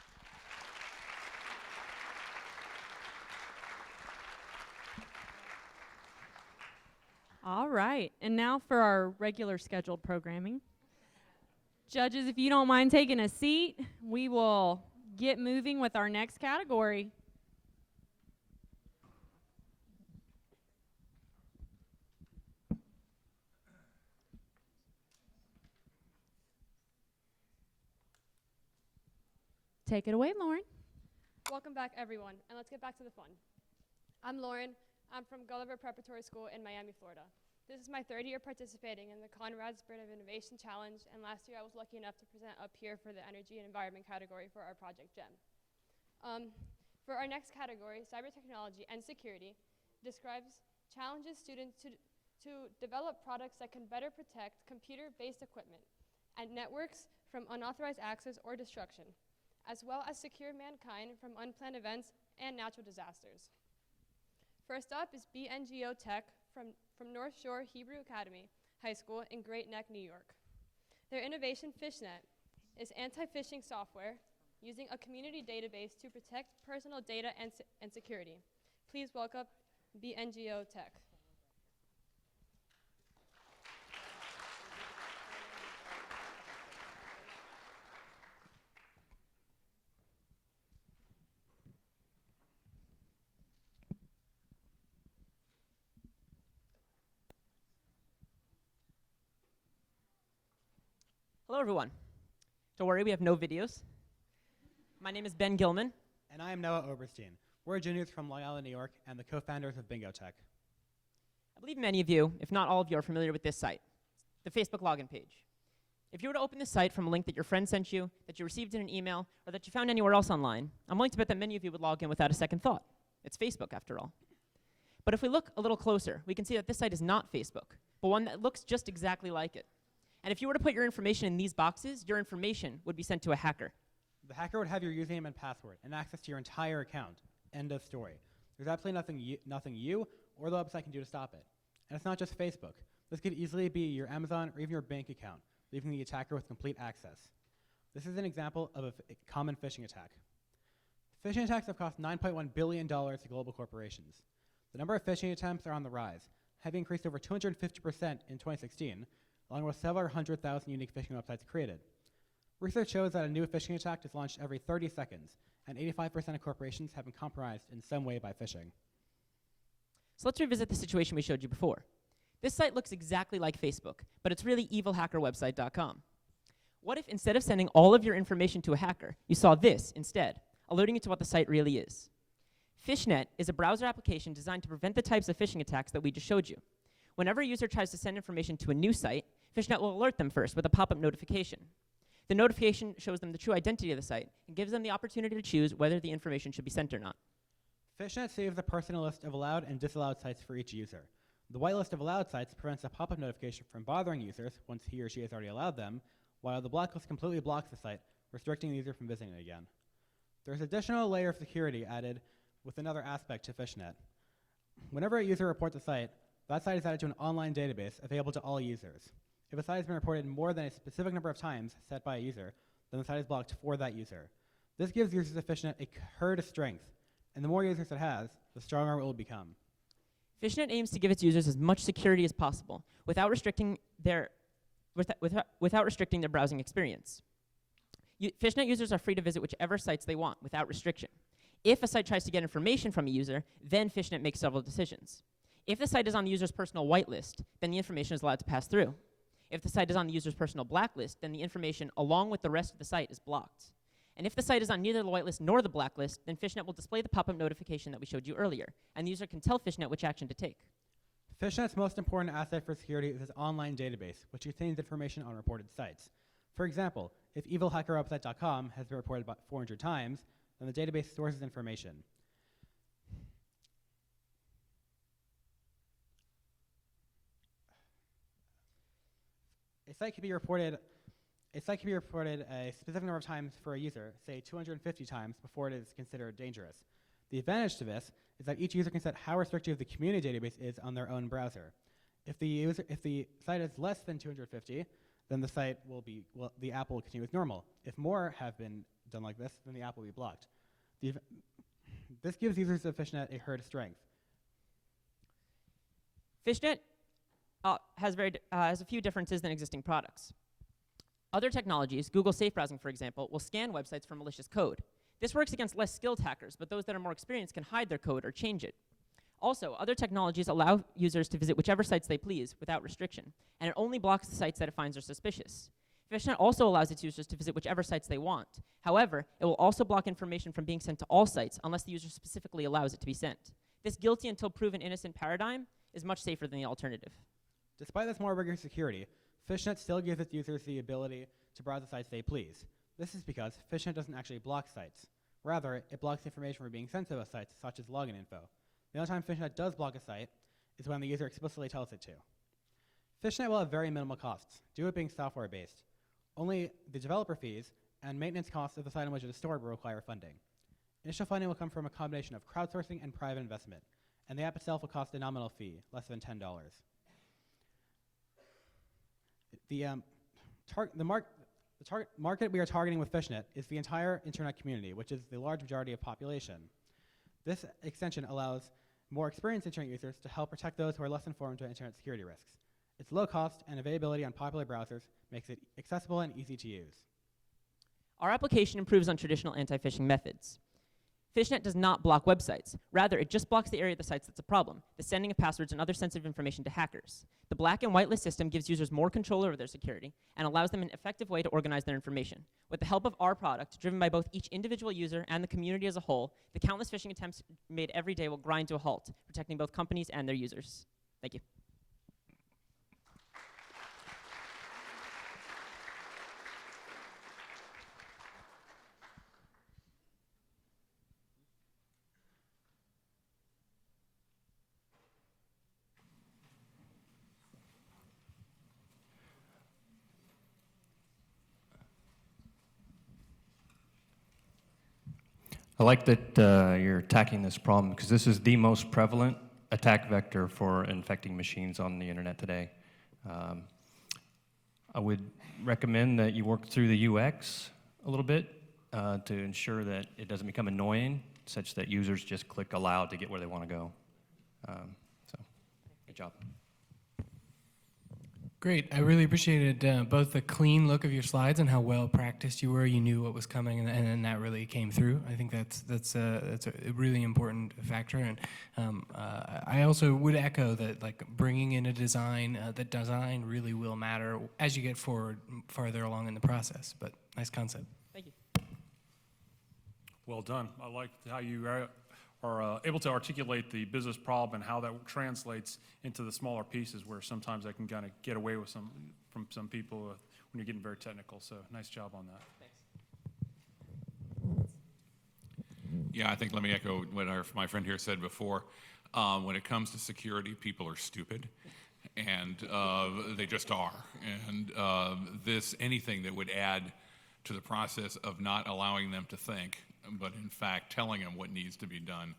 All right, and now for our regular scheduled programming. Judges, if you don't mind taking a seat, we will get moving with our next category. Take it away, Lauren. Welcome back, everyone, and let's get back to the fun. I'm Lauren. I'm from Gulliver Preparatory School in Miami, Florida. This is my third year participating in the Conrad Spirit of Innovation Challenge, and last year I was lucky enough to present up here for the Energy and Environment category for our Project GEM. For our next category, Cyber Technology and Security, describes challenges students to develop products that can better protect computer-based equipment and networks from unauthorized access or destruction, as well as secure mankind from unplanned events and natural disasters. First up is BNGO Tech from North Shore Hebrew Academy High School in Great Neck, New York. Their innovation, Fishnet, is anti-phishing software using a community database to protect personal data and security. Please welcome BNGO Tech. Hello, everyone. Don't worry, we have no videos. My name is Ben Gilman. And I am Noah Oberstein. We're juniors from Long Island, New York, and the co-founders of Bingo Tech. I believe many of you, if not all of you, are familiar with this site, the Facebook login page. If you were to open this site from a link that your friend sent you, that you received in an email, or that you found anywhere else online, I'm willing to bet that many of you would log in without a second thought. It's Facebook, after all. But if we look a little closer, we can see that this site is not Facebook, but one that looks just exactly like it. And if you were to put your information in these boxes, your information would be sent to a hacker. The hacker would have your username and password and access to your entire account. End of story. There's absolutely nothing you or the website can do to stop it. And it's not just Facebook. This could easily be your Amazon or even your bank account, leaving the attacker with complete access. This is an example of a common phishing attack. Phishing attacks have cost $9.1 billion to global corporations. The number of phishing attempts are on the rise, having increased over 250% in 2016, along with several 100,000 unique phishing websites created. Research shows that a new phishing attack is launched every 30 seconds, and 85% of corporations have been compromised in some way by phishing. So let's revisit the situation we showed you before. This site looks exactly like Facebook, but it's really evilhackerwebsite.com. What if instead of sending all of your information to a hacker, you saw this instead, alerting you to what the site really is? Fishnet is a browser application designed to prevent the types of phishing attacks that we just showed you. Whenever a user tries to send information to a new site, Fishnet will alert them first with a pop-up notification. The notification shows them the true identity of the site and gives them the opportunity to choose whether the information should be sent or not. Fishnet saves a personal list of allowed and disallowed sites for each user. The white list of allowed sites prevents a pop-up notification from bothering users once he or she has already allowed them, while the blacklist completely blocks the site, restricting the user from visiting it again. There's an additional layer of security added with another aspect to Fishnet. Whenever a user reports a site, that site is added to an online database available to all users. If a site has been reported more than a specific number of times set by a user, then the site is blocked for that user. This gives users of Fishnet a herd of strength, and the more users it has, the stronger it will become. Fishnet aims to give its users as much security as possible without restricting their browsing experience. Fishnet users are free to visit whichever sites they want without restriction. If a site tries to get information from a user, then Fishnet makes several decisions. If the site is on the user's personal whitelist, then the information is allowed to pass through. If the site is on the user's personal blacklist, then the information, along with the rest of the site, is blocked. And if the site is on neither the whitelist nor the blacklist, then Fishnet will display the pop-up notification that we showed you earlier, and the user can tell Fishnet which action to take. Fishnet's most important asset for security is its online database, which contains information on reported sites. For example, if evilhackerwebsite.com has been reported about 400 times, then the database stores this information. A site can be reported a specific number of times for a user, say 250 times, before it is considered dangerous. The advantage to this is that each user can set how restrictive the community database is on their own browser. If the site is less than 250, then the app will continue as normal. If more have been done like this, then the app will be blocked. This gives users of Fishnet a herd of strength. Fishnet has a few differences than existing products. Other technologies, Google Safe Browsing, for example, will scan websites for malicious code. This works against less skilled hackers, but those that are more experienced can hide their code or change it. Also, other technologies allow users to visit whichever sites they please without restriction, and it only blocks the sites that it finds are suspicious. Fishnet also allows its users to visit whichever sites they want. However, it will also block information from being sent to all sites unless the user specifically allows it to be sent. This guilty until proven innocent paradigm is much safer than the alternative. Despite this more rigorous security, Fishnet still gives its users the ability to browse the sites they please. This is because Fishnet doesn't actually block sites. Rather, it blocks information from being sent to those sites, such as login info. The only time Fishnet does block a site is when the user explicitly tells it to. Fishnet will have very minimal costs, due to it being software-based. Only the developer fees and maintenance costs of the site on which it is stored will require funding. Initial funding will come from a combination of crowdsourcing and private investment, and the app itself will cost a nominal fee, less than $10. The market we are targeting with Fishnet is the entire internet community, which is the large majority of population. This extension allows more experienced internet users to help protect those who are less informed to internet security risks. Its low cost and availability on popular browsers makes it accessible and easy to use. Our application improves on traditional anti-phishing methods. Fishnet does not block websites. Rather, it just blocks the area of the sites that's a problem, the sending of passwords and other sensitive information to hackers. The black and whitelist system gives users more control over their security and allows them an effective way to organize their information. With the help of our product, driven by both each individual user and the community as a whole, the countless phishing attempts made every day will grind to a halt, protecting both companies and their users. Thank you. I like that you're attacking this problem because this is the most prevalent attack vector for infecting machines on the internet today. I would recommend that you work through the UX a little bit to ensure that it doesn't become annoying, such that users just click allow to get where they want to go. So, good job. Great. I really appreciated both the clean look of your slides and how well practiced you were. You knew what was coming, and that really came through. I think that's a really important factor. And I also would echo that, like, bringing in a design, that design really will matter as you get farther along in the process. But nice concept. Thank you. Well done. I like how you are able to articulate the business problem and how that translates into the smaller pieces where sometimes I can kind of get away with from some people when you're getting very technical. So nice job on that. Thanks. Yeah, I think let me echo what my friend here said before. When it comes to security, people are stupid, and they just are. And anything that would add to the process of not allowing them to think, but in fact telling them what needs to be done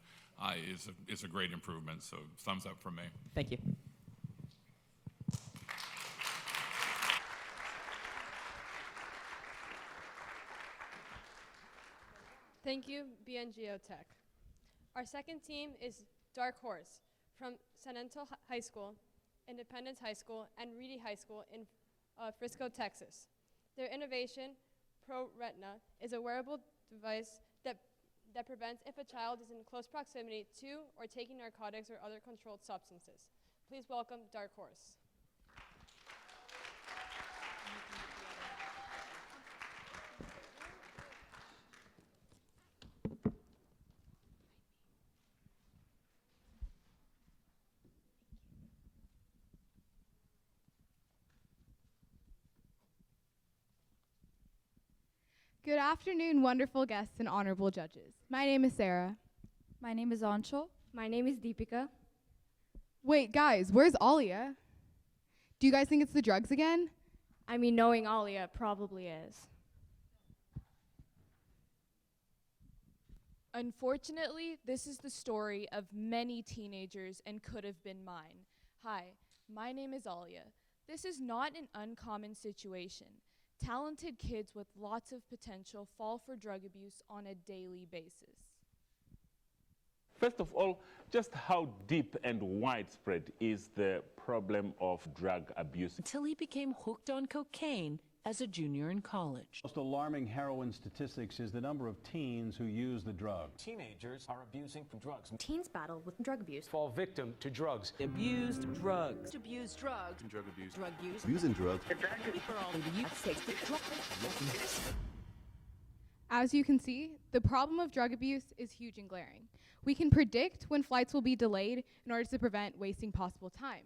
is a great improvement. So thumbs up from me. Thank you. Thank you, BNGO Tech. Our second team is Dark Horse from San Antonio High School, Independence High School, and Reedy High School in Frisco, Texas. Their innovation, Pro Retina, is a wearable device that prevents if a child is in close proximity to or taking narcotics or other controlled substances. Please welcome Dark Horse. Good afternoon, wonderful guests and honorable judges. My name is Sarah. My name is Anshul. My name is Deepika. Wait, guys, where's Alia? Do you guys think it's the drugs again? I mean, knowing Alia, it probably is. Unfortunately, this is the story of many teenagers and could have been mine. Hi, my name is Alia. This is not an uncommon situation. Talented kids with lots of potential fall for drug abuse on a daily basis. First of all, just how deep and widespread is the problem of drug abuse? Until he became hooked on cocaine as a junior in college. Most alarming heroin statistics is the number of teens who use the drug. Teenagers are abusing from drugs. Teens battle with drug abuse. Fall victim to drugs. Abused drugs. Abused drugs. Drug abuse. Drug use. Using drugs. As you can see, the problem of drug abuse is huge and glaring. We can predict when flights will be delayed in order to prevent wasting possible time.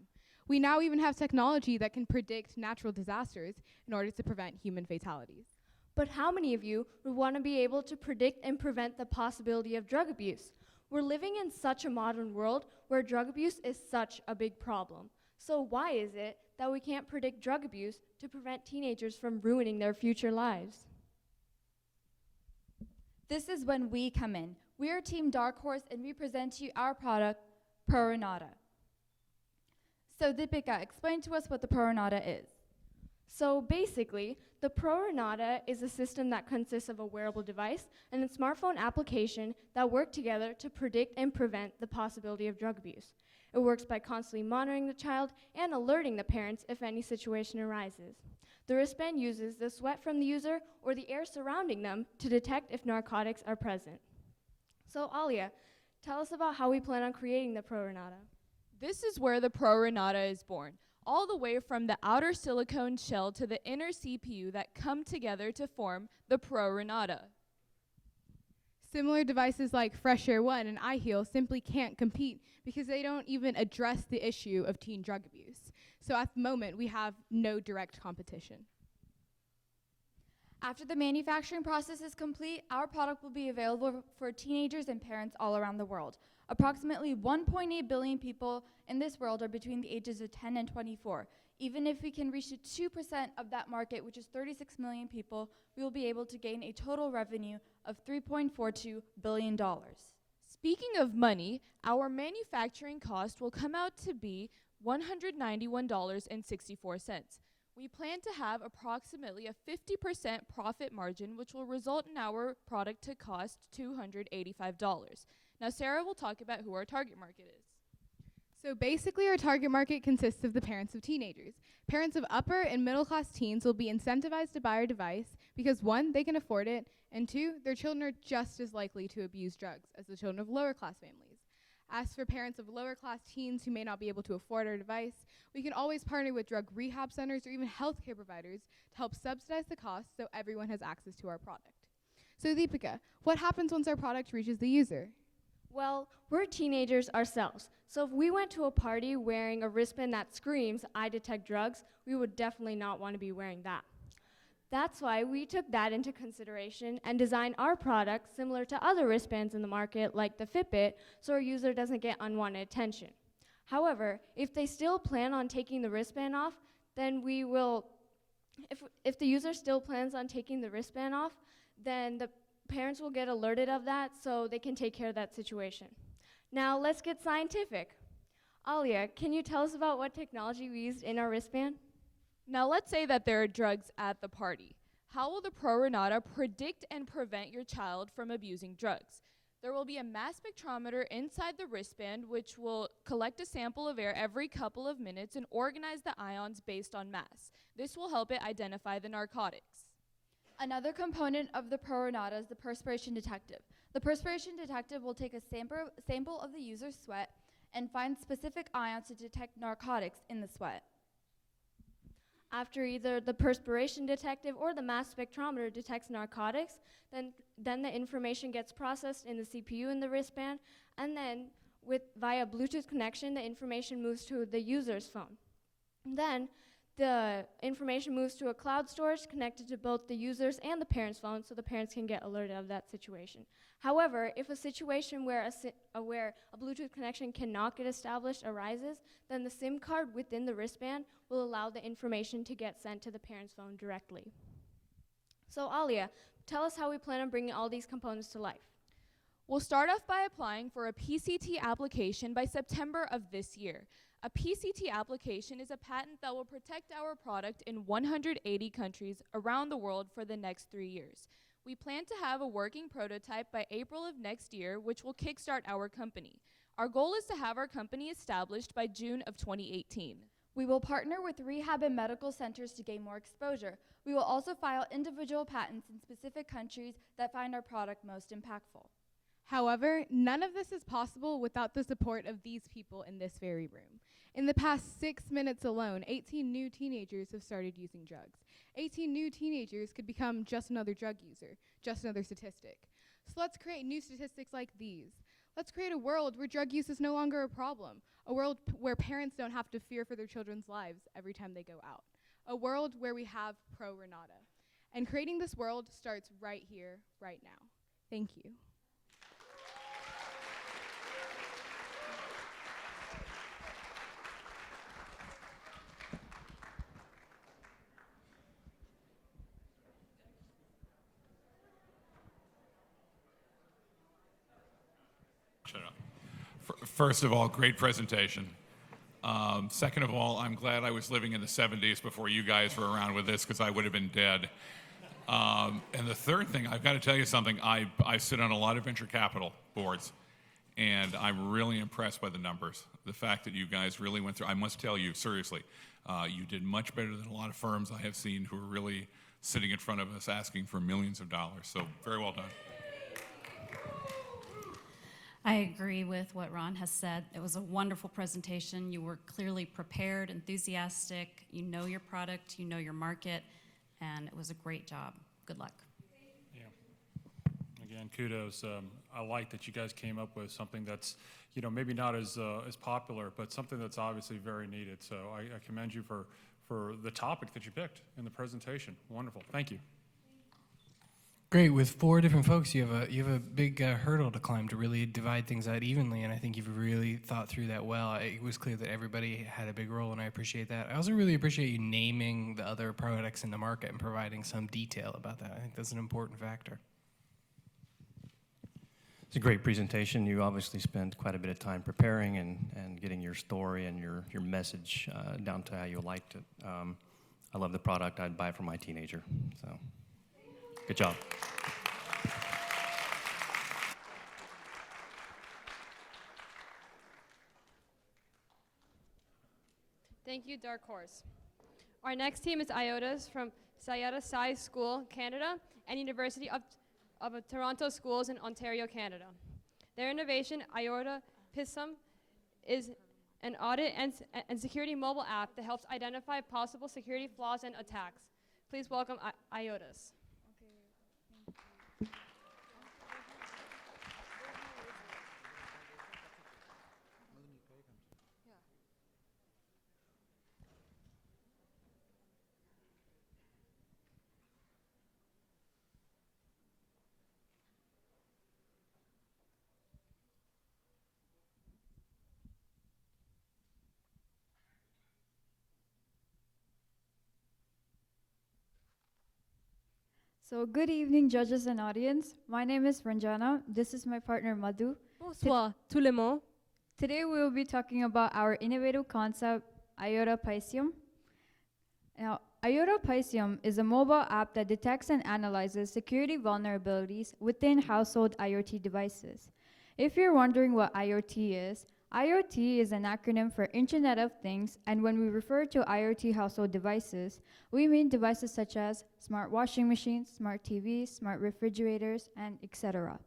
We now even have technology that can predict natural disasters in order to prevent human fatalities. But how many of you would want to be able to predict and prevent the possibility of drug abuse? We're living in such a modern world where drug abuse is such a big problem. So why is it that we can't predict drug abuse to prevent teenagers from ruining their future lives? This is when we come in. We are Team Dark Horse, and we present to you our product, Proronata. So Deepika, explain to us what the Proronata is. So basically, the Proronata is a system that consists of a wearable device and a smartphone application that work together to predict and prevent the possibility of drug abuse. It works by constantly monitoring the child and alerting the parents if any situation arises. The wristband uses the sweat from the user or the air surrounding them to detect if narcotics are present. So Alia, tell us about how we plan on creating the Proronata. This is where the Proronata is born, all the way from the outer silicone shell to the inner CPU that come together to form the Proronata. Similar devices like Fresh Air One and iHeal simply can't compete because they don't even address the issue of teen drug abuse. So at the moment, we have no direct competition. After the manufacturing process is complete, our product will be available for teenagers and parents all around the world. Approximately 1.8 billion people in this world are between the ages of 10 and 24. Even if we can reach 2% of that market, which is 36 million people, we will be able to gain a total revenue of $3.42 billion. Speaking of money, our manufacturing cost will come out to be $191.64. We plan to have approximately a 50% profit margin, which will result in our product to cost $285. Now Sarah will talk about who our target market is. So basically, our target market consists of the parents of teenagers. Parents of upper and middle class teens will be incentivized to buy our device because 1, they can afford it, and 2, their children are just as likely to abuse drugs as the children of lower class families. As for parents of lower class teens who may not be able to afford our device, we can always partner with drug rehab centers or even healthcare providers to help subsidize the cost so everyone has access to our product. So Deepika, what happens once our product reaches the user? Well, we're teenagers ourselves, so if we went to a party wearing a wristband that screams, "I detect drugs," we would definitely not want to be wearing that. That's why we took that into consideration and designed our product similar to other wristbands in the market, like the Fitbit, so our user doesn't get unwanted attention. However, if they still plan on taking the wristband off, then we will, if the user still plans on taking the wristband off, then the parents will get alerted of that so they can take care of that situation. Now let's get scientific. Alia, can you tell us about what technology we used in our wristband? Now let's say that there are drugs at the party. How will the Proronata predict and prevent your child from abusing drugs? There will be a mass spectrometer inside the wristband which will collect a sample of air every couple of minutes and organize the ions based on mass. This will help it identify the narcotics. Another component of the Proronata is the perspiration detective. The perspiration detective will take a sample of the user's sweat and find specific ions to detect narcotics in the sweat. After either the perspiration detective or the mass spectrometer detects narcotics, then the information gets processed in the CPU in the wristband, and then via Bluetooth connection, the information moves to the user's phone. Then the information moves to a cloud storage connected to both the user's and the parent's phone, so the parents can get alerted of that situation. However, if a situation where a Bluetooth connection cannot get established arises, then the SIM card within the wristband will allow the information to get sent to the parent's phone directly. So Alia, tell us how we plan on bringing all these components to life. We'll start off by applying for a PCT application by September of this year. A PCT application is a patent that will protect our product in 180 countries around the world for the next 3 years. We plan to have a working prototype by April of next year, which will kickstart our company. Our goal is to have our company established by June of 2018. We will partner with rehab and medical centers to gain more exposure. We will also file individual patents in specific countries that find our product most impactful. However, none of this is possible without the support of these people in this very room. In the past 6 minutes alone, 18 new teenagers have started using drugs. 18 new teenagers could become just another drug user, just another statistic. So let's create new statistics like these. Let's create a world where drug use is no longer a problem. A world where parents don't have to fear for their children's lives every time they go out. A world where we have Pro Renata. And creating this world starts right here, right now. Thank you. Shut up. First of all, great presentation. Second of all, I'm glad I was living in the 70s before you guys were around with this, because I would have been dead. And the third thing, I've got to tell you something. I sit on a lot of venture capital boards, and I'm really impressed by the numbers. The fact that you guys really went through, I must tell you, seriously, you did much better than a lot of firms I have seen who are really sitting in front of us asking for millions of dollars. So very well done. I agree with what Ron has said. It was a wonderful presentation. You were clearly prepared, enthusiastic. You know your product, you know your market, and it was a great job. Good luck. Yeah. Again, kudos. I like that you guys came up with something that's, maybe not as popular, but something that's obviously very needed. So I commend you for the topic that you picked in the presentation. Wonderful. Thank you. Great. With 4 different folks, you have a big hurdle to climb to really divide things out evenly, and I think you've really thought through that well. It was clear that everybody had a big role, and I appreciate that. I also really appreciate you naming the other products in the market and providing some detail about that. I think that's an important factor. It's a great presentation. You obviously spent quite a bit of time preparing and getting your story and your message down to how you liked it. I love the product. I'd buy it for my teenager. So, good job. Thank you, Dark Horse. Our next team is IOTA's from Sayada Sai School, Canada, and University of Toronto Schools in Ontario, Canada. Their innovation, IOTA PISM, is an audit and security mobile app that helps identify possible security flaws and attacks. Please welcome IOTA's. So good evening, judges and audience. My name is Ranjana. This is my partner Madhu. Bonsoir, tout le monde. Today we will be talking about our innovative concept, IOTA Pysium. Now, IOTA Pysium is a mobile app that detects and analyzes security vulnerabilities within household IoT devices. If you're wondering what IoT is an acronym for Internet of Things, and when we refer to IoT household devices, we mean devices such as smart washing machines, smart TVs, smart refrigerators, and etc.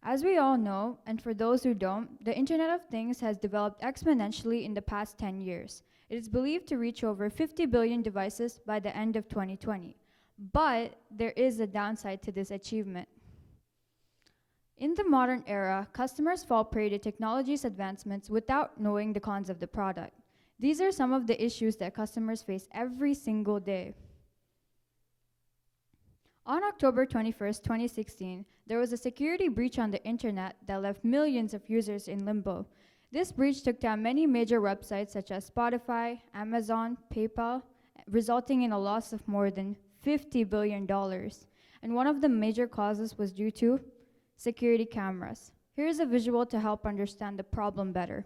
As we all know, and for those who don't, the Internet of Things has developed exponentially in the past 10 years. It is believed to reach over 50 billion devices by the end of 2020. But there is a downside to this achievement. In the modern era, customers fall prey to technology's advancements without knowing the cons of the product. These are some of the issues that customers face every single day. On October 21st, 2016, there was a security breach on the internet that left millions of users in limbo. This breach took down many major websites such as Spotify, Amazon, PayPal, resulting in a loss of more than $50 billion. And one of the major causes was due to security cameras. Here's a visual to help understand the problem better.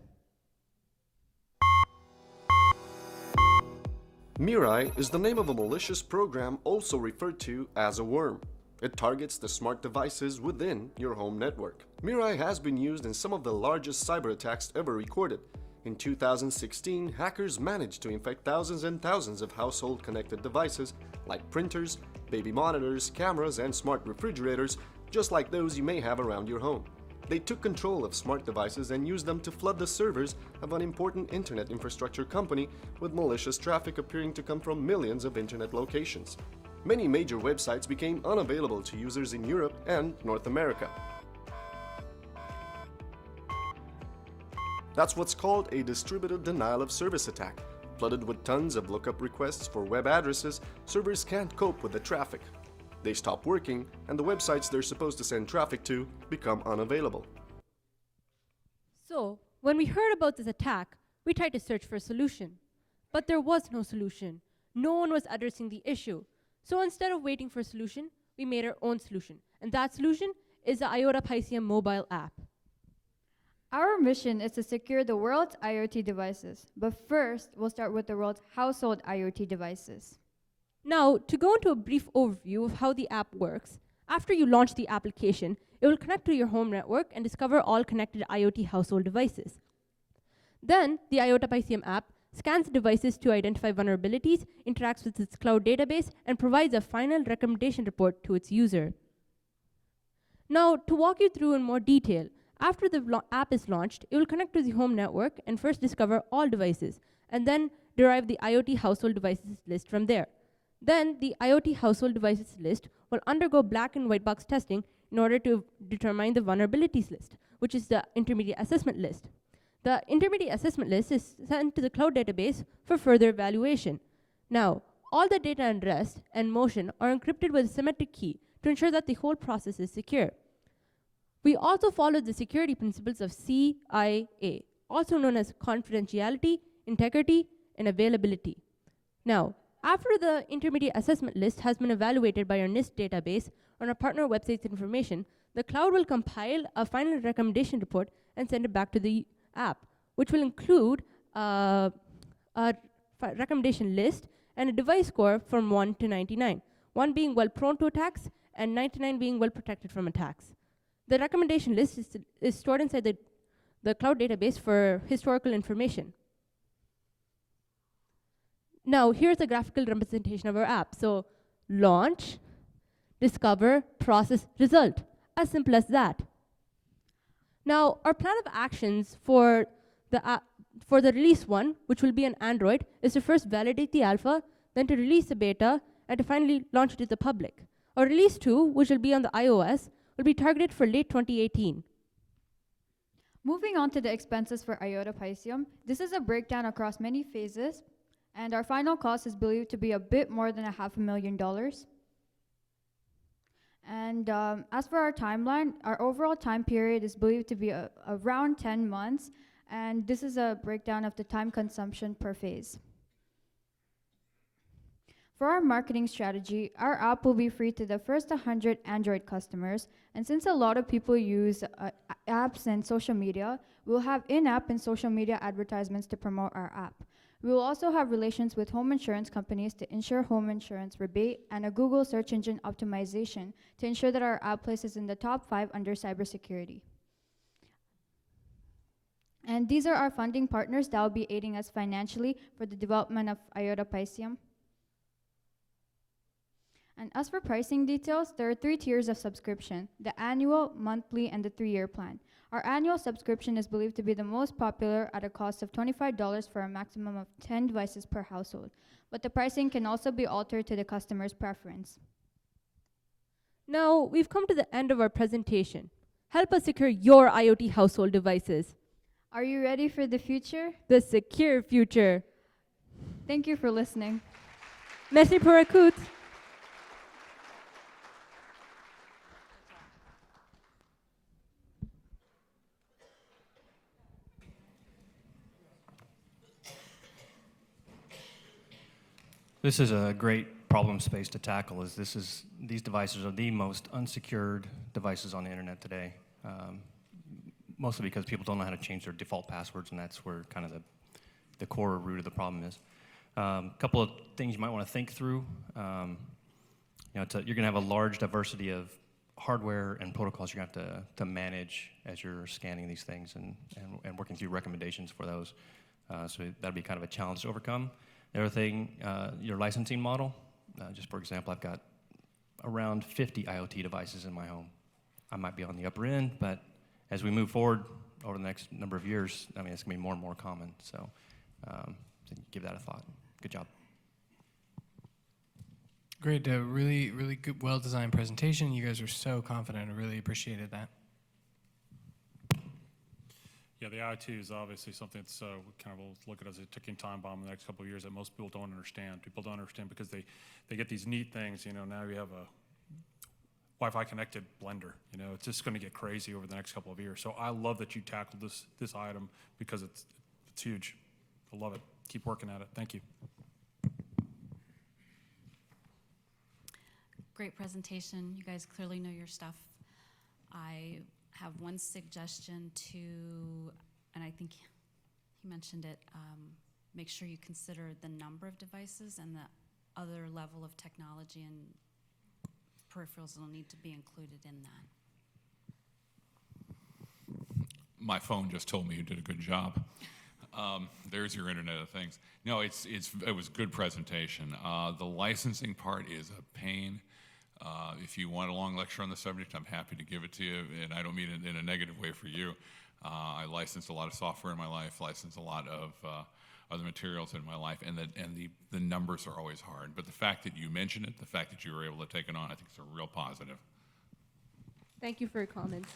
Mirai is the name of a malicious program, also referred to as a worm. It targets the smart devices within your home network. Mirai has been used in some of the largest cyber attacks ever recorded. In 2016, hackers managed to infect thousands and thousands of household connected devices like printers, baby monitors, cameras, and smart refrigerators, just like those you may have around your home. They took control of smart devices and used them to flood the servers of an important internet infrastructure company, with malicious traffic appearing to come from millions of internet locations. Many major websites became unavailable to users in Europe and North America. That's what's called a distributed denial of service attack. Flooded with tons of lookup requests for web addresses, servers can't cope with the traffic. They stop working, and the websites they're supposed to send traffic to become unavailable. So, when we heard about this attack, we tried to search for a solution. But there was no solution. No one was addressing the issue. So instead of waiting for a solution, we made our own solution. And that solution is the IOTA Pisceum mobile app. Our mission is to secure the world's IoT devices. But first, we'll start with the world's household IoT devices. Now, to go into a brief overview of how the app works, after you launch the application, it will connect to your home network and discover all connected IoT household devices. Then, the IOTA Pisceum app scans devices to identify vulnerabilities, interacts with its cloud database, and provides a final recommendation report to its user. Now, to walk you through in more detail, after the app is launched, it will connect to the home network and first discover all devices, and then derive the IoT household devices list from there. Then, the IoT household devices list will undergo black and white box testing in order to determine the vulnerabilities list, which is the intermediate assessment list. The intermediate assessment list is sent to the cloud database for further evaluation. Now, all the data and rest and motion are encrypted with a symmetric key to ensure that the whole process is secure. We also follow the security principles of CIA, also known as confidentiality, integrity, and availability. Now, after the intermediate assessment list has been evaluated by our NIST database on our partner website's information, the cloud will compile a final recommendation report and send it back to the app, which will include a recommendation list and a device score from 1 to 99, 1 being well prone to attacks and 99 being well protected from attacks. The recommendation list is stored inside the cloud database for historical information. Now, here's a graphical representation of our app. So, launch, discover, process, result. As simple as that. Now, our plan of actions for the release 1, which will be on Android, is to first validate the alpha, then to release the beta, and to finally launch it to the public. Our release 2, which will be on the iOS, will be targeted for late 2018. Moving on to the expenses for IOTA Pisceum, this is a breakdown across many phases, and our final cost is believed to be a bit more than $500,000. And as for our timeline, our overall time period is believed to be around 10 months, and this is a breakdown of the time consumption per phase. For our marketing strategy, our app will be free to the first 100 Android customers, and since a lot of people use apps and social media, we'll have in-app and social media advertisements to promote our app. We will also have relations with home insurance companies to ensure home insurance rebate and a Google search engine optimization to ensure that our app places in the top 5 under cybersecurity. And these are our funding partners that will be aiding us financially for the development of IOTA Pisceum. And as for pricing details, there are 3 tiers of subscription: the annual, monthly, and the 3-year plan. Our annual subscription is believed to be the most popular at a cost of $25 for a maximum of 10 devices per household, but the pricing can also be altered to the customer's preference. Now, we've come to the end of our presentation. Help us secure your IoT household devices. Are you ready for the future? The secure future. Thank you for listening. Merci pour écoute. This is a great problem space to tackle. These devices are the most unsecured devices on the internet today, mostly because people don't know how to change their default passwords, and that's where kind of the core root of the problem is. A couple of things you might want to think through. You're going to have a large diversity of hardware and protocols you're going to have to manage as you're scanning these things and working through recommendations for those. So that'll be kind of a challenge to overcome. The other thing, your licensing model. Just for example, I've got around 50 IoT devices in my home. I might be on the upper end, but as we move forward over the next number of years, I mean, it's going to be more and more common. So give that a thought. Good job. Great, really, really good, well-designed presentation. You guys are so confident. I really appreciated that. Yeah, the IoT is obviously something that's we kind of will look at as a ticking time bomb in the next couple of years that most people don't understand. People don't understand because they get these neat things. You know, now you have a Wi-Fi connected blender. You know, it's just going to get crazy over the next couple of years. So I love that you tackled this item because it's huge. I love it. Keep working at it. Thank you. Great presentation. You guys clearly know your stuff. I have one suggestion to, and I think he mentioned it, make sure you consider the number of devices and the other level of technology and peripherals that will need to be included in that. My phone just told me you did a good job. There's your Internet of Things. No, it was a good presentation. The licensing part is a pain. If you want a long lecture on the subject, I'm happy to give it to you, and I don't mean it in a negative way for you. I licensed a lot of software in my life, licensed a lot of other materials in my life, and the numbers are always hard. But the fact that you mentioned it, the fact that you were able to take it on, I think it's a real positive. Thank you for your comments.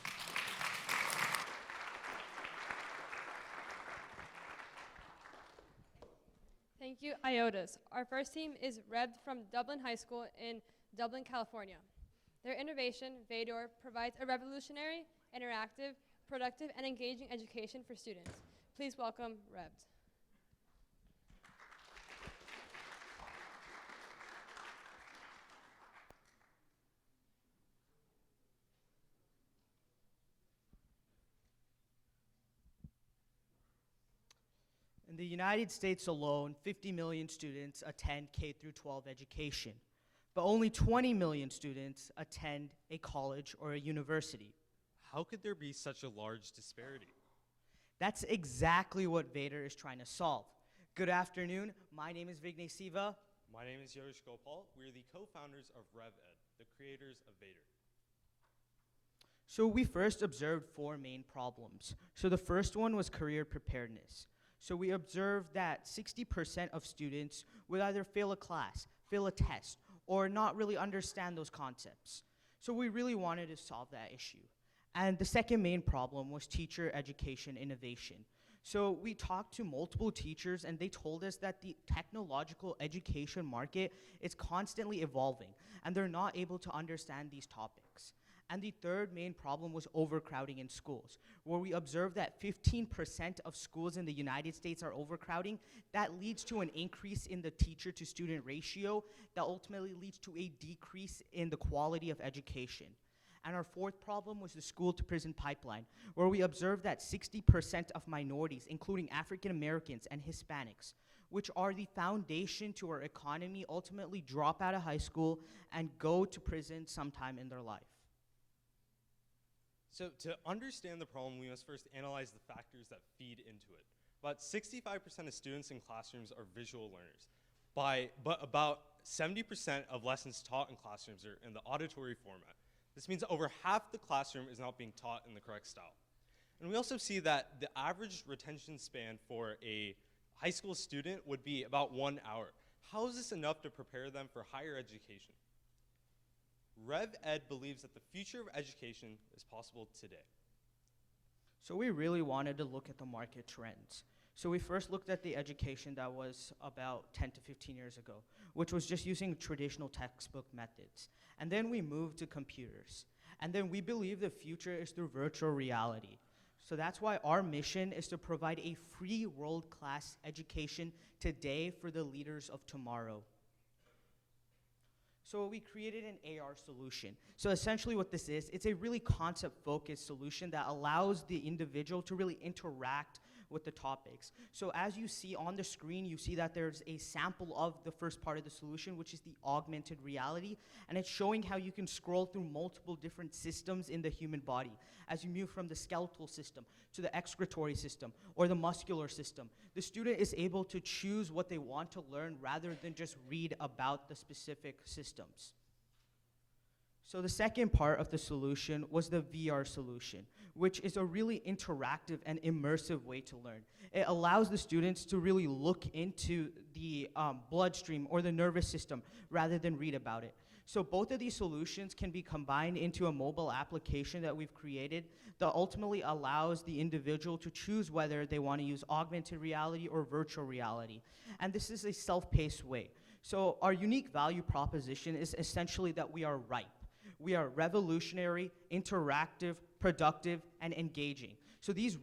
Thank you, IOTAS. Our first team is Reb from Dublin High School in Dublin, California. Their innovation, Vador, provides a revolutionary, interactive, productive, and engaging education for students. Please welcome Rebs. In the United States alone, 50 million students attend K through 12 education, but only 20 million students attend a college or a university. How could there be such a large disparity? That's exactly what Vader is trying to solve. Good afternoon, my name is Vignesh Siva. My name is Yogesh Gopal. We're the co-founders of RevEd, the creators of Vader. So we first observed 4 main problems. So the first one was career preparedness. So we observed that 60% of students would either fail a class, fail a test, or not really understand those concepts. So we really wanted to solve that issue. And the second main problem was teacher education innovation. So we talked to multiple teachers and they told us that the technological education market is constantly evolving and they're not able to understand these topics. And the third main problem was overcrowding in schools, where we observed that 15% of schools in the United States are overcrowding. That leads to an increase in the teacher to student ratio that ultimately leads to a decrease in the quality of education. And our fourth problem was the school to prison pipeline, where we observed that 60% of minorities, including African Americans and Hispanics, which are the foundation to our economy, ultimately drop out of high school and go to prison sometime in their life. So to understand the problem, we must first analyze the factors that feed into it. About 65% of students in classrooms are visual learners, but about 70% of lessons taught in classrooms are in the auditory format. This means over half the classroom is not being taught in the correct style. And we also see that the average retention span for a high school student would be about 1 hour. How is this enough to prepare them for higher education? RevEd believes that the future of education is possible today. So we really wanted to look at the market trends. So we first looked at the education that was about 10 to 15 years ago, which was just using traditional textbook methods. And then we moved to computers. And then we believe the future is through virtual reality. So that's why our mission is to provide a free world-class education today for the leaders of tomorrow. So we created an AR solution. So essentially what this is, it's a really concept-focused solution that allows the individual to really interact with the topics. So as you see on the screen, you see that there's a sample of the first part of the solution, which is the augmented reality, and it's showing how you can scroll through multiple different systems in the human body. As you move from the skeletal system to the excretory system or the muscular system, the student is able to choose what they want to learn rather than just read about the specific systems. So the second part of the solution was the VR solution, which is a really interactive and immersive way to learn. It allows the students to really look into the bloodstream or the nervous system rather than read about it. So both of these solutions can be combined into a mobile application that we've created that ultimately allows the individual to choose whether they want to use augmented reality or virtual reality. And this is a self-paced way. So our unique value proposition is essentially that we are ripe. We are revolutionary, interactive, productive, and engaging. So these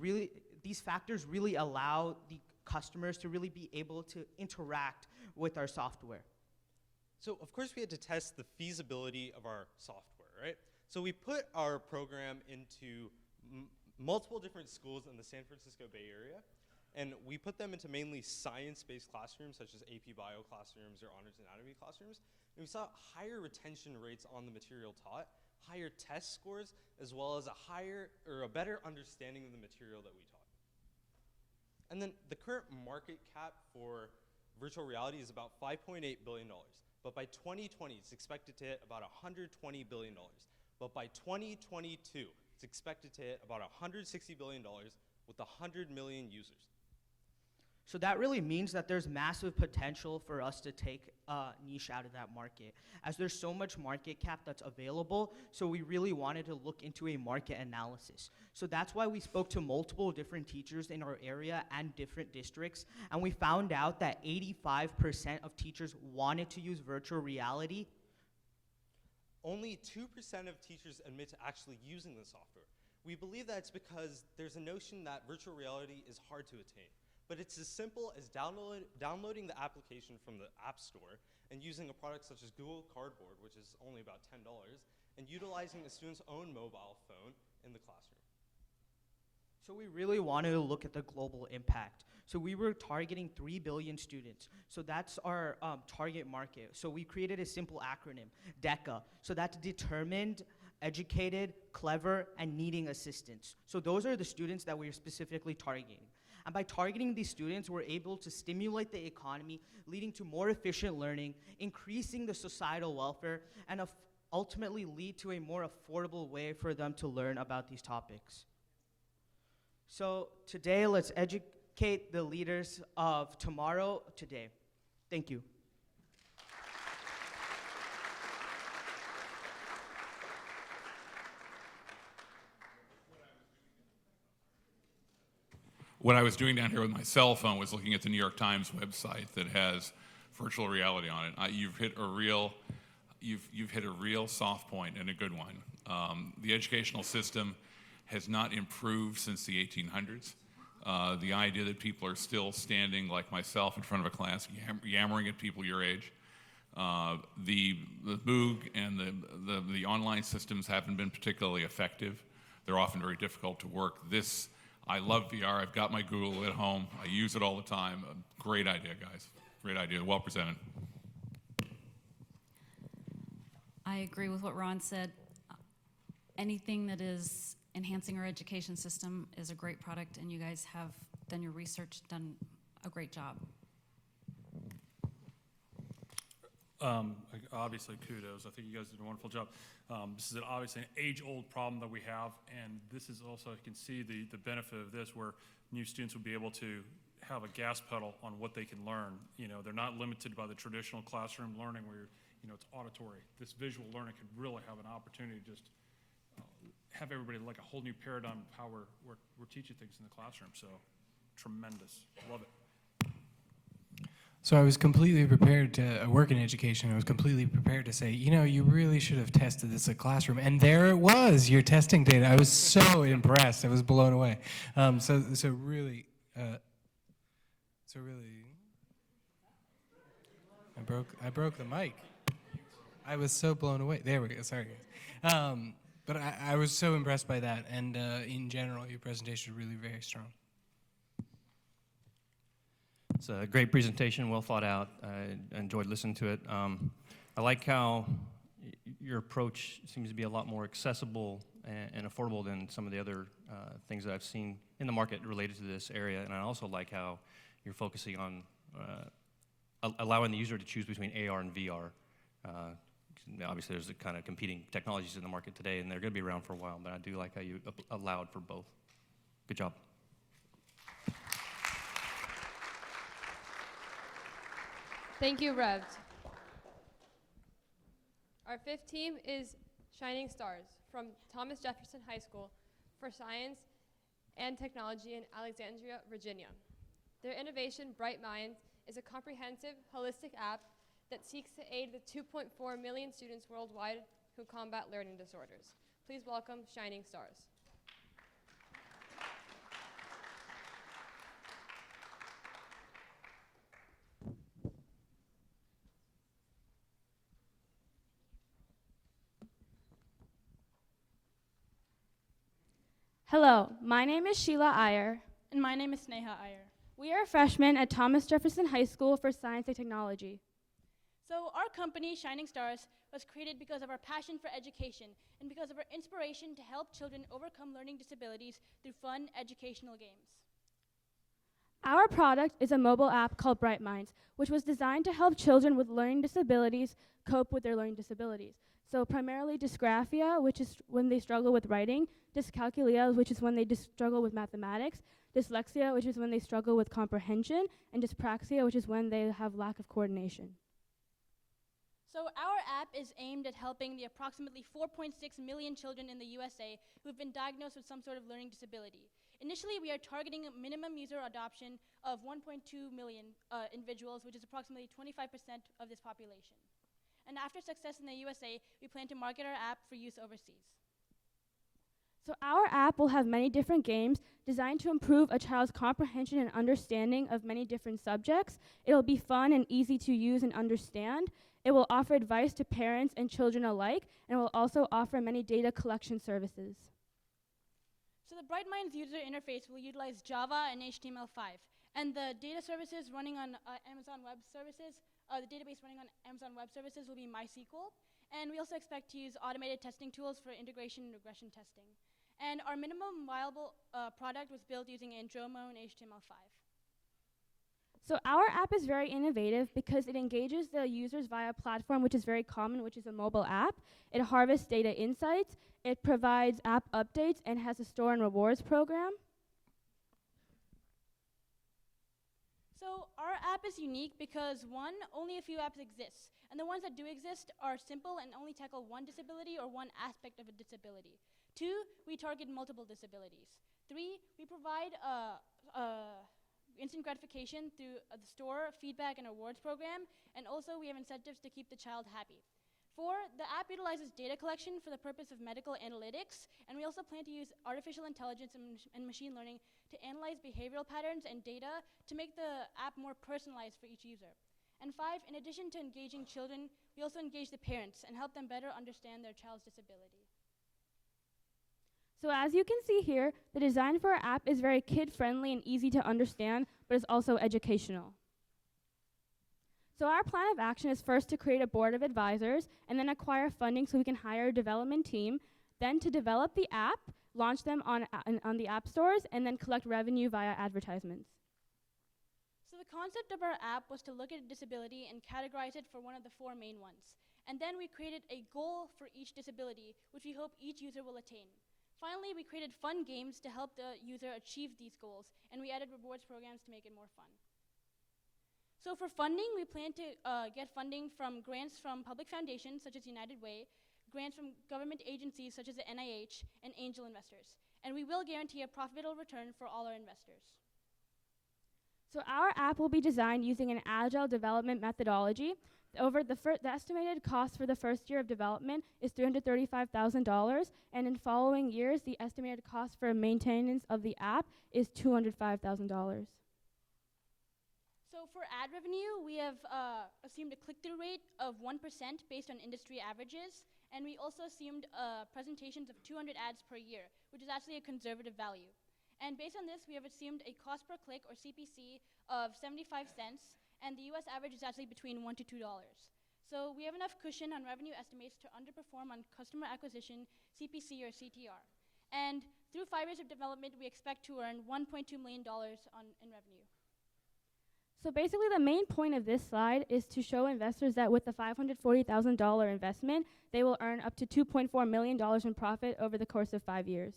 factors really allow the customers to really be able to interact with our software. So of course we had to test the feasibility of our software, right? So we put our program into multiple different schools in the San Francisco Bay Area, and we put them into mainly science-based classrooms such as AP Bio classrooms or honors anatomy classrooms. And we saw higher retention rates on the material taught, higher test scores, as well as a better understanding of the material that we taught. And then the current market cap for virtual reality is about $5.8 billion. But by 2020, it's expected to hit about $120 billion. But by 2022, it's expected to hit about $160 billion with 100 million users. So that really means that there's massive potential for us to take a niche out of that market, as there's so much market cap that's available. So we really wanted to look into a market analysis. So that's why we spoke to multiple different teachers in our area and different districts, and we found out that 85% of teachers wanted to use virtual reality. Only 2% of teachers admit to actually using the software. We believe that it's because there's a notion that virtual reality is hard to attain. But it's as simple as downloading the application from the App Store and using a product such as Google Cardboard, which is only about $10, and utilizing the student's own mobile phone in the classroom. So we really wanted to look at the global impact. So we were targeting 3 billion students. So that's our target market. So we created a simple acronym, DECA. So that's determined, educated, clever, and needing assistance. So those are the students that we're specifically targeting. And by targeting these students, we're able to stimulate the economy, leading to more efficient learning, increasing the societal welfare, and ultimately lead to a more affordable way for them to learn about these topics. So today, let's educate the leaders of tomorrow today. Thank you. What I was doing down here with my cell phone was looking at the New York Times website that has virtual reality on it. You've hit a real soft point and a good one. The educational system has not improved since the 1800s. The idea that people are still standing like myself in front of a class, yammering at people your age. The MOOC and the online systems haven't been particularly effective. They're often very difficult to work. I love VR. I've got my Google at home. I use it all the time. Great idea, guys. Great idea. Well presented. I agree with what Ron said. Anything that is enhancing our education system is a great product, and you guys have done your research, done a great job. Obviously, kudos. I think you guys did a wonderful job. This is obviously an age-old problem that we have, and this is also, you can see the benefit of this, where new students will be able to have a gas pedal on what they can learn. You know, they're not limited by the traditional classroom learning where it's auditory. This visual learning could really have an opportunity to just have everybody like a whole new paradigm of how we're teaching things in the classroom. So, tremendous. Love it. So I was completely prepared to work in education. I was completely prepared to say, you really should have tested this in a classroom. And there it was, your testing data. I was so impressed. I was blown away. So really, I broke the mic. I was so blown away. There we go. Sorry, guys. But I was so impressed by that. And in general, your presentation was really very strong. It's a great presentation, well thought out. I enjoyed listening to it. I like how your approach seems to be a lot more accessible and affordable than some of the other things that I've seen in the market related to this area. And I also like how you're focusing on allowing the user to choose between AR and VR. Obviously, there's a kind of competing technologies in the market today, and they're going to be around for a while, but I do like how you allowed for both. Good job. Thank you, Rev. Our fifth team is Shining Stars from Thomas Jefferson High School for Science and Technology in Alexandria, Virginia. Their innovation, Bright Minds, is a comprehensive, holistic app that seeks to aid the 2.4 million students worldwide who combat learning disorders. Please welcome Shining Stars. Hello, my name is Sheila Iyer. And my name is Sneha Iyer. We are freshmen at Thomas Jefferson High School for Science and Technology. So our company, Shining Stars, was created because of our passion for education and because of our inspiration to help children overcome learning disabilities through fun educational games. Our product is a mobile app called Bright Minds, which was designed to help children with learning disabilities cope with their learning disabilities. So primarily dysgraphia, which is when they struggle with writing, dyscalculia, which is when they struggle with mathematics, dyslexia, which is when they struggle with comprehension, and dyspraxia, which is when they have lack of coordination. So our app is aimed at helping the approximately 4.6 million children in the USA who have been diagnosed with some sort of learning disability. Initially, we are targeting a minimum user adoption of 1.2 million individuals, which is approximately 25% of this population. And after success in the USA, we plan to market our app for use overseas. So our app will have many different games designed to improve a child's comprehension and understanding of many different subjects. It'll be fun and easy to use and understand. It will offer advice to parents and children alike, and will also offer many data collection services. So the Bright Minds user interface will utilize Java and HTML5. And the data services running on Amazon Web Services, the database running on Amazon Web Services will be MySQL. And we also expect to use automated testing tools for integration and regression testing. And our minimum viable product was built using Andromo and HTML5. So our app is very innovative because it engages the users via a platform which is very common, which is a mobile app. It harvests data insights, it provides app updates, and has a store and rewards program. So our app is unique because one, only a few apps exist. And the ones that do exist are simple and only tackle one disability or one aspect of a disability. 2, we target multiple disabilities. 3, we provide instant gratification through the store, feedback, and awards program. And also, we have incentives to keep the child happy. 4, the app utilizes data collection for the purpose of medical analytics. And we also plan to use artificial intelligence and machine learning to analyze behavioral patterns and data to make the app more personalized for each user. And 5, in addition to engaging children, we also engage the parents and help them better understand their child's disability. So as you can see here, the design for our app is very kid-friendly and easy to understand, but it's also educational. So our plan of action is first to create a board of advisors, and then acquire funding so we can hire a development team, then to develop the app, launch them on the app stores, and then collect revenue via advertisements. So the concept of our app was to look at a disability and categorize it for one of the 4 main ones. And then we created a goal for each disability, which we hope each user will attain. Finally, we created fun games to help the user achieve these goals, and we added rewards programs to make it more fun. So for funding, we plan to get funding from grants from public foundations, such as United Way, grants from government agencies, such as the NIH, and angel investors. And we will guarantee a profitable return for all our investors. So our app will be designed using an agile development methodology. The estimated cost for the first year of development is $335,000, and in following years, the estimated cost for maintenance of the app is $205,000. So for ad revenue, we have assumed a click-through rate of 1% based on industry averages, and we also assumed presentations of 200 ads per year, which is actually a conservative value. And based on this, we have assumed a cost per click, or CPC, of 75 cents, and the US average is actually between $1 to $2. So we have enough cushion on revenue estimates to underperform on customer acquisition, CPC, or CTR. And through 5 years of development, we expect to earn $1.2 million in revenue. So basically, the main point of this slide is to show investors that with the $540,000 investment, they will earn up to $2.4 million in profit over the course of 5 years.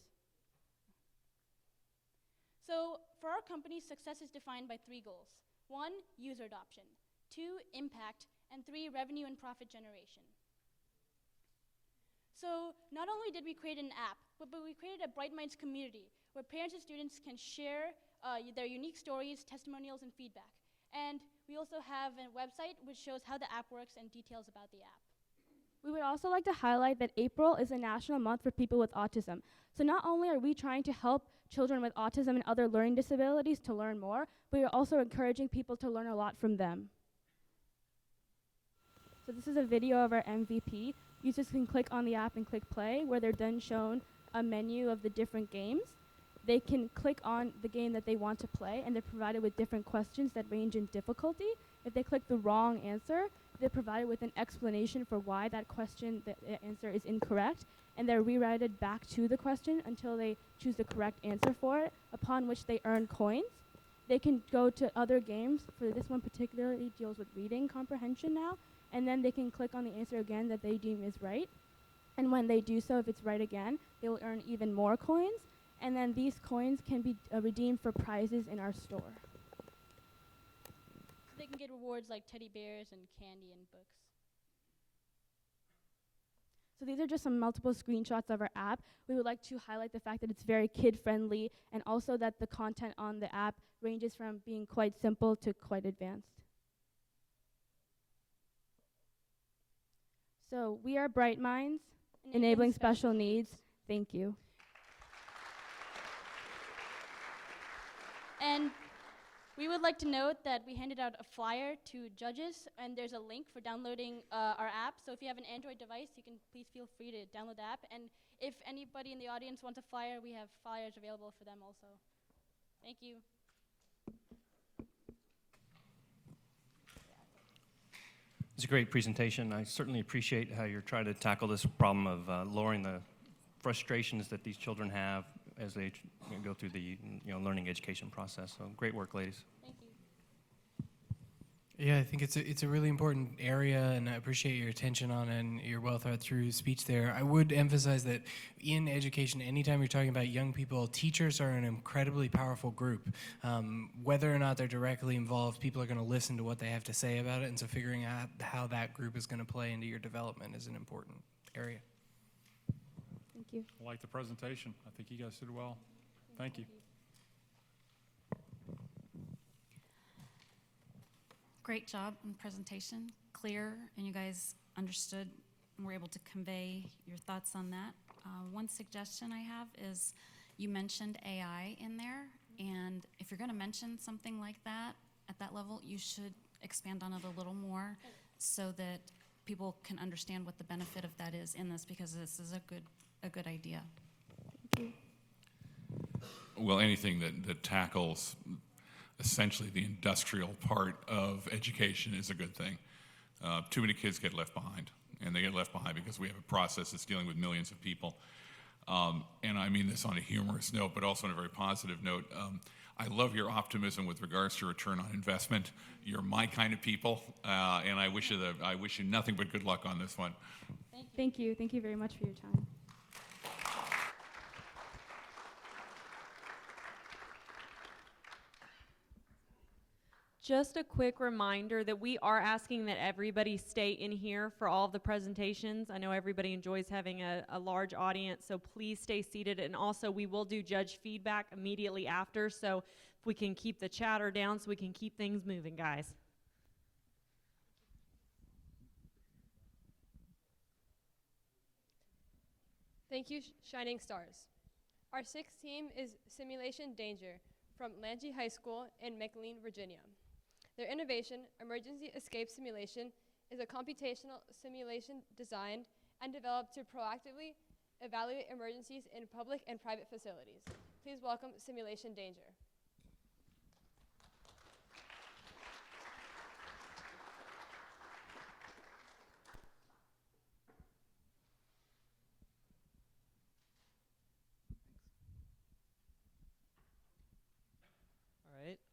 So for our company, success is defined by 3 goals. 1, user adoption. 2, impact. And 3, revenue and profit generation. So not only did we create an app, but we created a Bright Minds community where parents and students can share their unique stories, testimonials, and feedback. And we also have a website which shows how the app works and details about the app. We would also like to highlight that April is a national month for people with autism. So not only are we trying to help children with autism and other learning disabilities to learn more, but we are also encouraging people to learn a lot from them. So this is a video of our MVP. Users can click on the app and click play, where they're then shown a menu of the different games. They can click on the game that they want to play, and they're provided with different questions that range in difficulty. If they click the wrong answer, they're provided with an explanation for why that question, the answer is incorrect, and they're rerouted back to the question until they choose the correct answer for it, upon which they earn coins. They can go to other games. For this one particularly deals with reading comprehension now, and then they can click on the answer again that they deem is right. And when they do so, if it's right again, they will earn even more coins, and then these coins can be redeemed for prizes in our store. So they can get rewards like teddy bears and candy and books. So these are just some multiple screenshots of our app. We would like to highlight the fact that it's very kid-friendly, and also that the content on the app ranges from being quite simple to quite advanced. So we are Bright Minds, enabling special needs. Thank you. And we would like to note that we handed out a flyer to judges, and there's a link for downloading our app. So if you have an Android device, you can please feel free to download the app. And if anybody in the audience wants a flyer, we have flyers available for them also. Thank you. It's a great presentation. I certainly appreciate how you're trying to tackle this problem of lowering the frustrations that these children have as they go through the learning education process. So great work, ladies. Thank you. Yeah, I think it's a really important area, and I appreciate your attention on it and your well thought through speech there. I would emphasize that in education, anytime you're talking about young people, teachers are an incredibly powerful group. Whether or not they're directly involved, people are going to listen to what they have to say about it, and so figuring out how that group is going to play into your development is an important area. Thank you. I like the presentation. I think you guys did well. Thank you. Great job in the presentation, clear, and you guys understood and were able to convey your thoughts on that. One suggestion I have is you mentioned AI in there, and if you're going to mention something like that at that level, you should expand on it a little more so that people can understand what the benefit of that is in this, because this is a good idea. Thank you. Well, anything that tackles essentially the industrial part of education is a good thing. Too many kids get left behind, and they get left behind because we have a process that's dealing with millions of people. And I mean this on a humorous note, but also on a very positive note. I love your optimism with regards to return on investment. You're my kind of people, and I wish you nothing but good luck on this one. Thank you. Thank you very much for your time. Just a quick reminder that we are asking that everybody stay in here for all of the presentations. I know everybody enjoys having a large audience, so please stay seated. And also, we will do judge feedback immediately after, so if we can keep the chatter down so we can keep things moving, guys. Thank you, Shining Stars. Our sixth team is Simulation Danger from Lange High School in McLean, Virginia. Their innovation, Emergency Escape Simulation, is a computational simulation designed and developed to proactively evaluate emergencies in public and private facilities. Please welcome Simulation Danger.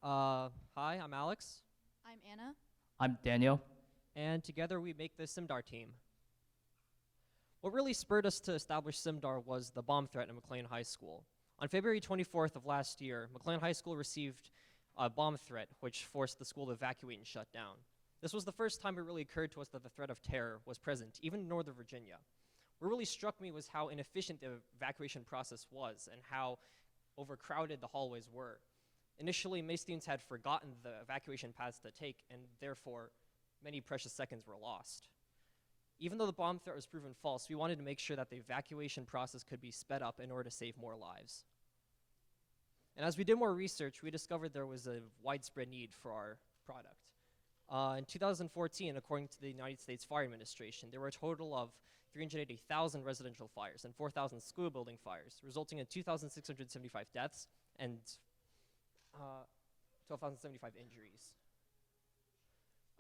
All right. Hi, I'm Alex. I'm Anna. I'm Daniel. And together we make the SIMDAR team. What really spurred us to establish SIMDAR was the bomb threat in McLean High School. On February 24th of last year, McLean High School received a bomb threat which forced the school to evacuate and shut down. This was the first time it really occurred to us that the threat of terror was present, even in Northern Virginia. What really struck me was how inefficient the evacuation process was and how overcrowded the hallways were. Initially, many students had forgotten the evacuation paths to take, and therefore, many precious seconds were lost. Even though the bomb threat was proven false, we wanted to make sure that the evacuation process could be sped up in order to save more lives. And as we did more research, we discovered there was a widespread need for our product. In 2014, according to the United States Fire Administration, there were a total of 380,000 residential fires and 4,000 school building fires, resulting in 2,675 deaths and 12,075 injuries.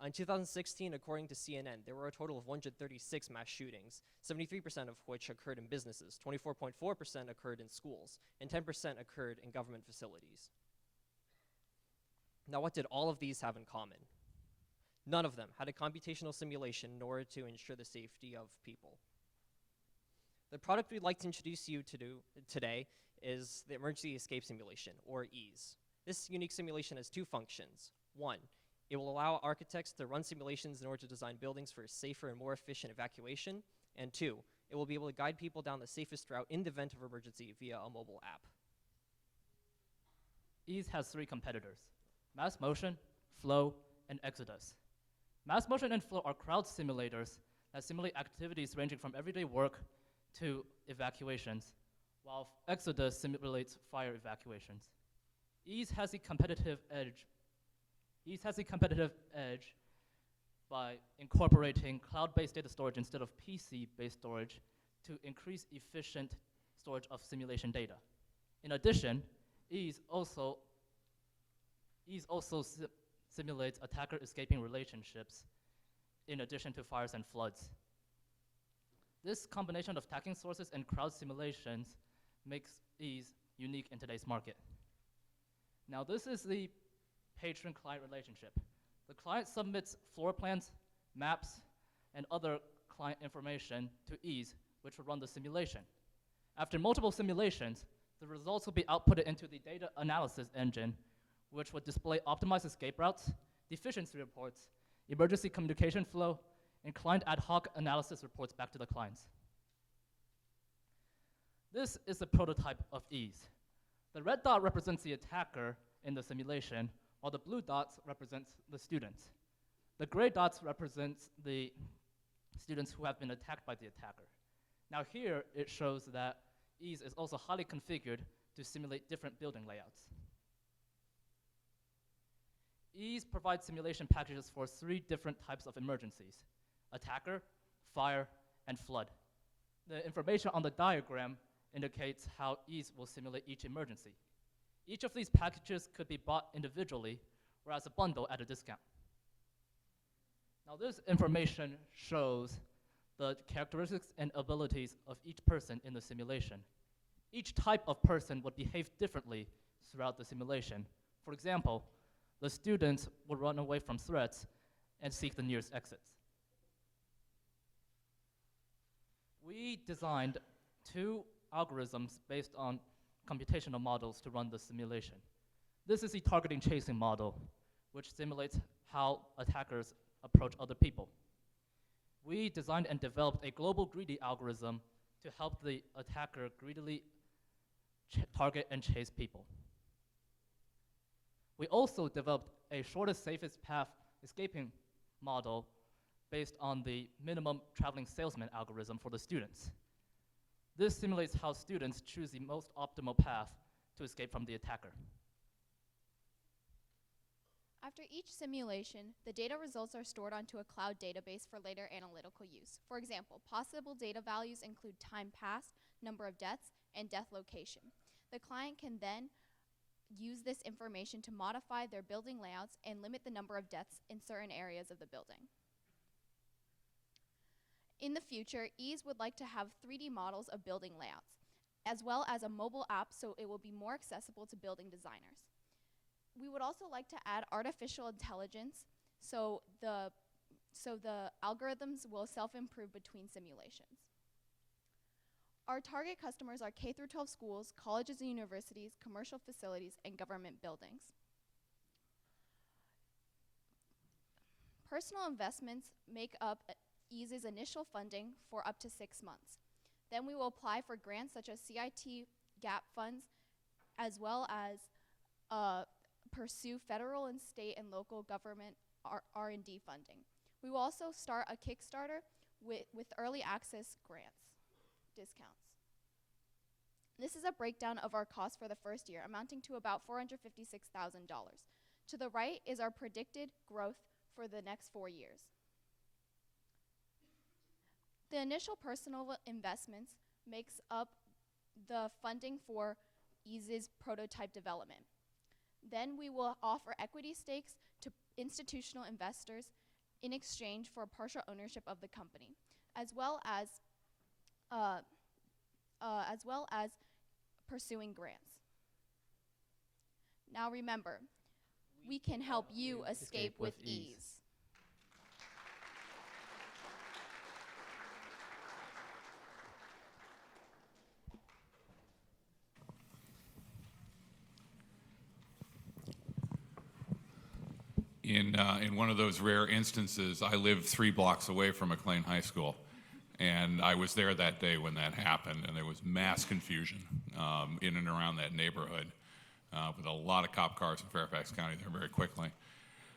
In 2016, according to CNN, there were a total of 136 mass shootings, 73% of which occurred in businesses, 24.4% occurred in schools, and 10% occurred in government facilities. Now, what did all of these have in common? None of them had a computational simulation in order to ensure the safety of people. The product we'd like to introduce you to today is the Emergency Escape Simulation, or EASE. This unique simulation has two functions. One, it will allow architects to run simulations in order to design buildings for a safer and more efficient evacuation. And two, it will be able to guide people down the safest route in the event of emergency via a mobile app. EASE has three competitors: Mass Motion, Flow, and Exodus. Mass Motion and Flow are crowd simulators that simulate activities ranging from everyday work to evacuations, while Exodus simulates fire evacuations. EASE has a competitive edge. EASE has a competitive edge by incorporating cloud-based data storage instead of PC-based storage to increase efficient storage of simulation data. In addition, EASE also simulates attacker escaping relationships in addition to fires and floods. This combination of attacking sources and crowd simulations makes EASE unique in today's market. Now, this is the patron-client relationship. The client submits floor plans, maps, and other client information to EASE, which will run the simulation. After multiple simulations, the results will be outputted into the data analysis engine, which would display optimized escape routes, deficiency reports, emergency communication flow, and client ad hoc analysis reports back to the clients. This is the prototype of EASE. The red dot represents the attacker in the simulation, while the blue dots represents the students. The gray dots represents the students who have been attacked by the attacker. Now here, it shows that EASE is also highly configured to simulate different building layouts. EASE provides simulation packages for 3 different types of emergencies: attacker, fire, and flood. The information on the diagram indicates how EASE will simulate each emergency. Each of these packages could be bought individually or as a bundle at a discount. Now, this information shows the characteristics and abilities of each person in the simulation. Each type of person would behave differently throughout the simulation. For example, the students would run away from threats and seek the nearest exits. We designed 2 algorithms based on computational models to run the simulation. This is the targeting chasing model, which simulates how attackers approach other people. We designed and developed a global greedy algorithm to help the attacker greedily target and chase people. We also developed a shortest, safest path escaping model based on the minimum traveling salesman algorithm for the students. This simulates how students choose the most optimal path to escape from the attacker. After each simulation, the data results are stored onto a cloud database for later analytical use. For example, possible data values include time passed, number of deaths, and death location. The client can then use this information to modify their building layouts and limit the number of deaths in certain areas of the building. In the future, EASE would like to have 3D models of building layouts, as well as a mobile app so it will be more accessible to building designers. We would also like to add artificial intelligence so the algorithms will self-improve between simulations. Our target customers are K-12 schools, colleges and universities, commercial facilities, and government buildings. Personal investments make up EASE's initial funding for up to 6 months. Then we will apply for grants such as CIT GAP funds, as well as pursue federal and state and local government R&D funding. We will also start a Kickstarter with early access grants, discounts. This is a breakdown of our costs for the first year, amounting to about $456,000. To the right is our predicted growth for the next 4 years. The initial personal investments makes up the funding for EASE's prototype development. Then we will offer equity stakes to institutional investors in exchange for partial ownership of the company, as well as pursuing grants. Now remember, we can help you escape with ease. In one of those rare instances, I lived 3 blocks away from McLean High School, and I was there that day when that happened, and there was mass confusion in and around that neighborhood with a lot of cop cars in Fairfax County there very quickly.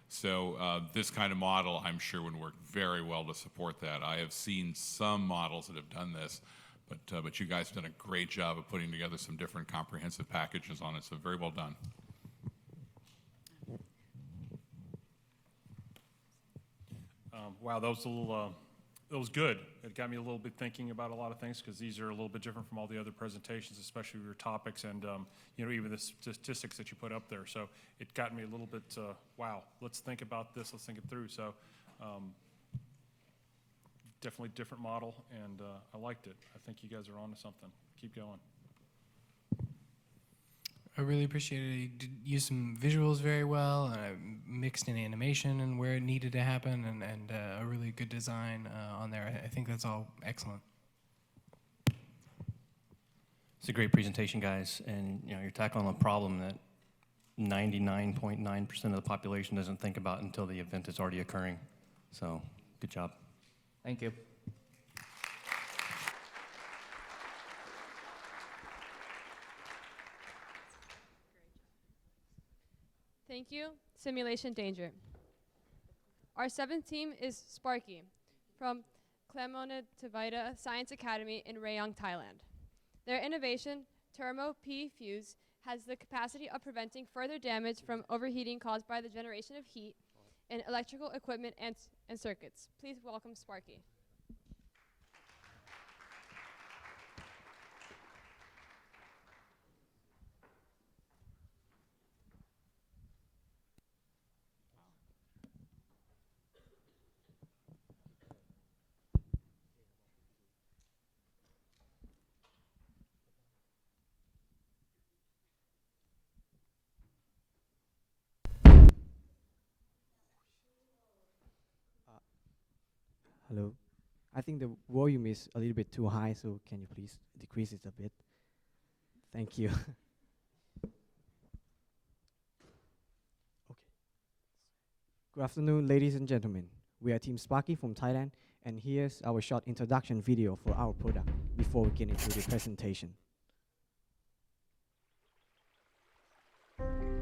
So this kind of model, I'm sure, would work very well to support that. I have seen some models that have done this, but you guys have done a great job of putting together some different comprehensive packages on it, so very well done. Wow, that was a little, it was good. It got me a little bit thinking about a lot of things because these are a little bit different from all the other presentations, especially your topics and even the statistics that you put up there. So it got me a little bit, wow, let's think about this, let's think it through. So definitely different model, and I liked it. I think you guys are onto something. Keep going. I really appreciated it. You did use some visuals very well, mixed in animation and where it needed to happen, and a really good design on there. I think that's all excellent. It's a great presentation, guys, and you're tackling a problem that 99.9% of the population doesn't think about until the event is already occurring. So, good job. Thank you. Thank you. Simulation Danger. Our 7th team is Sparky from Klamonetavita Science Academy in Rayong, Thailand. Their innovation, Thermo P Fuse, has the capacity of preventing further damage from overheating caused by the generation of heat in electrical equipment and circuits. Please welcome Sparky. Hello. I think the volume is a little bit too high, so can you please decrease it a bit? Thank you. Okay. Good afternoon, ladies and gentlemen. We are Team Sparky from Thailand, and here's our short introduction video for our product before we get into the presentation.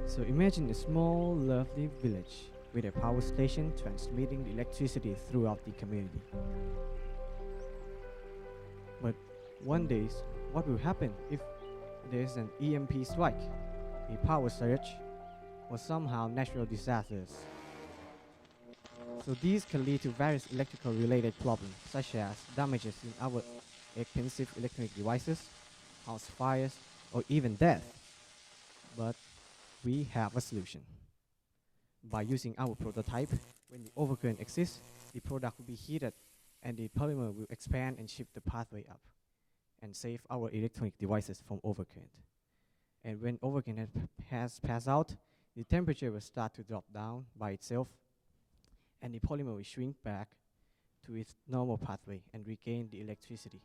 So imagine a small, lovely village with a power station transmitting the electricity throughout the community. But one day, what will happen if there's an EMP strike, a power surge, or somehow natural disasters? So these can lead to various electrical related problems, such as damages in our expensive electronic devices, house fires, or even death. But we have a solution. By using our prototype, when the overcurrent exists, the product will be heated and the polymer will expand and shift the pathway up and save our electronic devices from overcurrent. And when overcurrent has passed out, the temperature will start to drop down by itself and the polymer will shrink back to its normal pathway and regain the electricity.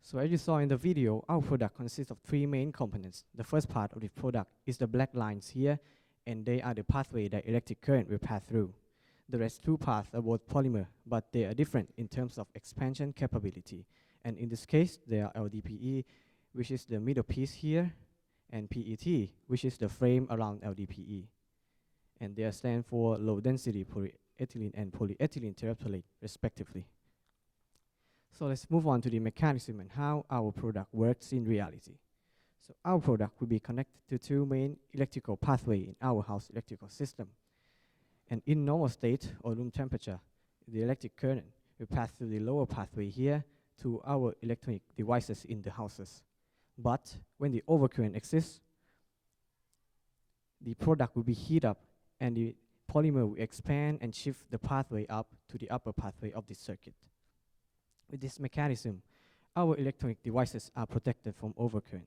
So as you saw in the video, our product consists of 3 main components. The first part of the product is the black lines here, and they are the pathway that electric current will pass through. The rest two paths are both polymer, but they are different in terms of expansion capability. And in this case, they are LDPE, which is the middle piece here, and PET, which is the frame around LDPE. And they stand for low density polyethylene and polyethylene terephthalate, respectively. So let's move on to the mechanism and how our product works in reality. So our product will be connected to two main electrical pathways in our house electrical system. And in normal state or room temperature, the electric current will pass through the lower pathway here to our electronic devices in the houses. But when the overcurrent exists, the product will be heated up and the polymer will expand and shift the pathway up to the upper pathway of the circuit. With this mechanism, our electronic devices are protected from overcurrent.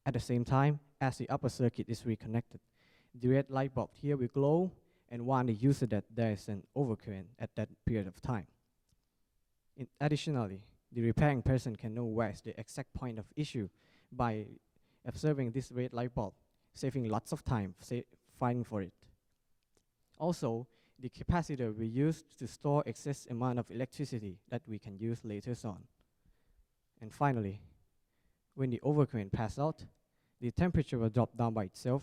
At the same time, as the upper circuit is reconnected, the red light bulb here will glow and warn the user that there is an overcurrent at that period of time. Additionally, the repairing person can know where is the exact point of issue by observing this red light bulb, saving lots of time finding for it. Also, the capacitor we use to store excess amount of electricity that we can use later on. And finally, when the overcurrent passes out, the temperature will drop down by itself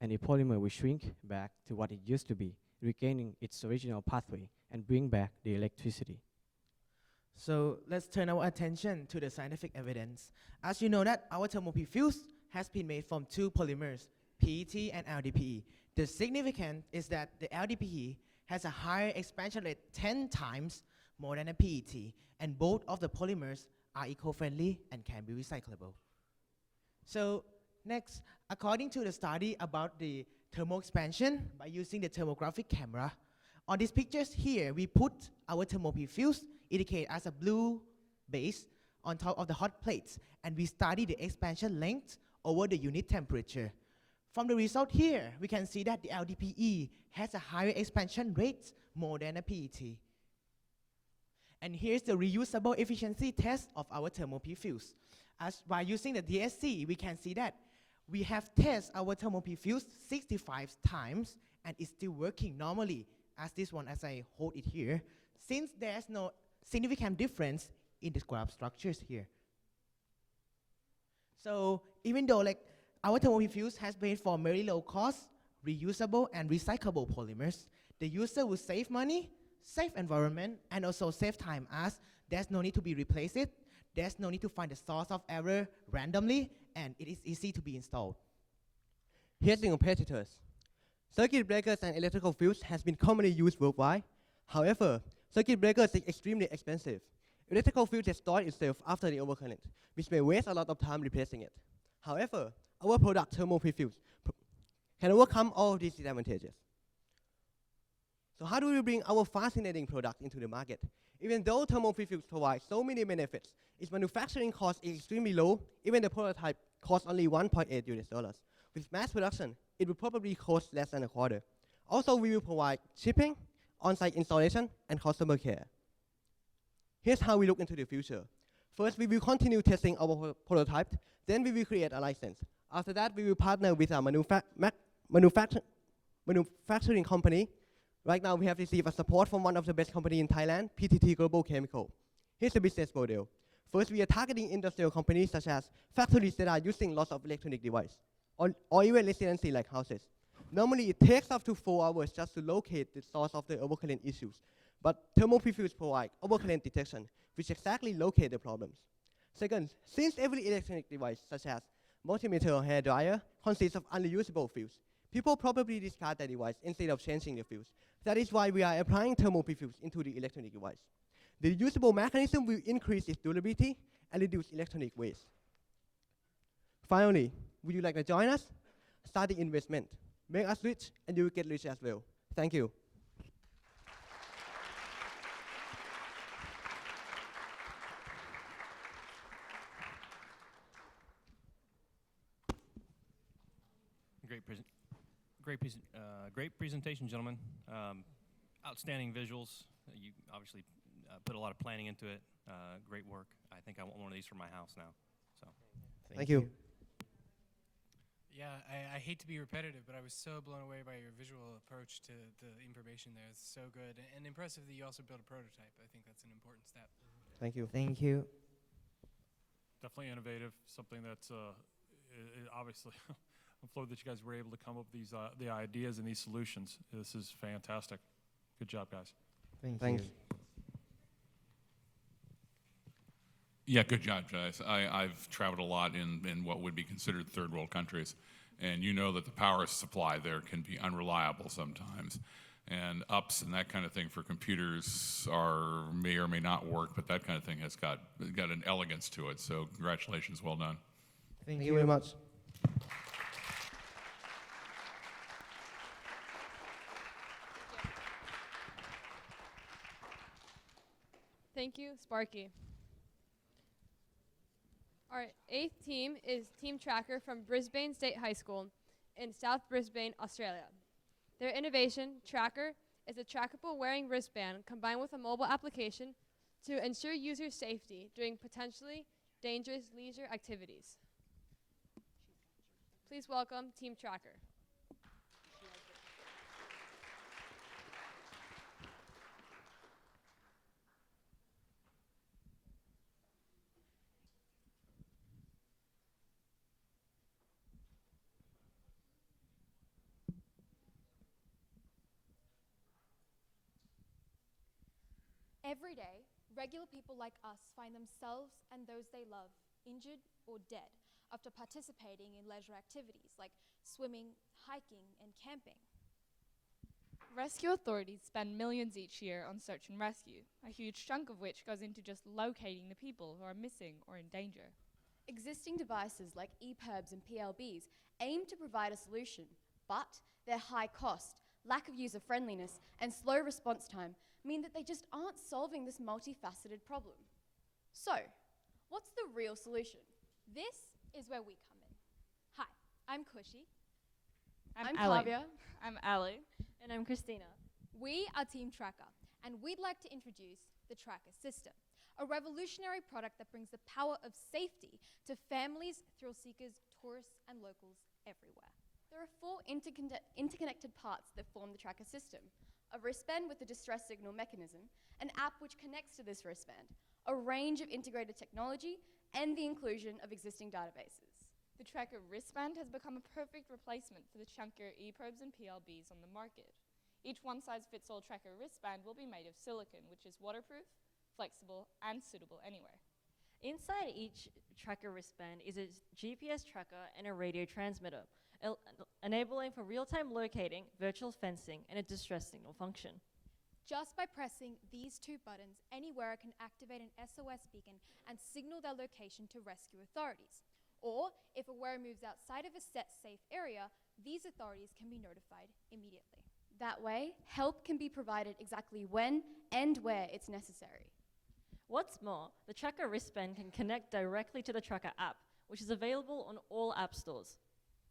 and the polymer will shrink back to what it used to be, regaining its original pathway and bring back the electricity. So let's turn our attention to the scientific evidence. As you know that our thermoplastic fuse has been made from two polymers, PET and LDPE. The significance is that the LDPE has a higher expansion rate 10 times more than a PET, and both of the polymers are eco-friendly and can be recyclable. So next, according to the study about the thermal expansion by using the thermographic camera, on these pictures here, we put our thermoplastic fuse indicated as a blue base on top of the hot plates, and we study the expansion length over the unit temperature. From the result here, we can see that the LDPE has a higher expansion rate more than a PET. And here's the reusable efficiency test of our thermoplastic fuse. As by using the DSC, we can see that we have tested our thermoplastic fuse 65 times and it's still working normally, as this one as I hold it here, since there's no significant difference in the scrap structures here. So even though our thermoplastic fuse has been for very low cost, reusable and recyclable polymers, the user will save money, save environment, and also save time, as there's no need to be replaced it, there's no need to find the source of error randomly, and it is easy to be installed. Here's the competitors. Circuit breakers and electrical fuses has been commonly used worldwide. However, circuit breakers is extremely expensive. Electrical fuse destroys itself after the overcurrent, which may waste a lot of time replacing it. However, our product thermoplastic fuse can overcome all of these disadvantages. So how do we bring our fascinating product into the market? Even though thermoplastic fuse provides so many benefits, its manufacturing cost is extremely low. Even the prototype costs only $1.8. With mass production, it will probably cost less than a quarter. Also, we will provide shipping, on-site installation, and customer care. Here's how we look into the future. First, we will continue testing our prototype. Then we will create a license. After that, we will partner with a manufacturing company. Right now, we have received a support from one of the best companies in Thailand, PTT Global Chemical. Here's the business model. First, we are targeting industrial companies such as factories that are using lots of electronic devices, or even residency like houses. Normally, it takes up to 4 hours just to locate the source of the overcurrent issues. But thermoplastic fuse provide overcurrent detection, which exactly locate the problems. Second, since every electronic device, such as multimeter or hair dryer, consists of unreusable fuse, people probably discard the device instead of changing the fuse. That is why we are applying thermoplastic fuse into the electronic device. The reusable mechanism will increase its durability and reduce electronic waste. Finally, would you like to join us? Start the investment. Make us rich, and you will get rich as well. Thank you. Great presentation, gentlemen. Outstanding visuals. You obviously put a lot of planning into it. Great work. I think I want one of these for my house now. So, Thank you. Yeah, I hate to be repetitive, but I was so blown away by your visual approach to the information there. It's so good and impressive that you also built a prototype. I think that's an important step. Thank you. Thank you. Definitely innovative, something that's obviously, I'm floored that you guys were able to come up with these the ideas and these solutions. This is fantastic. Good job, guys. Thanks. Yeah, good job, guys. I've traveled a lot in what would be considered third world countries, and you know that the power supply there can be unreliable sometimes. And ups and that kind of thing for computers may or may not work, but that kind of thing has got an elegance to it. So congratulations, well done. Thank you very much. Thank you, Sparky. Our 8th team is Team Tracker from Brisbane State High School in South Brisbane, Australia. Their innovation, Tracker, is a trackable wearing wristband combined with a mobile application to ensure user safety during potentially dangerous leisure activities. Please welcome Team Tracker. Every day, regular people like us find themselves and those they love injured or dead after participating in leisure activities like swimming, hiking, and camping. Rescue authorities spend millions each year on search and rescue, a huge chunk of which goes into just locating the people who are missing or in danger. Existing devices like EPIRBs and PLBs aim to provide a solution, but their high cost, lack of user friendliness, and slow response time mean that they just aren't solving this multifaceted problem. So, what's the real solution? This is where we come in. Hi, I'm Kushi. I'm Ally. Kavya. I'm Ali. And I'm Christina. We are Team Tracker, and we'd like to introduce the Tracker system, a revolutionary product that brings the power of safety to families, thrill seekers, tourists, and locals everywhere. There are 4 interconnected parts that form the Tracker system: a wristband with a distress signal mechanism, an app which connects to this wristband, a range of integrated technology, and the inclusion of existing databases. The Tracker wristband has become a perfect replacement for the chunkier EPIRBs and PLBs on the market. Each one-size-fits-all Tracker wristband will be made of silicon, which is waterproof, flexible, and suitable anywhere. Inside each Tracker wristband is a GPS tracker and a radio transmitter, enabling for real-time locating, virtual fencing, and a distress signal function. Just by pressing these 2 buttons, any wearer can activate an SOS beacon and signal their location to rescue authorities. Or, if a wearer moves outside of a set safe area, these authorities can be notified immediately. That way, help can be provided exactly when and where it's necessary. What's more, the Tracker wristband can connect directly to the Tracker app, which is available on all app stores.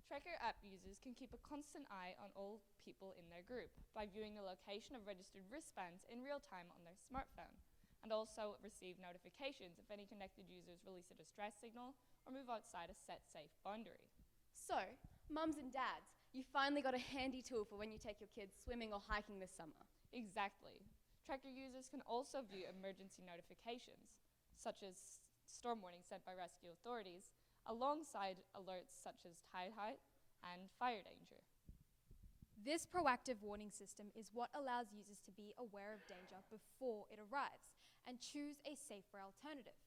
Tracker app users can keep a constant eye on all people in their group by viewing the location of registered wristbands in real time on their smartphone, and also receive notifications if any connected users release a distress signal or move outside a set safe boundary. So, mums and dads, you finally got a handy tool for when you take your kids swimming or hiking this summer. Exactly. Tracker users can also view emergency notifications, such as storm warnings sent by rescue authorities, alongside alerts such as tide height and fire danger. This proactive warning system is what allows users to be aware of danger before it arrives and choose a safer alternative.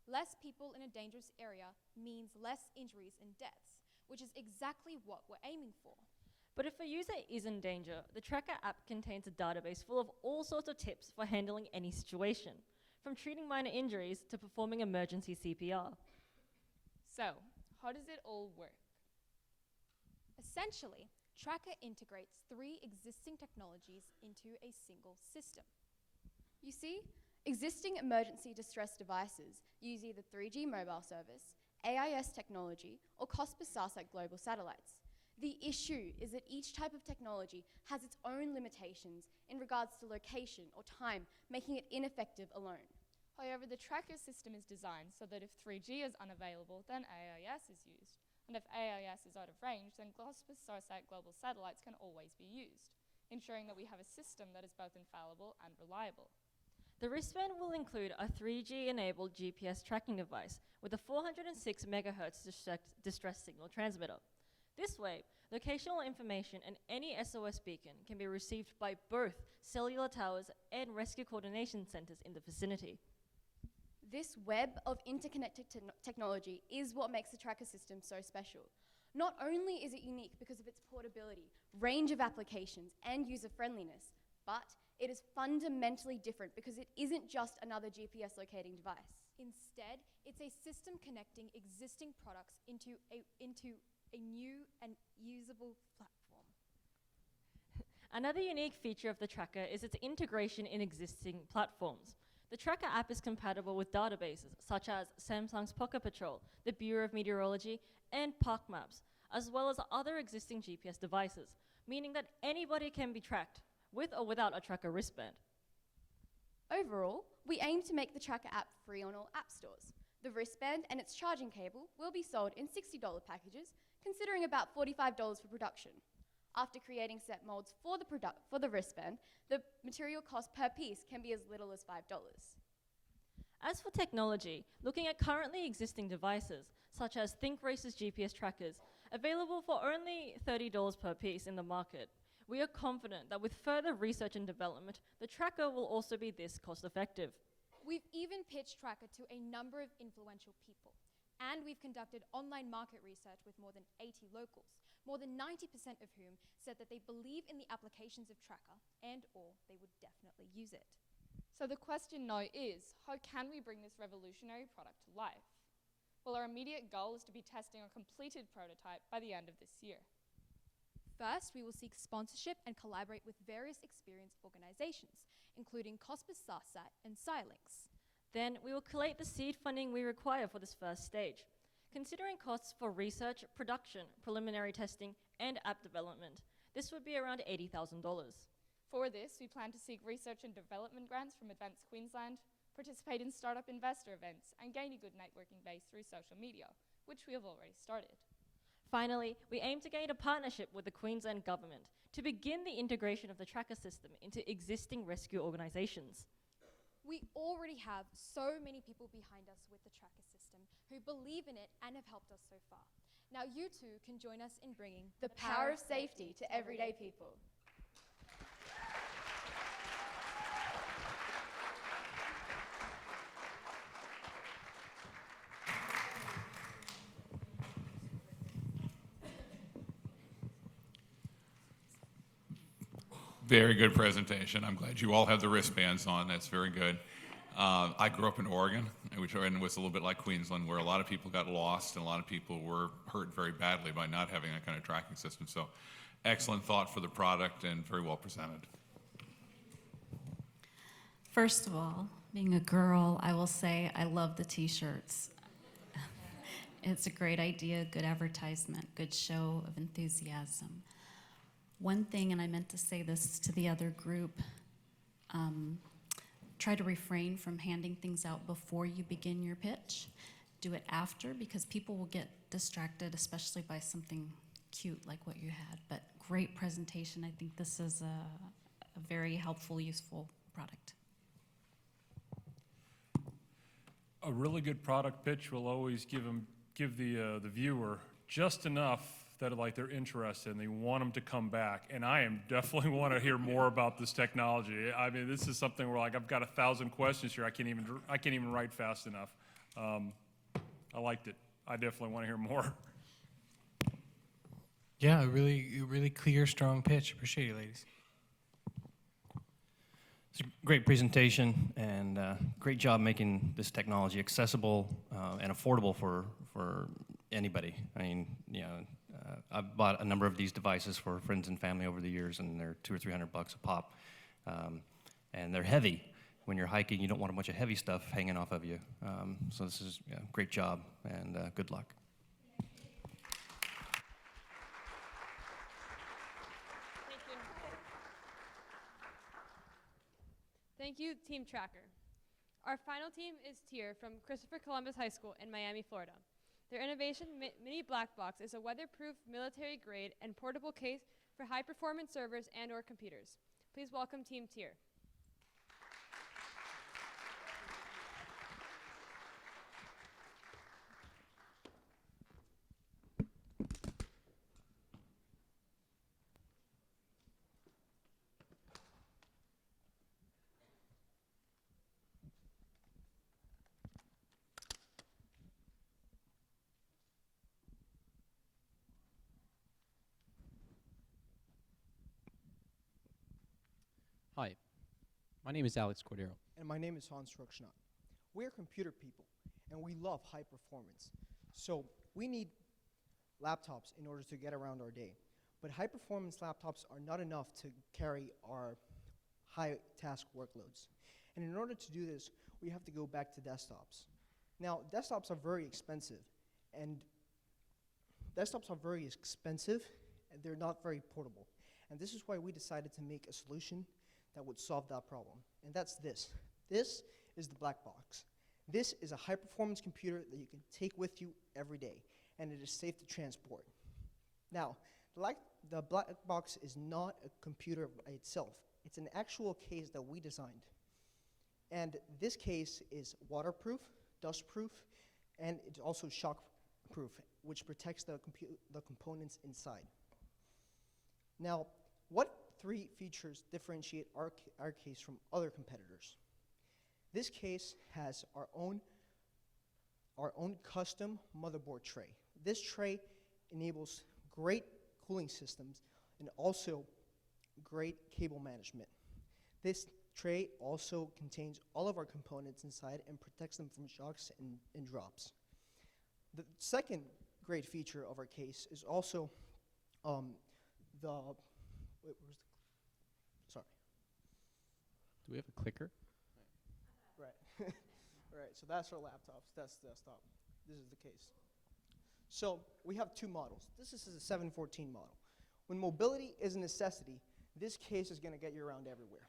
Less people in a dangerous area means less injuries and deaths, which is exactly what we're aiming for. But if a user is in danger, the Tracker app contains a database full of all sorts of tips for handling any situation, from treating minor injuries to performing emergency CPR. So, how does it all work? Essentially, Tracker integrates 3 existing technologies into a single system. You see, existing emergency distress devices use either 3G mobile service, AIS technology, or COSPA-SARSAT global satellites. The issue is that each type of technology has its own limitations in regards to location or time, making it ineffective alone. However, the Tracker system is designed so that if 3G is unavailable, then AIS is used, And if AIS is out of range, then Glospis-Sarsat global satellites can always be used, ensuring that we have a system that is both infallible and reliable. The wristband will include a 3G-enabled GPS tracking device with a 406 MHz distress signal transmitter. This way, locational information and any SOS beacon can be received by both cellular towers and rescue coordination centers in the vicinity. This web of interconnected technology is what makes the tracker system so special. Not only is it unique because of its portability, range of applications, and user-friendliness, but it is fundamentally different because it isn't just another GPS locating device. Instead, it's a system connecting existing products into a new and usable platform. Another unique feature of the tracker is its integration in existing platforms. The tracker app is compatible with databases such as Samsung's Pocket Patrol, the Bureau of Meteorology, and Park Maps, as well as other existing GPS devices, meaning that anybody can be tracked with or without a tracker wristband. Overall, we aim to make the tracker app free on all app stores. The wristband and its charging cable will be sold in $60 packages, considering about $45 for production. After creating set molds for the wristband, the material cost per piece can be as little as $5. As for technology, looking at currently existing devices, such as ThinkRace's GPS trackers, available for only $30 per piece in the market, we are confident that with further research and development, the tracker will also be this cost-effective. We've even pitched Tracker to a number of influential people, and we've conducted online market research with more than 80 locals, more than 90% of whom said that they believe in the applications of Tracker and/or they would definitely use it. So the question now is, how can we bring this revolutionary product to life? Well, our immediate goal is to be testing a completed prototype by the end of this year. First, we will seek sponsorship and collaborate with various experienced organizations, including Cospis-Sarsat and Xilinx. Then we will collate the seed funding we require for this first stage. Considering costs for research, production, preliminary testing, and app development, this would be around $80,000. For this, we plan to seek research and development grants from Advanced Queensland, participate in startup investor events, and gain a good networking base through social media, which we have already started. Finally, we aim to gain a partnership with the Queensland Government to begin the integration of the tracker system into existing rescue organizations. We already have so many people behind us with the tracker system who believe in it and have helped us so far. Now you too can join us in bringing The power of safety to everyday people. Very good presentation. I'm glad you all have the wristbands on. That's very good. I grew up in Oregon, which was a little bit like Queensland, where a lot of people got lost and a lot of people were hurt very badly by not having that kind of tracking system. So excellent thought for the product and very well presented. First of all, being a girl, I will say I love the t-shirts. It's a great idea, good advertisement, good show of enthusiasm. One thing, and I meant to say this to the other group, try to refrain from handing things out before you begin your pitch. Do it after, because people will get distracted, especially by something cute like what you had. But great presentation. I think this is a very helpful, useful product. A really good product pitch will always give the viewer just enough that like they're interested and they want them to come back. And I am definitely want to hear more about this technology. I mean, this is something where like I've got 1,000 questions here. I can't even write fast enough. I liked it. I definitely want to hear more. Yeah, a really clear, strong pitch. Appreciate it, ladies. It's a great presentation and great job making this technology accessible and affordable for anybody. I mean, you know, I've bought a number of these devices for friends and family over the years, and they're $200 or $300 a pop, and they're heavy. When you're hiking, you don't want a bunch of heavy stuff hanging off of you. So this is a great job, and good luck. Thank you, Team Tracker. Our final team is Tier from Christopher Columbus High School in Miami, Florida. Their innovation Mini Black Box is a weatherproof, military-grade, and portable case for high-performance servers and/or computers. Please welcome Team Tier. Hi, my name is Alex Cordero. And my name is Hans Ruckschnott. We're computer people, and we love high performance. So we need laptops in order to get around our day. But high performance laptops are not enough to carry our high task workloads. And in order to do this, we have to go back to desktops. Now, desktops are very expensive, and they're not very portable. And this is why we decided to make a solution that would solve that problem. And that's this. This is the black box. This is a high-performance computer that you can take with you every day, and it is safe to transport. Now, the black box is not a computer by itself. It's an actual case that we designed. And this case is waterproof, dustproof, and it's also shockproof, which protects the components inside. Now, what three features differentiate our case from other competitors? This case has our own custom motherboard tray. This tray enables great cooling systems and also great cable management. This tray also contains all of our components inside and protects them from shocks and drops. The second great feature of our case is also sorry. Do we have a clicker? Right. Right, so that's our laptops, that's the desktop. This is the case. So we have two models. This is a 714 model. When mobility is a necessity, this case is going to get you around everywhere.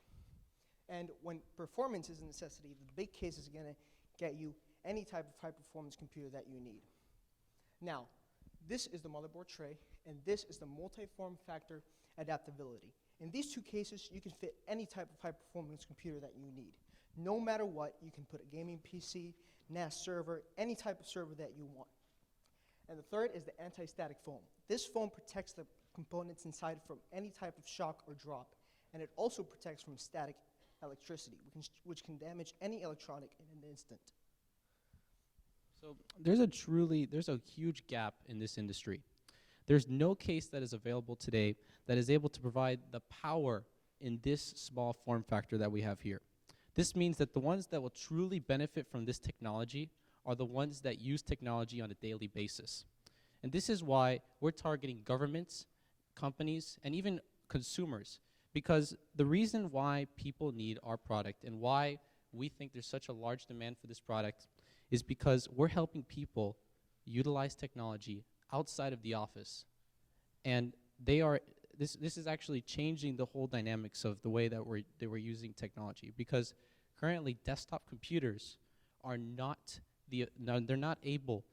And when performance is a necessity, the big case is going to get you any type of high-performance computer that you need. Now, this is the motherboard tray, and this is the multi-form factor adaptability. In these two cases, you can fit any type of high-performance computer that you need. No matter what, you can put a gaming PC, NAS server, any type of server that you want. And the third is the anti-static foam. This foam protects the components inside from any type of shock or drop, and it also protects from static electricity, which can damage any electronic in an instant. So there's a huge gap in this industry. There's no case that is available today that is able to provide the power in this small form factor that we have here. This means that the ones that will truly benefit from this technology are the ones that use technology on a daily basis. And this is why we're targeting governments, companies, and even consumers, because the reason why people need our product and why we think there's such a large demand for this product is because we're helping people utilize technology outside of the office. And this is actually changing the whole dynamics of the way that we're using technology, because currently desktop computers are not they're not able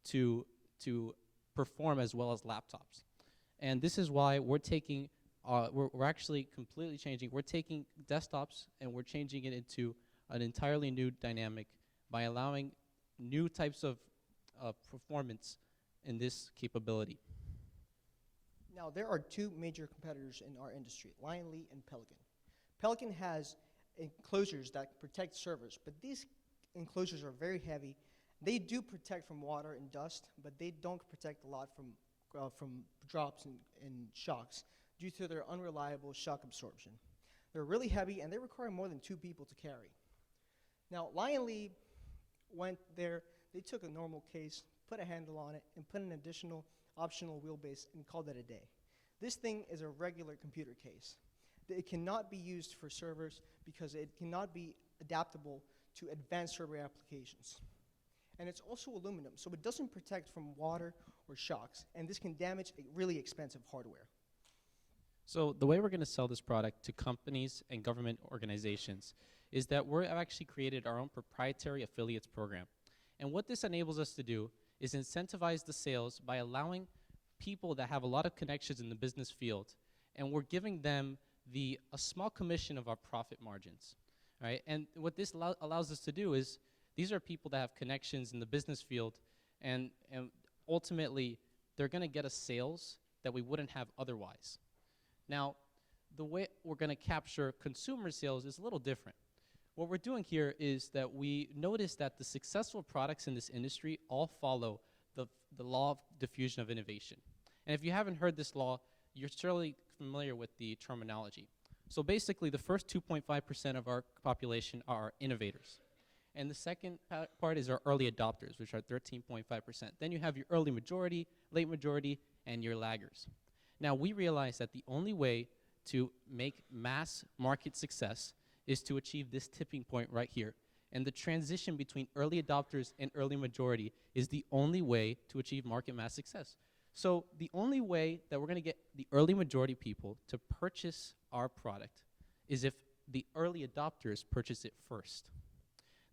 to perform as well as laptops. And this is why we're taking we're actually completely changing. We're taking desktops and we're changing it into an entirely new dynamic by allowing new types of performance in this capability. Now, there are two major competitors in our industry, Lion Lee and Pelican. Pelican has enclosures that protect servers, but these enclosures are very heavy. They do protect from water and dust, but they don't protect a lot from drops and shocks due to their unreliable shock absorption. They're really heavy, and they require more than 2 people to carry. Now, Lion Lee went there, they took a normal case, put a handle on it, and put an additional optional wheelbase and called it a day. This thing is a regular computer case. It cannot be used for servers because it cannot be adaptable to advanced server applications. And it's also aluminum, so it doesn't protect from water or shocks, and this can damage really expensive hardware. So the way we're going to sell this product to companies and government organizations is that we've actually created our own proprietary affiliates program. And what this enables us to do is incentivize the sales by allowing people that have a lot of connections in the business field, and we're giving them a small commission of our profit margins, right? And what this allows us to do is, these are people that have connections in the business field, and ultimately, they're gonna get us sales that we wouldn't have otherwise. Now, the way we're gonna capture consumer sales is a little different. What we're doing here is that we notice that the successful products in this industry all follow the law of diffusion of innovation. And if you haven't heard this law, you're surely familiar with the terminology. So basically, the first 2.5% of our population are innovators. And the second part is our early adopters, which are 13.5%. Then you have your early majority, late majority, and your laggers. Now, we realize that the only way to make mass market success is to achieve this tipping point right here. And the transition between early adopters and early majority is the only way to achieve market mass success. So the only way that we're gonna get the early majority people to purchase our product is if the early adopters purchase it first.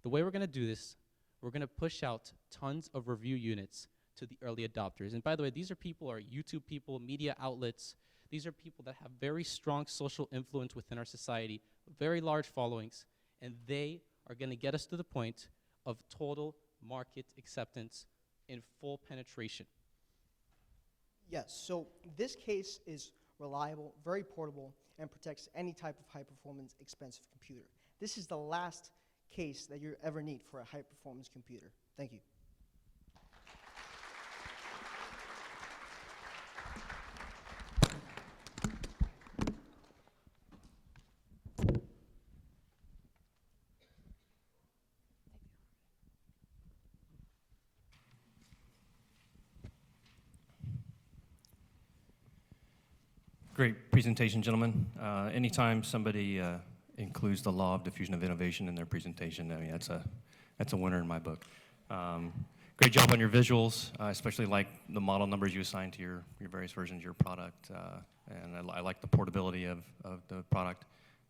The way we're gonna do this, we're gonna push out tons of review units to the early adopters. And by the way, these are people, are YouTube people, media outlets. These are people that have very strong social influence within our society, very large followings, and they are gonna get us to the point of total market acceptance and full penetration. Yes, so this case is reliable, very portable, and protects any type of high-performance, expensive computer. This is the last case that you ever need for a high-performance computer. Thank you. Great presentation, gentlemen. Anytime somebody includes the law of diffusion of innovation in their presentation, I mean, that's a winner in my book. Great job on your visuals. I especially like the model numbers you assigned to your various versions of your product, and I like the portability of the product.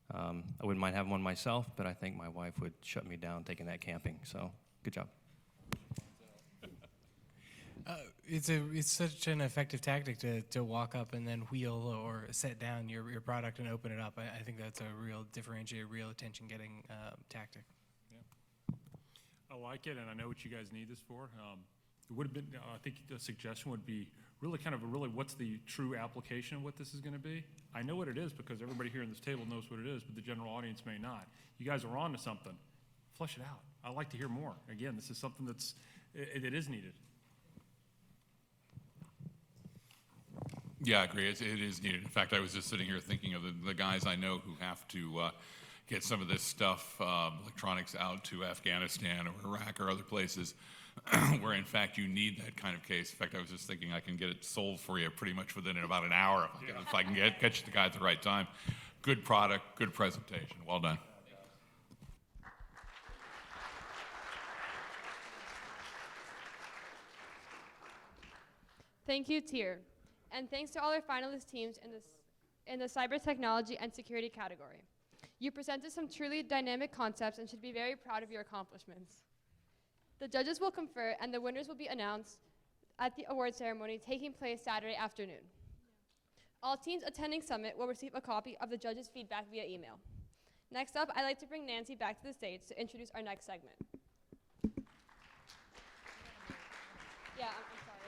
I wouldn't mind having one myself, but I think my wife would shut me down taking that camping, so good job. It's such an effective tactic to walk up and then wheel or set down your product and open it up. I think that's a real differentiated, real attention-getting tactic. Yeah. I like it, and I know what you guys need this for. It would have been, I think the suggestion would be really what's the true application of what this is going to be. I know what it is because everybody here in this table knows what it is, but the general audience may not. You guys are on to something. Flesh it out. I'd like to hear more. Again, this is something it is needed. Yeah, I agree. It is needed. In fact, I was just sitting here thinking of the guys I know who have to get some of this stuff, electronics, out to Afghanistan or Iraq or other places where, in fact, you need that kind of case. In fact, I was just thinking I can get it sold for you pretty much within about an hour if I can catch the guy at the right time. Good product, good presentation. Well done. Thank you, Tier. And thanks to all our finalist teams in the cyber technology and security category. You presented some truly dynamic concepts and should be very proud of your accomplishments. The judges will confer and the winners will be announced at the award ceremony taking place Saturday afternoon. All teams attending Summit will receive a copy of the judges' feedback via email. Next up, I'd like to bring Nancy back to the stage to introduce our next segment. Yeah, I'm sorry.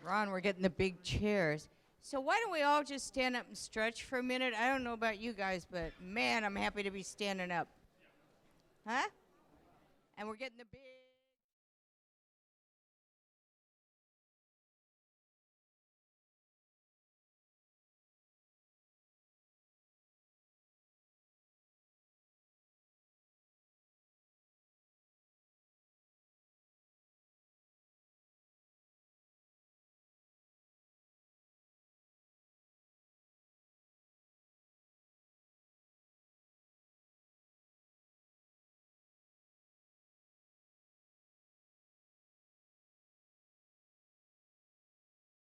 Ron, we're getting the big chairs. So why don't we all just stand up and stretch for a minute? I don't know about you guys, but man, I'm happy to be standing up. Huh? And we're getting the big...